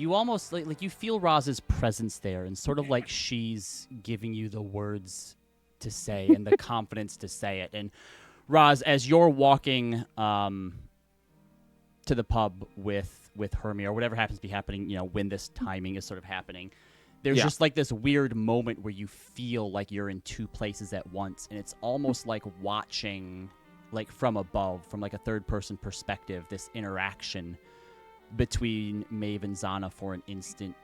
almost like you feel Roz's presence there, and sort of like she's giving you the words to say and the confidence to say it. And Roz, as you're walking to the pub with Hermia or whatever happens to be happening, when this timing is sort of happening, there's just like this weird moment where you feel like you're in two places at once, and it's almost like watching like from above, from like a third person perspective, this interaction between Maev and Xana for an instant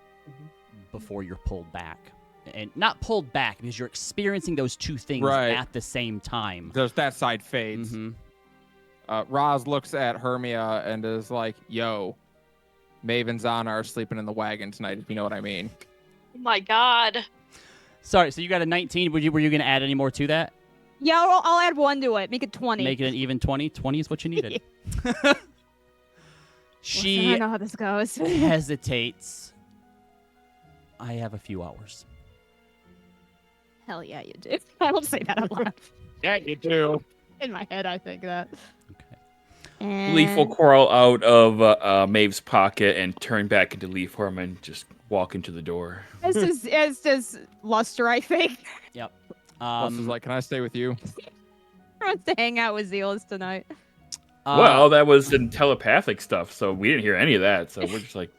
before you're pulled back. and not pulled back because you're experiencing those two things Right. at the same time. There's that side fades. Mm-hmm. Roz looks at Hermia and is like, "Yo, Maev and Xana are sleeping in the wagon tonight. If you know what I mean." Oh my god. Sorry, so you got a 19. Were you going to add any more to that? Yeah, I'll add 1 to it. Make it 20. Make it an even 20? 20 is what you needed. Listen, I She know how this goes. hesitates. I have a few hours. Hell yeah, you do. I don't say that out loud. Yeah, you do. In my head, I think that. Okay. And... Leaf will crawl out of Maeve's pocket and turn back into Leaf form and just walk into the door. As does Luster, I think. Yep. Plus is like, "Can I stay with you?" Wants to hang out with Zealous tonight. Well, that was in telepathic stuff, so we didn't hear any of that. So we're just like,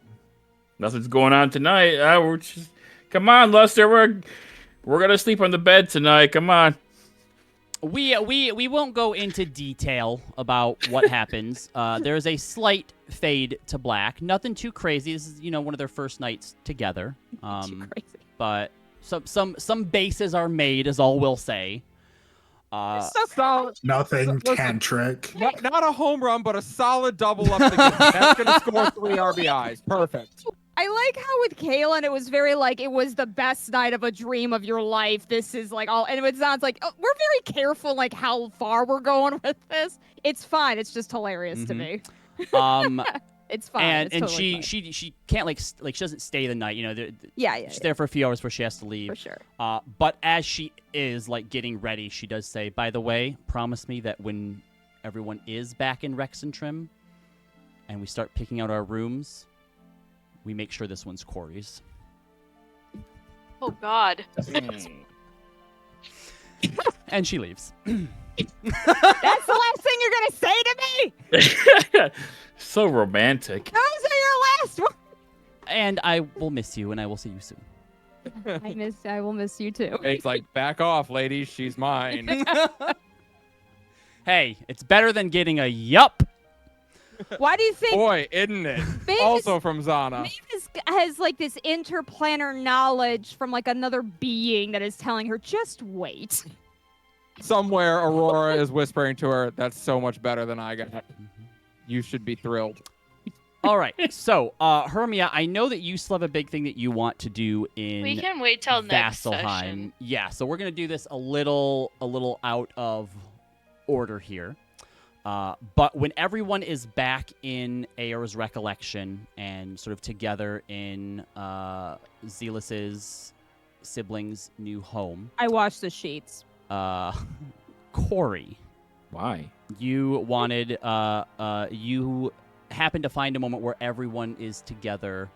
nothing's going on tonight. We're just, come on, Luster, we're gonna sleep on the bed tonight. Come on. We won't go into detail about what happens. There's a slight fade to black. Nothing too crazy. This is, one of their first nights together. Too crazy. But some bases are made, is all we'll say. Solid. Nothing Listen. tantric. Not a home run, but a solid double up the game. That's gonna score 3 RBIs. Perfect. I like how with Kaylin it was very like it was the best night of a dream of your life. This is like all, and it sounds like we're very careful like how far we're going with this. It's fine. It's just hilarious to me. It's fine. And It's and totally she can't like she doesn't stay the night. yeah, She's there for a few hours before she has to leave. for sure. But as she is like getting ready, she does say, "By the way, promise me that when everyone is back in Rexxentrum and we start picking out our rooms, we make sure this one's Corey's." Oh god. And she leaves. That's the last thing you're gonna say to me. So romantic. Those are your last words. And I will miss you, and I will see you soon. I will miss you too. It's like, back off, ladies. She's mine. Hey, it's better than getting a yup. Why do you think Boy, isn't it? Maeve Also from Xana. Maeve has like this interplanar knowledge from like another being that is telling her, just wait. Somewhere Aurora is whispering to her, "That's so much better than I got. You should be thrilled." All right, so Hermia, I know that you still have a big thing that you want to do in We can wait till next Vasselheim. session. Yeah, so we're gonna do this a little out of order here. But when everyone is back in Aor's recollection and sort of together in Zealous's siblings' new home, I washed the sheets. Corey, Why? you wanted you happened to find a moment where everyone is together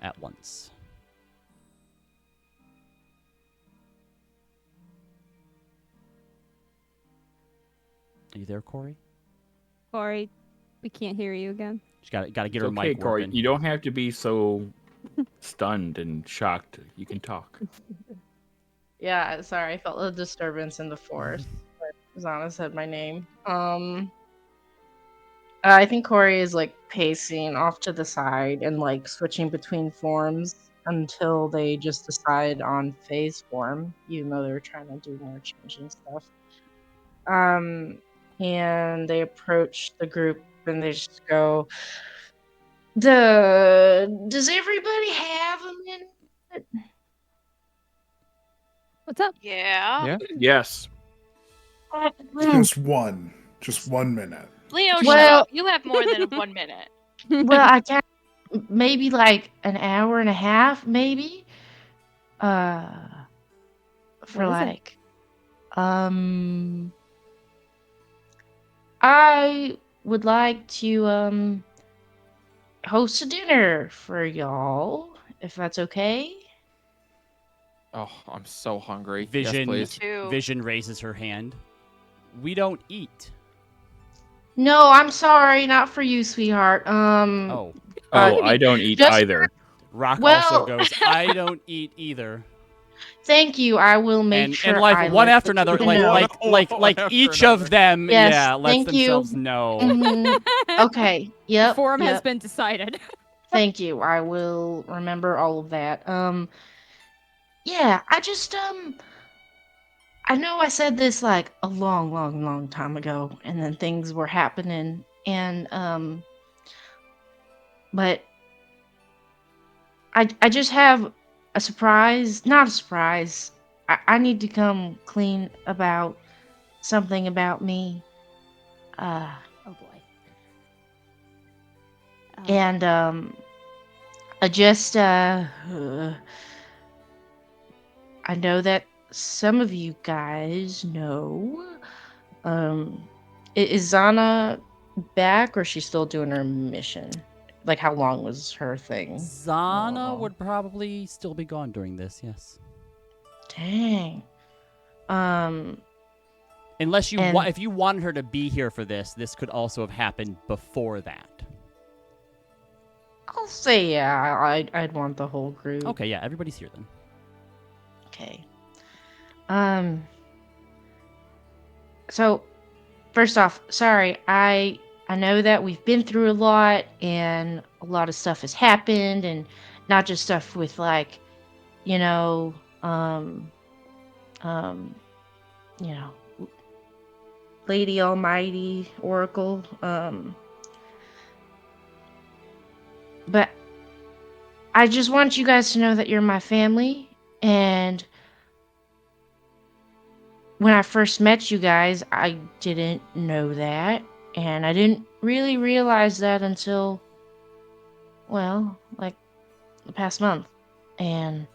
at once. Are you there, Corey? Corey, we can't hear you again. She's got to get her It's okay, mic Corey. working. You don't have to be so stunned and shocked. You can talk. Yeah, sorry, I felt a disturbance in the forest. Xana said my name. I think Corey is like pacing off to the side and like switching between forms until they just decide on phase form, even though they were trying to do more changing stuff. And they approach the group and they just go, does everybody have a minute? What's up? Yeah. Yeah. Yes. Just one minute. Leo, shut Well- up. You have more than 1 minute. Well, I can't. Maybe like an hour and a half, maybe. For What is it? like, I would like to host a dinner for y'all, if that's okay. Oh, I'm so hungry. Vision. Yes, please. Too. Vision raises her hand. We don't eat. No, I'm sorry, not for you, sweetheart. Oh. Oh, I don't eat just- either. Rock Well- also goes, I don't eat either. Thank you. I will make And, sure. and like I one let after the another, people know. like after each another. of them, Yes, yeah, lets thank you. themselves know. Mhm. Okay. Yep. Form has yep. been decided. Thank you. I will remember all of that. Yeah, I just I know I said this like a long, long, long time ago, and then things were happening, and but I just have a surprise, not a surprise. I need to come clean about something about me. Uh, Oh boy. and I just I know that some of you guys know. Um, is Xana back, or is she still doing her mission? Like, how long was her thing? Xana Oh, would probably still be gone during this, yes. dang. Um, Unless you And- if you wanted her to be here for this could also have happened before that. I'll say yeah. I'd want the whole group. Okay, yeah, everybody's here then. Okay. So, first off, sorry. I know that we've been through a lot, and a lot of stuff has happened, and not just stuff with like, you know, you know, Lady Almighty Oracle. But I just want you guys to know that you're my family, and when I first met you guys, I didn't know that, and I didn't really realize that until, well, like the past month. And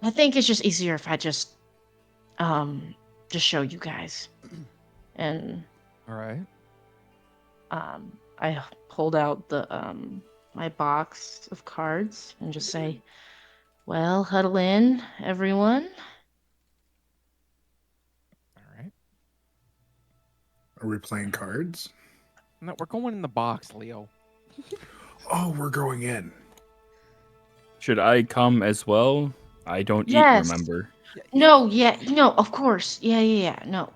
I think it's just easier if I just show you guys. And All right. I hold out the my box of cards and just say, well, huddle in, everyone. All right. Are we playing cards? No, we're going in the box, Leo. Oh, we're going in. Should I come as well? I don't Yes. eat, remember? No, yeah, no, of course. Yeah. No,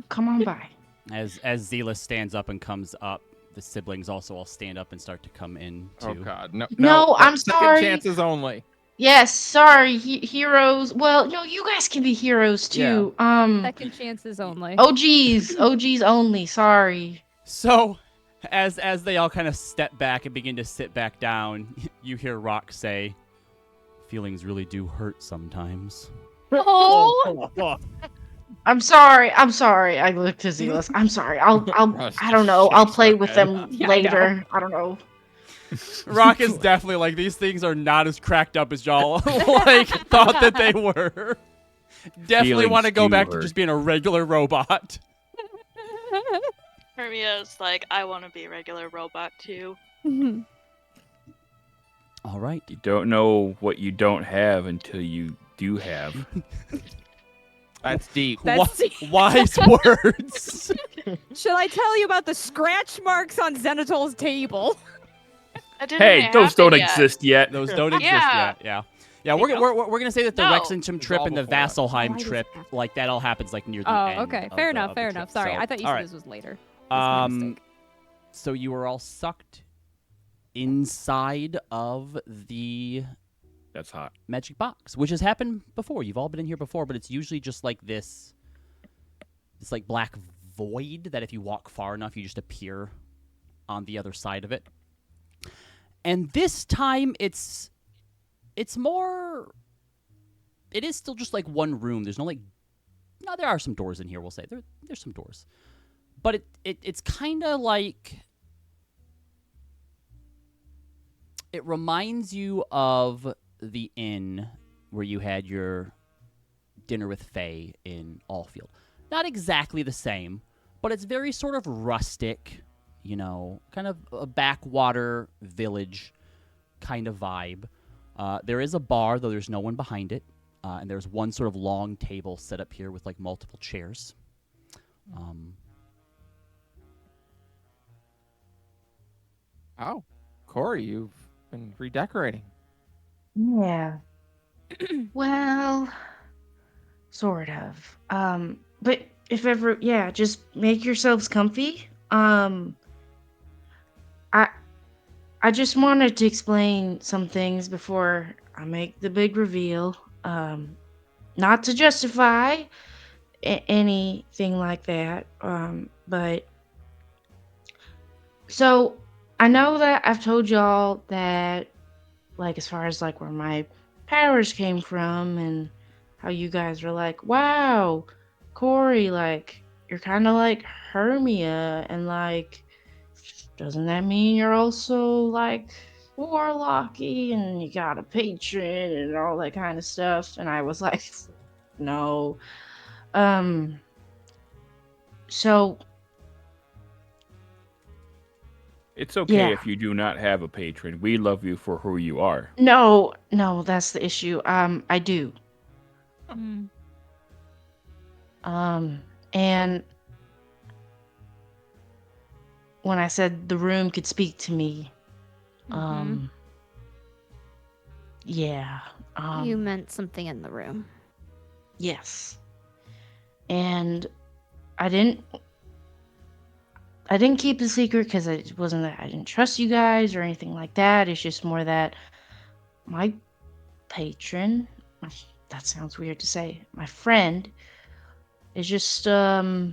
come on by. As Zealous stands up and comes up, the siblings also all stand up and start to come in too. Oh God, no. No, I'm second sorry. chances only. Yes, sorry, heroes. Well, no, you guys can be heroes too. Second chances only. OGs only. Sorry. So, as they all kind of step back and begin to sit back down, you hear Rock say, "Feelings really do hurt sometimes." Oh, I'm sorry. I looked to Zealous. I'm sorry. Russ I don't know. just I'll shakes play her with head. them Yeah, I know. later. I don't know. Rock is definitely like, these things are not as cracked up as y'all like thought that they were. Definitely want to Feelings go do back to hurt. just being a regular robot. Hermia's like, I want to be a regular robot too. All right. You don't know what you don't have until you do have. That's deep. That's Wise words. Shall I tell you about the scratch marks on Zenitol's table? I didn't Hey, have those it don't yet. exist yet. Those don't exist Yeah. yet. Yeah. Yeah, we're gonna say that the No. Rexxentrum It's trip all and the before us. Vasselheim Why does trip, it have to- like that all happens like near the Oh, end. okay. of Fair the- enough. of Fair the enough. trip. Sorry, So, I thought you all said right. this was later. That's my mistake. So you were all sucked inside of the That's hot. magic box, which has happened before. You've all been in here before, but it's usually just like this like black void that if you walk far enough, you just appear on the other side of it. And this time it's more, it is still just like one room. There's no like, no, there are some doors in here, we'll say. There's some doors. But it's kind of like, it reminds you of the inn where you had your dinner with Faye in Allfield. Not exactly the same, but it's very sort of rustic, you know, kind of a backwater village kind of vibe. There is a bar, though there's no one behind it. And there's one sort of long table set up here with like multiple chairs. Oh, Corey, you've been redecorating. Yeah. Well, sort of. But if ever, yeah, just make yourselves comfy. I I just wanted to explain some things before I make the big reveal. Not to justify anything like that. But so I know that I've told y'all that, like, as far as like where my powers came from and how you guys were like, wow, Corey, like, you're kind of like Hermia, and like, doesn't that mean you're also like warlocky and you got a patron and all that kind of stuff? And I was like, no. So It's okay yeah. if you do not have a patron. We love you for who you are. No, that's the issue. I do. Mm. And when I said the room could speak to me, Mhm. yeah. You meant something in the room. Yes. And I didn't keep the secret because it wasn't that I didn't trust you guys or anything like that. It's just more that my patron, that sounds weird to say, my friend is just a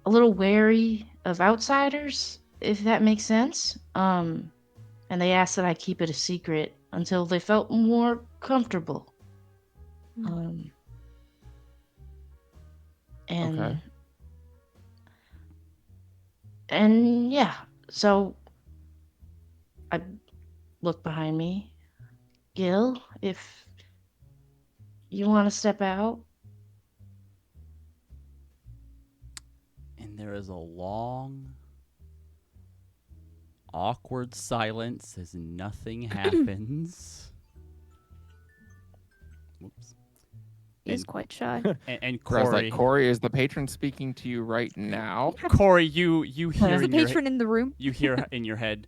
little wary of outsiders, if that makes sense. And they asked that I keep it a secret until they felt more comfortable. Mm. And Okay. and yeah, so I look behind me. Gil, if you want to step out. And there is a long, awkward silence as nothing happens. Whoops. He's And, quite shy. and So I was Corey, like, Corey, is the patron speaking to you right now? Corey, you hear There's a in your patron in the room. you hear in your head,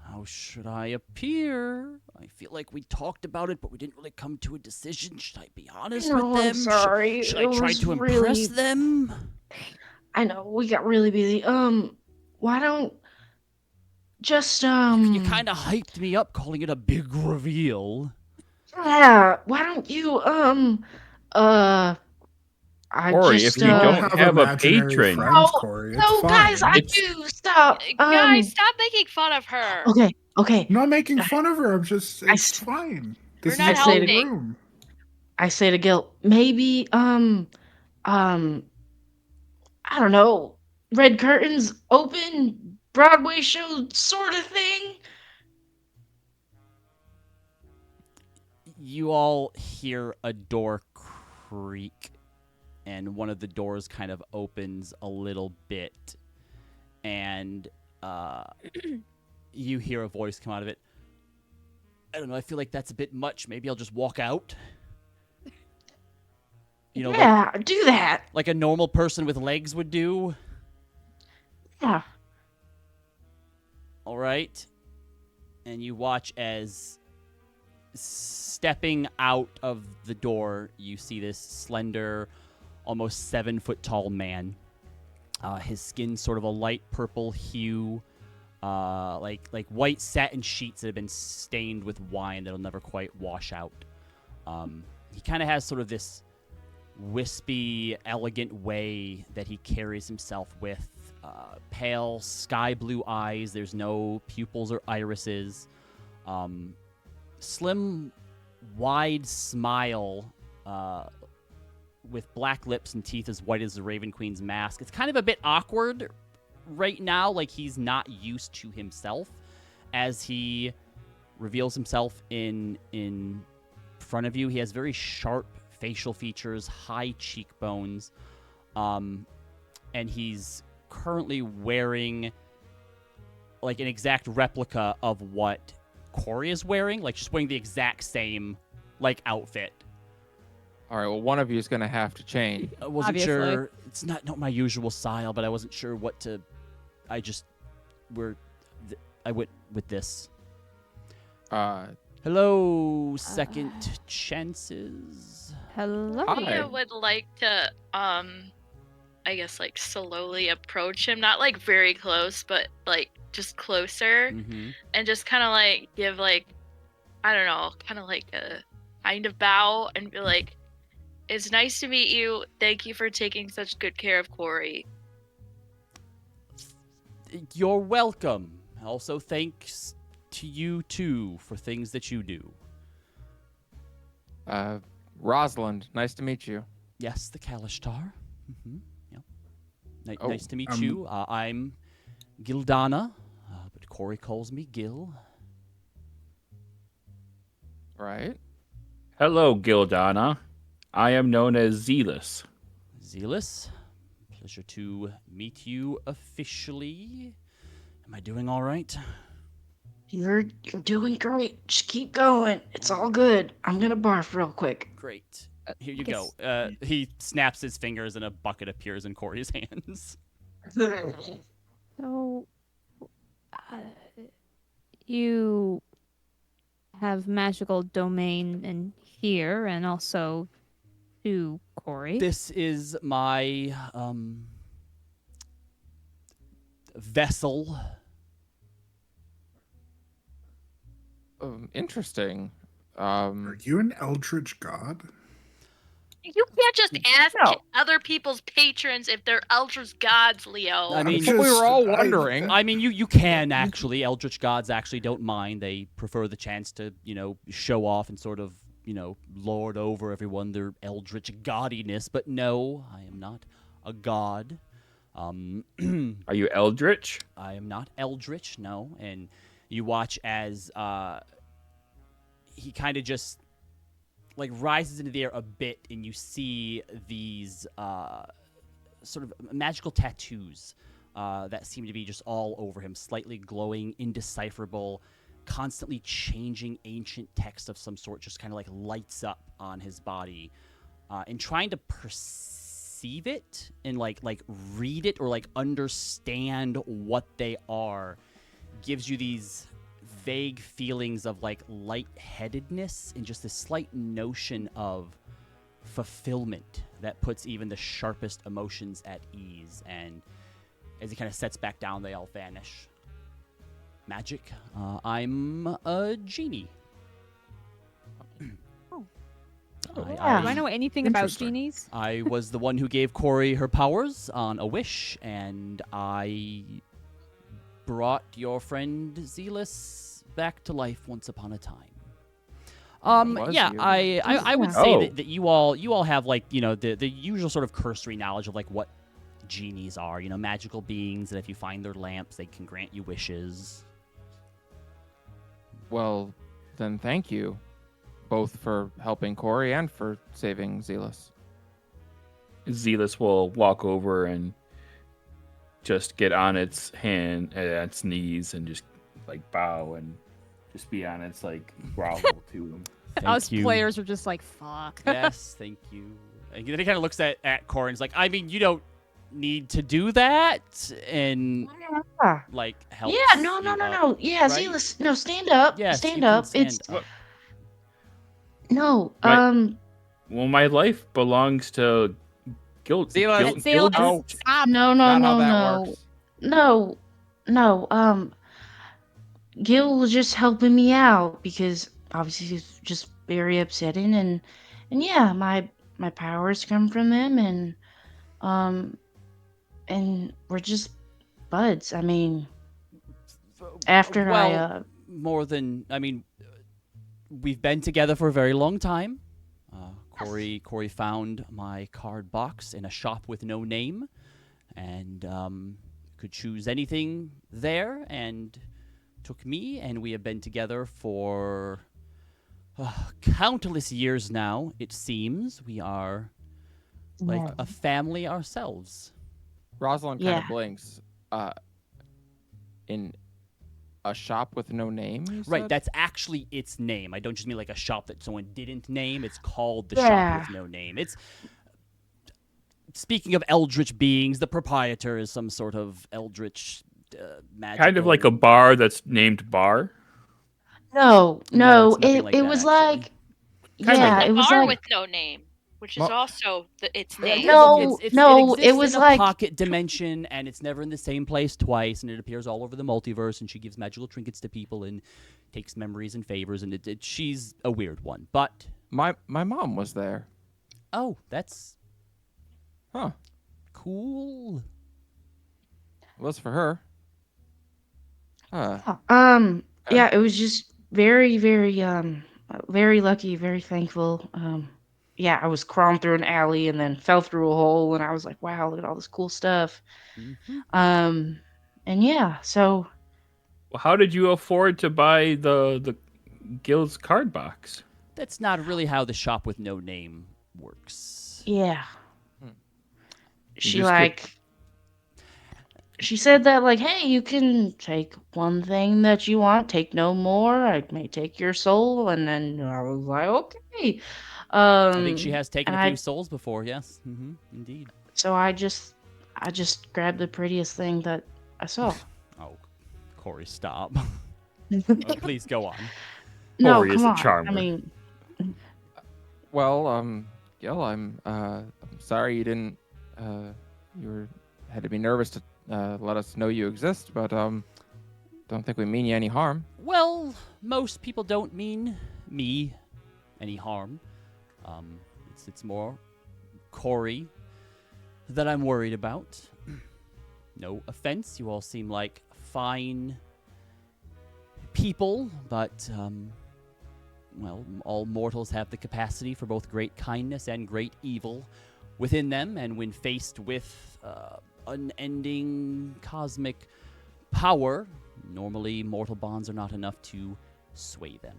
how should I appear? I feel like we talked about it, but we didn't really come to a decision. Should I be honest with No, them? I'm sorry. Should It I try was to really... impress them? I know, we got really busy. Why don't just You kind of hyped me up calling it a big reveal. yeah, why don't you I Corey, just if We you all don't have have a imaginary patron, friends, Oh, Corey. It's no, guys, fine. I it's do. Stop. Guys, stop making fun of her. Okay, okay. I'm not making fun of her. I'm just. I It's s- fine. You're This not is a cool helping. room. I say to Gil, maybe I don't know, red curtains open, Broadway show sort of thing. You all hear a door creak, and one of the doors kind of opens a little bit, and you hear a voice come out of it. I don't know, I feel like that's a bit much. Maybe I'll just walk out. You know, Yeah, do that. like a normal person with legs would do. Yeah. All right. And you watch as stepping out of the door, you see this slender, almost 7-foot tall man. His skin's sort of a light purple hue, like white satin sheets that have been stained with wine that'll never quite wash out. He kind of has sort of this wispy, elegant way that he carries himself with. Pale, sky blue eyes. There's no pupils or irises. Slim, wide smile with black lips and teeth as white as the Raven Queen's mask. It's kind of a bit awkward right now, like he's not used to himself as he reveals himself in front of you. He has very sharp facial features, high cheekbones, and he's currently wearing like an exact replica of what Corey is wearing, like just wearing the exact same like outfit. All right, well, one of you is going to have to change. I wasn't Obviously. sure. It's not my usual style, but I wasn't sure what to. I went with this. Hello, second chances. Hello. Hi. Mia would like to, I guess, like, slowly approach him. Not, like, very close, but, like, just closer Mm-hmm. and just kind of like give like, I don't know, kind of like a kind of bow and be like, it's nice to meet you. Thank you for taking such good care of Corey. You're welcome. Also, thanks to you too for things that you do. Rosalind, nice to meet you. Yes, the Kalishtar. Mm-hmm. Yep. Oh, Nice to meet you. I'm Gildana, but Corey calls me Gil. Right. Hello, Gildana. I am known as Zealous. Zealous, pleasure to meet you officially. Am I doing all right? You're doing great. Just keep going. It's all good. I'm gonna barf real quick. Great. Here you guess- go. He snaps his fingers and a bucket appears in Corey's hands. So, you have magical domain in here, and also to Corey. This is my vessel. Interesting. Are you an eldritch god? You can't just ask No. other people's patrons if they're Eldritch gods, Leo. I mean, That's what we were all wondering. I mean, you can actually. Eldritch gods actually don't mind. They prefer the chance to, show off and sort of, lord over everyone their eldritch gaudiness. But no, I am not a god. Are you Eldritch? I am not eldritch, no. And you watch as he kind of just rises into the air a bit, and you see these sort of magical tattoos that seem to be just all over him, slightly glowing, indecipherable, constantly changing ancient text of some sort, just kind of lights up on his body, and trying to perceive it and read it or understand what they are gives you these vague feelings of lightheadedness and just this slight notion of fulfillment that puts even the sharpest emotions at ease. And as he kind of sets back down, they all vanish. Magic. I'm a genie. Do I know anything about Interesting. genies? I was the one who gave Corey her powers on a wish, and I brought your friend Zealous back to life once upon a time. Was Yeah, you? I would say Oh. that you all have the usual sort of cursory knowledge of what genies are, magical beings that if you find their lamps, they can grant you wishes. Well, then thank you, both for helping Corey and for saving Zealous. Zealous will walk over and just get on its knees and just bow and just be on its grovel to him. Us you. players are just like, fuck. Yes, thank you. And then he kind of looks at Corey and is like, I mean, you don't need to do that, and Yeah. helps. Yeah, no. Yeah, right? Zealous. No, stand up. Yes, stand you can up. stand up. No. Right. Well, my life belongs to Guild. Zealous. Zealous. Oh, Stop. No, not how that works. No. Gil was just helping me out because obviously he's just very upsetting, and yeah, my powers come from him, and we're just buds. I mean, after well, more than we've been together for a very long time. Corey found my card box in a shop with no name, and could choose anything there, and took me, and we have been together for countless years now. It seems we are like a family ourselves. Rosalind kind of Yeah. blinks. In a shop with no name, you Right, said? that's actually its name. I don't just mean like a shop that someone didn't name. It's called the Yeah. Shop with No Name. It's speaking of eldritch beings, the proprietor is some sort of eldritch magical. Kind of like a bar that's named Bar. No, No, it's nothing it like that, was actually. like Kind of yeah, like it was Bar like with no name. which is Well- also its Yeah, name. No, it no, it exists was in a like- pocket dimension, and it's never in the same place twice, and it appears all over the multiverse, and she gives magical trinkets to people and takes memories and favors, and she's a weird one. But My mom was there. oh, that's Huh. cool. It was for her. Yeah, it was just very, very, very lucky, very thankful. Yeah, I was crawling through an alley and then fell through a hole, and I was like, wow, look at all this cool stuff. Hmm. And yeah, so Well, how did you afford to buy the guild's card box? That's not really how the shop with no name works. yeah, Hmm. she just like. She said that, like, hey, you can take one thing that you want, take no more. I may take your soul. And then I was like, okay. I think she has taken and a few I, souls before. Yes, indeed. so I just grabbed the prettiest thing that I saw. Oh, Corey, stop. Please go on. No, Corey is come a on. charmer. I mean, Well, Gil, I'm sorry you didn't had to be nervous to let us know you exist, but don't think we mean you any harm. Well, most people don't mean me any harm. It's more Corey that I'm worried about. No offense, you all seem like fine people, but well, all mortals have the capacity for both great kindness and great evil within them, and when faced with unending cosmic power, normally mortal bonds are not enough to sway them.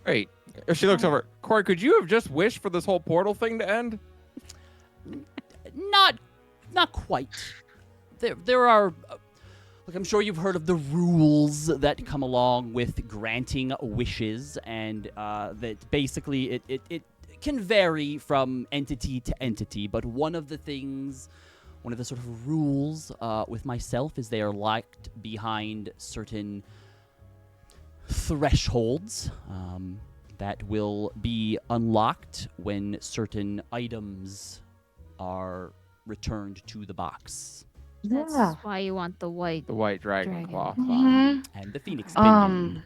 Wait, if she looks over, Corey, could you have just wished for this whole portal thing to end? Not quite. There are, like, I'm sure you've heard of the rules that come along with granting wishes, and that basically it can vary from entity to entity, but one of the sort of rules with myself is they are locked behind certain thresholds that will be unlocked when certain items are returned to the box. That's yeah. why you want the white. The white dragon, Dragon. claw. Mhm. And the Phoenix Pinion.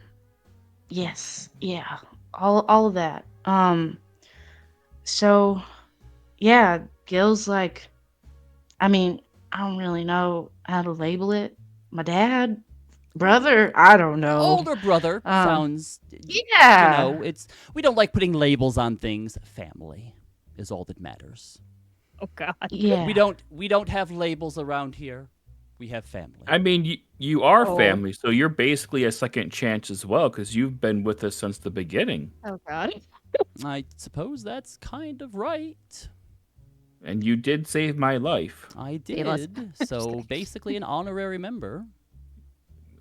Yes, yeah. All of that. So yeah, Gil's like, I mean, I don't really know how to label it. My dad, brother, I don't know. Older brother sounds, Yeah. we don't like putting labels on things. Family is all that matters. Oh God. Yeah. We don't have labels around here. We have family. I mean, you are Oh. family, so you're basically a second chance as well, because you've been with us since the beginning, Oh God. I suppose that's kind of right. and you did save my life. I let's- did. So basically an honorary member.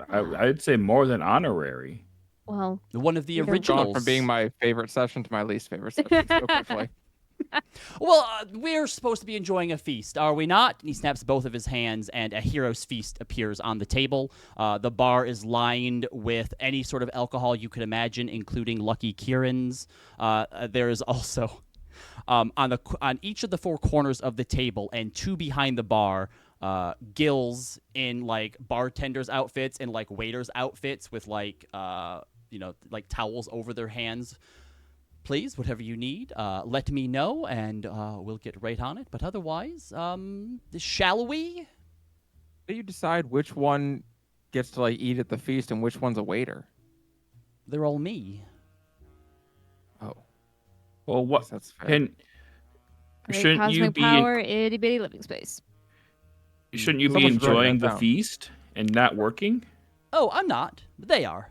I'd say more than honorary. Well, One of the You don't- originals. Gone from being my favorite session to my least favorite session so quickly. Well, we're supposed to be enjoying a feast, are we not? And he snaps both of his hands, and a hero's feast appears on the table. The bar is lined with any sort of alcohol you could imagine, including Lucky Kieran's. There is also on each of the four corners of the table and two behind the bar, gills in like bartenders' outfits and like waiters' outfits with like like towels over their hands. Please, whatever you need, let me know, and we'll get right on it. But otherwise, shall we? How do you decide which one gets to like eat at the feast and which one's a waiter? They're all me. Oh, Well, guess what that's fair. great shouldn't you cosmic be power, itty bitty living space. shouldn't you be Someone should write that enjoying the down. feast and not working? Oh, I'm not. But they are.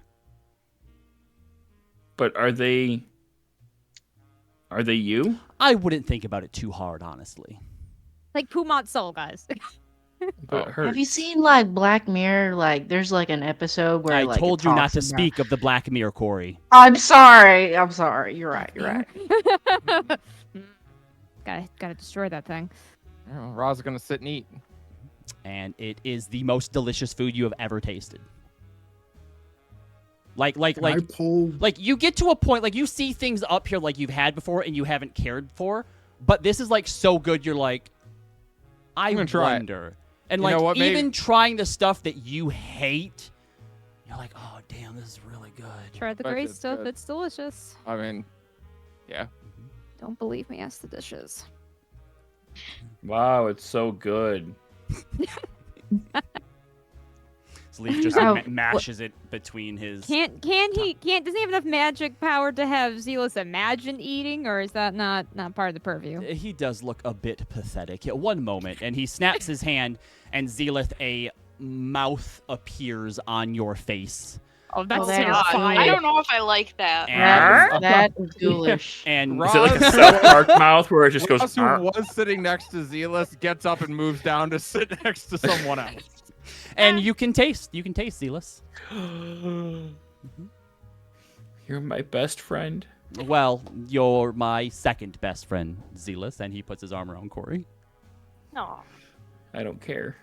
But are they you? I wouldn't think about it too hard, honestly. Like Pumat Soul, guys. But her- Have you seen like Black Mirror? Like, there's like an episode where I like it told you not talks to about- speak of the Black Mirror, Corey. I'm sorry. I'm sorry. You're right. You're right. Gotta destroy that thing. Oh, Ra's gonna sit and eat. And it is the most delicious food you have ever tasted. Can I pull? Like, you get to a point, like, you see things up here like you've had before and you haven't cared for, but this is, like, so good, you're like, I gonna try it. wonder. And, You like, know what, even maybe- trying the stuff that you hate, you're like, oh, damn, this is really good. Try the Bet great it's stuff. good. It's delicious. I mean, yeah. Don't believe me, ask the dishes. Wow, it's so good. Leaf just Oh, mashes it between his... Doesn't he have enough magic power to have Zealous imagine eating, or is that not part of the purview? He does look a bit pathetic. At one moment, and he snaps his hand, and Zealith, a mouth appears on your face. Oh, that's that is terrifying. I don't know if I like that. And, That is ghoulish. and Is it like a Roz- South Park mouth where it just goes? Ross, who "Arr." was sitting next to Zealous, gets up and moves down to sit next to someone else. and you can taste Zealous. You're my best friend. Well, you're my second best friend, Zealous, and he puts his arm around Corey. No. I don't care.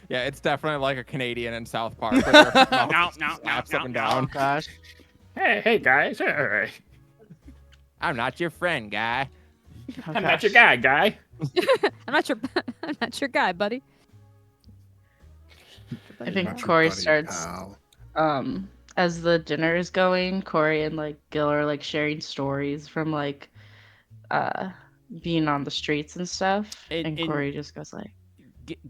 Yeah, it's definitely like a Canadian in South Park. Where their mouth snaps up and down. Gosh. Hey guys. Hey. I'm not your friend, guy. I'm not your guy. I'm not your guy, buddy. I think Not your Corey buddy, starts pal. as the dinner is going. Corey and like Gil are like sharing stories from like being on the streets and stuff, and Corey just goes like,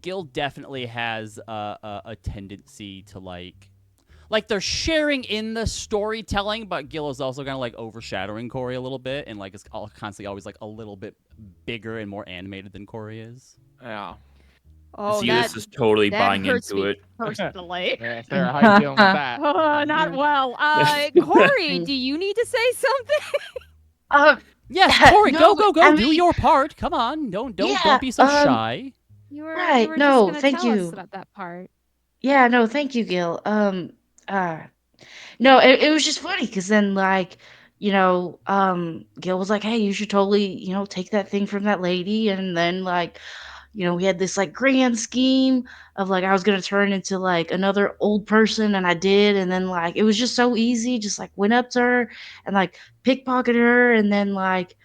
Gil definitely has a tendency to like they're sharing in the storytelling, but Gil is also kind of like overshadowing Corey a little bit, and like is constantly always like a little bit bigger and more animated than Corey is. Yeah. Oh, Zealous is totally buying hurts into me it. personally. Yeah, Sarah, how you dealing with that? Oh, not well. Corey, do you need to say something? Yes, Corey, no, go, I do mean- your part. Come on, don't be so shy. You were Right, just no, gonna thank tell us you. about that part. yeah, no, thank you, Gil. No, it was just funny because then like, Gil was like, hey, you should totally, take that thing from that lady, and then like, we had this like grand scheme of like I was gonna turn into like another old person, and I did, and then like it was just so easy, just like went up to her and like pickpocketed her, and then like,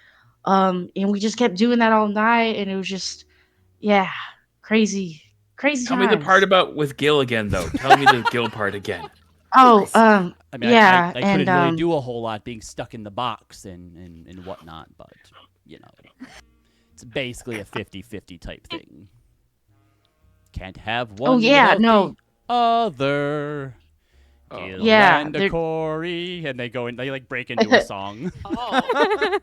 and we just kept doing that all night, and it was just, yeah, crazy Tell me the times. part about with Gil again, though. Tell me the Gil part again. Oh, I mean, yeah, I and couldn't really do a whole lot being stuck in the box and whatnot, but it's basically a 50-50 type thing. Can't have one. Oh, yeah, without no. the other. Oh. Gil Yeah, and they're- Corey, and they go and they like break into a song. Oh.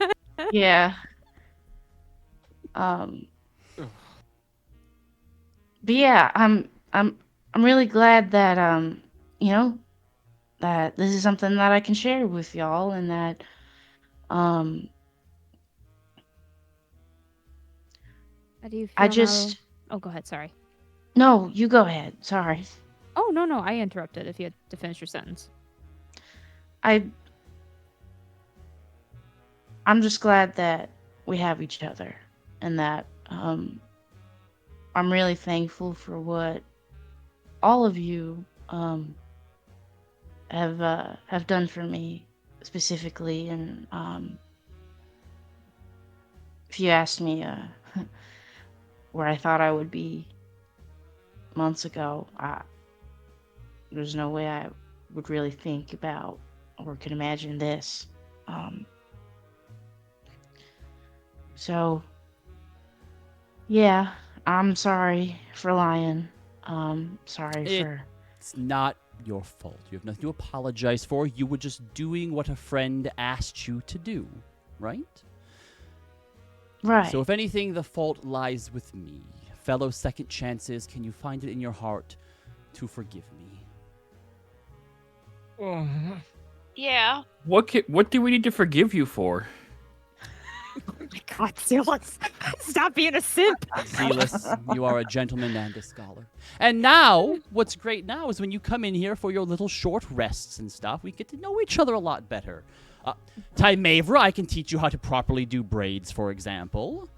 yeah. But yeah, I'm really glad that that this is something that I can share with y'all, and that How do you feel I now? just Oh, go ahead. Sorry. no, you go ahead. Sorry. Oh, no. I interrupted if you had to finish your sentence. I'm just glad that we have each other, and that I'm really thankful for what all of you have done for me specifically. And if you asked me where I thought I would be months ago, there's no way I would really think about or could imagine this. So yeah, I'm sorry for lying. Sorry for It's not your fault. You have nothing to apologize for. You were just doing what a friend asked you to do, right? right. So if anything, the fault lies with me. Fellow second chances, can you find it in your heart to forgive me? Yeah. What do we need to forgive you for? God, Zealous, stop being a simp. Zealous, you are a gentleman and a scholar. And now, what's great now is when you come in here for your little short rests and stuff, we get to know each other a lot better. Timavra, I can teach you how to properly do braids, for example.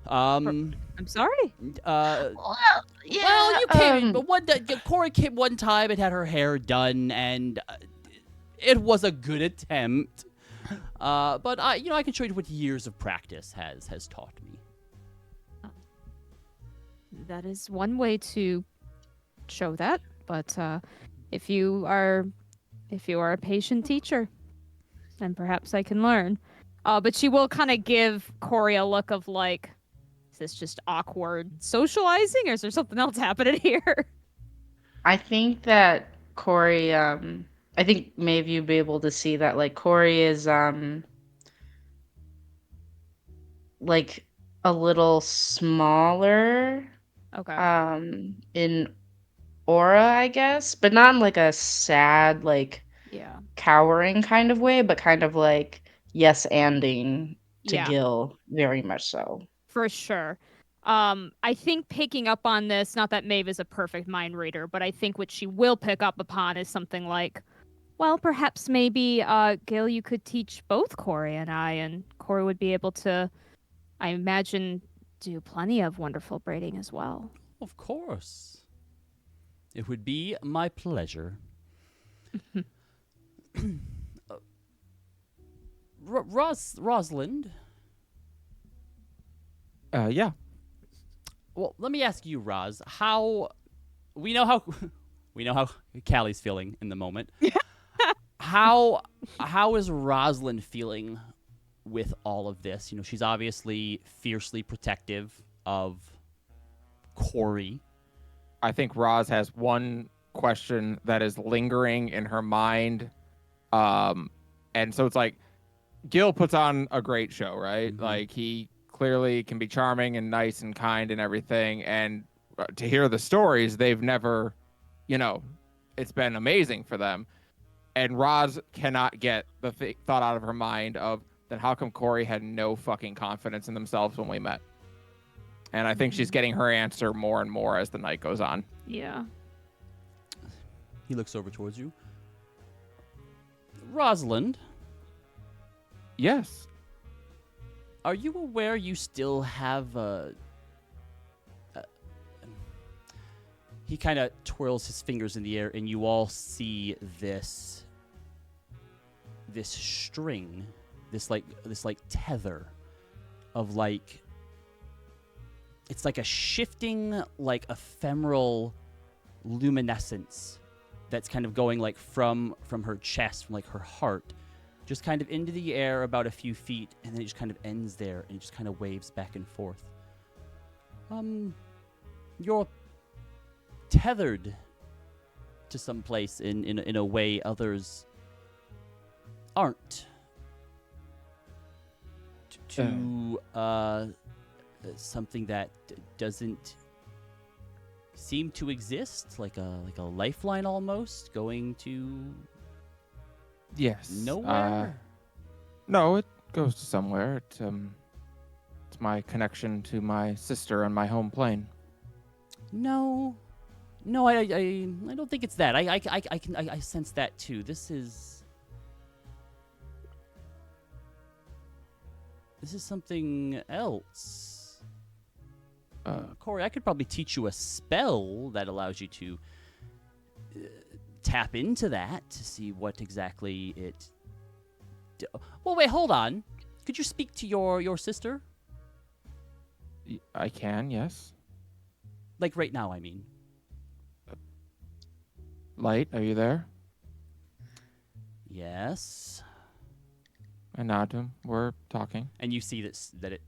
Um. I'm sorry. Well, yeah. Well, you came. But Corey came one time and had her hair done, and it was a good attempt. But I can show you what years of practice has taught me. That is one way to show that. But if you are a patient teacher, then perhaps I can learn. But she will kind of give Corey a look of like, is this just awkward socializing, or is there something else happening here? I think that Corey, I think maybe you'd be able to see that like Corey is like a little smaller Okay. in aura, I guess, but not in like a sad, like Yeah. cowering kind of way, but kind of like yes anding to Yeah. Gil, very much so. For sure. I think picking up on this, not that Maeve is a perfect mind reader, but I think what she will pick up upon is something like, well, perhaps maybe, Gil, you could teach both Corey and Corey would be able to, I imagine, do plenty of wonderful braiding as well. Of course. It would be my pleasure. Rosalind. Yeah. Well, let me ask you, Roz. How we know how Callie's feeling in the moment. how is Rosalind feeling with all of this? You know, she's obviously fiercely protective of Corey. I think Roz has one question that is lingering in her mind. And so it's like, Gil puts on a great show, right? Mm-hmm. Like, he clearly can be charming and nice and kind and everything. And to hear the stories, they've never, it's been amazing for them. And Roz cannot get the thought out of her mind of, then how come Corey had no fucking confidence in themselves when we met? And I think she's getting her answer more and more as the night goes on. Yeah. He looks over towards you. Rosalind, Yes. are you aware you still have he kind of twirls his fingers in the air, and you all see this string, this tether of like, it's like a shifting, like ephemeral luminescence that's kind of going like from her chest, from like her heart, just kind of into the air about a few feet, and then it just kind of ends there, and it just kind of waves back and forth. You're tethered to some place in a way others aren't. To something that doesn't seem to exist, like a lifeline almost, going to Yes. nowhere. No, it goes to somewhere. It's my connection to my sister on my home plane. No, I don't think it's that. I sense that too. This is something else. Corey, I could probably teach you a spell that allows you to tap into that to see what exactly it. Well, wait, hold on. Could you speak to your sister? I can, yes. Like right now, I mean. Light, are you there? Yes. I nod to him. We're talking. And you see that it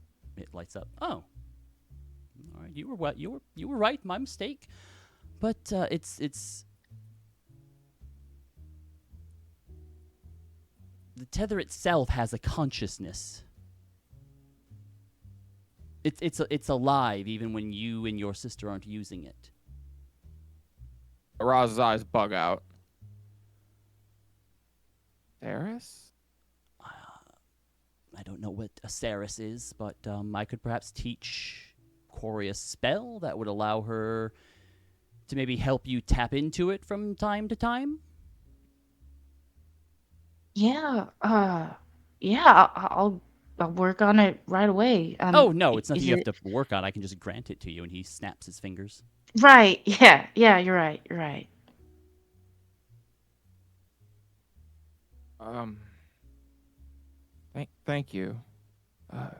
lights up. Oh. All right, you were right. My mistake. But it's the tether itself has a consciousness. It's alive even when you and your sister aren't using it. Roz's eyes bug out. Eris? I don't know what a Ceres is, but I could perhaps teach Corey a spell that would allow her to maybe help you tap into it from time to time. Yeah, I'll I'll work on it right away. Oh no, it's nothing is you have it- to work on. I can just grant it to you. And he snaps his fingers. Right. Yeah. Yeah. You're right. You're right. Thank you. How,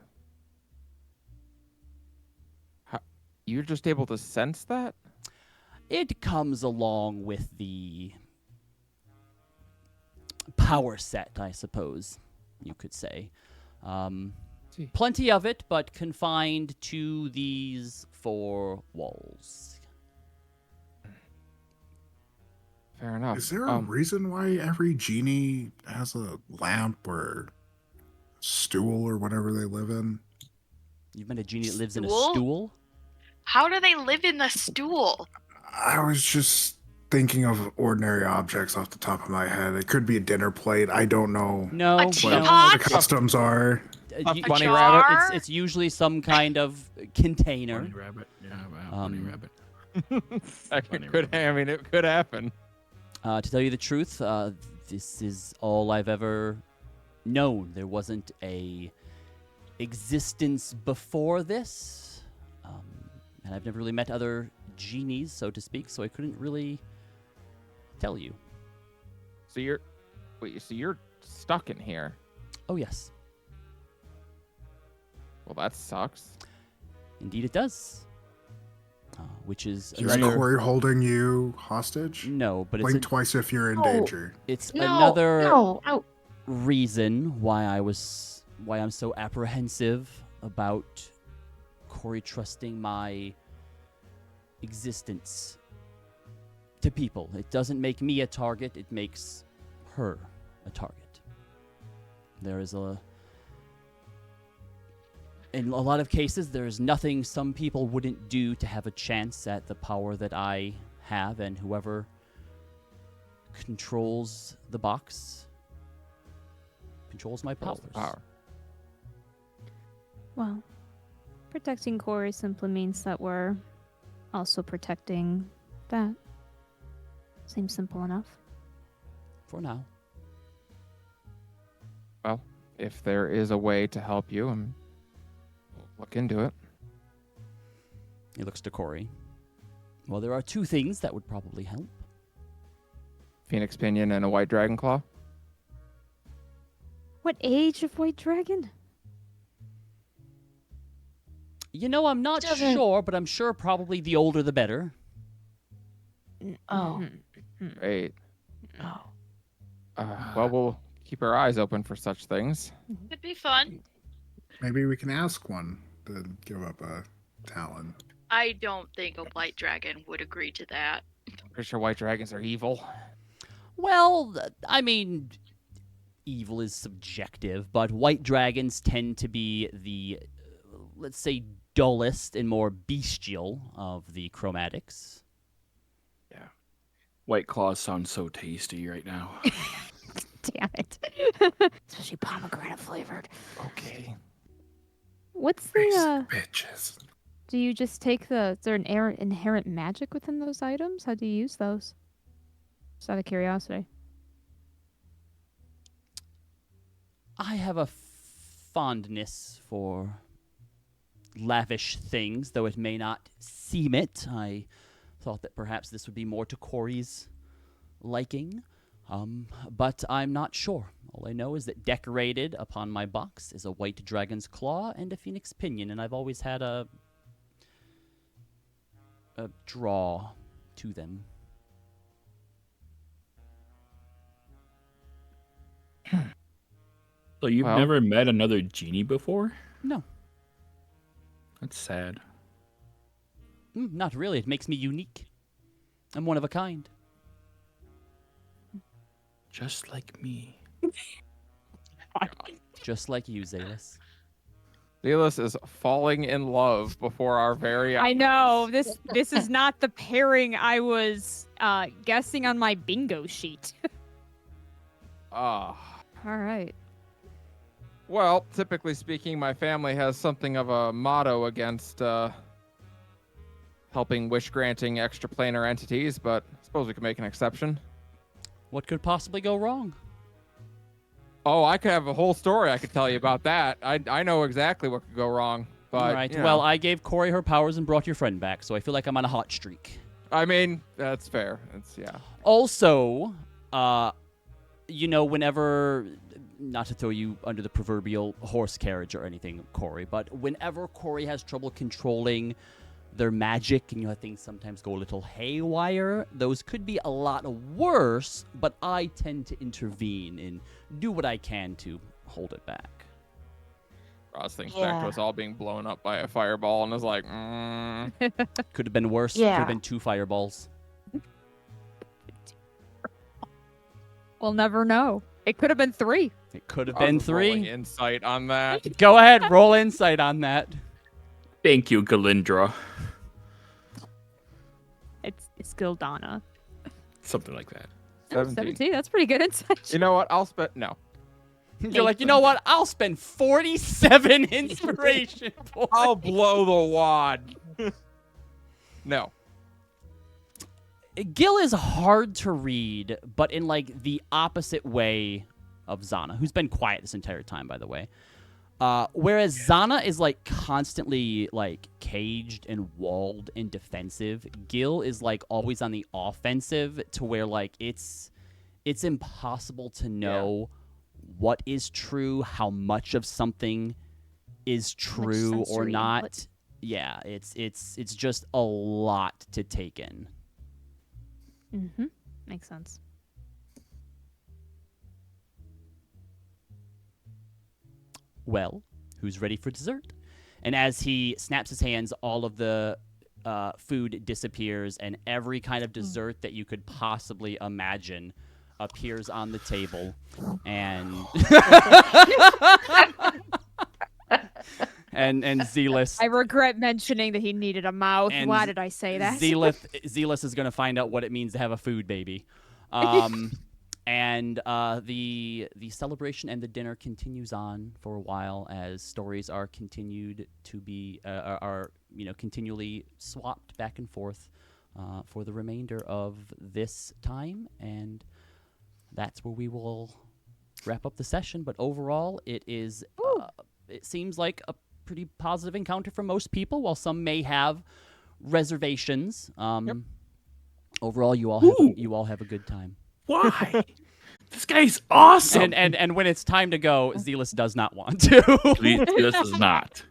you're just able to sense that? It comes along with the power set, I suppose you could say. See. Plenty of it, but confined to these 4 walls. Fair enough. Is there a reason why every genie has a lamp or stool or whatever they live in? You've met a genie that lives in a Stool? stool? How do they live in the stool? I was just thinking of ordinary objects off the top of my head. It could be a dinner plate. I don't know No, A what teapot? the customs are. A you- bunny jar? rabbit? it's usually some kind of container. Bunny rabbit. Yeah, wow, bunny Um, rabbit. It could. I mean, it could happen. To tell you the truth, this is all I've ever known. There wasn't a existence before this, and I've never really met other genies, so to speak. So I couldn't really tell you. So you're stuck in here. Oh yes, Well, that sucks. indeed it does. Which is Is another- Corey holding you hostage? no, but it's Blink twice if you're in No. danger. it's No. another No. Oh. reason why I'm so apprehensive about Corey trusting my existence to people. It doesn't make me a target, it makes her a target. In a lot of cases, there's nothing some people wouldn't do to have a chance at the power that I have, and whoever controls the box controls my powers. Power. Well, protecting Corey simply means that we're also protecting that. Seems simple enough. For now. Well, if there is a way to help you, we'll look into it. He looks to Corey. Well, there are 2 things that would probably help. Phoenix Pinion and a white dragon claw. What age of White Dragon? You know, I'm not Doesn't- sure, but I'm sure probably the older the better. Oh. Great. Oh. Well, we'll keep our eyes open for such things. It'd be fun. Maybe we can ask one to give up a talon. I don't think a white dragon would agree to that. Pretty sure white dragons are evil. Well, I mean, evil is subjective, but white dragons tend to be the, let's say, dullest and more bestial of the chromatics. White claws sound so tasty right now. Damn it. Especially pomegranate flavored. Okay. What's Race the, bitches. do you just take is there an inherent magic within those items? How do you use those? Just out of curiosity. I have a fondness for lavish things, though it may not seem it. I thought that perhaps this would be more to Corey's liking, but I'm not sure. All I know is that decorated upon my box is a white dragon's claw and a phoenix pinion, and I've always had a draw to them. So you've Well- never met another genie before? No, That's sad. not really. It makes me unique. I'm one of a kind. Just like me. Just like you, Zalis. Zealous is falling in love before our very eyes. I know this is not the pairing I was guessing on my bingo sheet. Ah. All right. Well, typically speaking, my family has something of a motto against helping wish-granting extraplanar entities, but I suppose we could make an exception. What could possibly go wrong? Oh, I could have a whole story I could tell you about that. I know exactly what could go wrong. But, All right. you know, Well, I gave Corey her powers and brought your friend back, so I feel like I'm on a hot streak. I mean, that's fair. It's yeah. Also, whenever, not to throw you under the proverbial horse carriage or anything, Corey, but whenever Corey has trouble controlling their magic and things sometimes go a little haywire, those could be a lot worse, but I tend to intervene and do what I can to hold it back. Ross thinks back to us all being blown up by a fireball and is like, Could have been worse. Yeah. Could have been 2 fireballs. We'll never know. It could have been 3. It could have I was been just rolling 3. insight on that. Go ahead, roll insight on that. Thank you, Galindra. It's Gildana. Something like that. 17. That's pretty good insight. You know what? I'll spend no. You're like, you know what? I'll spend 47 inspiration points. I'll blow the wad. No. Gil is hard to read, but in like the opposite way of Xana, who's been quiet this entire time, by the way. Whereas Xana is like constantly like caged and walled and defensive, Gil is like always on the offensive to where like it's impossible to know what is true, how much of something is true or sensory not. input. Yeah, it's just a lot to take in. Mm-hmm. Makes sense. Well, who's ready for dessert? And as he snaps his hands, all of the food disappears, and every kind of dessert that you could possibly imagine appears on the table. And and Zealous. I regret mentioning that he needed a mouth. And Why did I say that? Zealous is going to find out what it means to have a food baby. And the celebration and the dinner continues on for a while as stories are continued to be continually swapped back and forth for the remainder of this time, and that's where we will wrap up the session. But overall, it seems like a pretty positive encounter for most people, while some may have reservations. Overall, you all have a good time. Why? This guy's awesome. And when it's time to go, Zealous does not want to. This is not.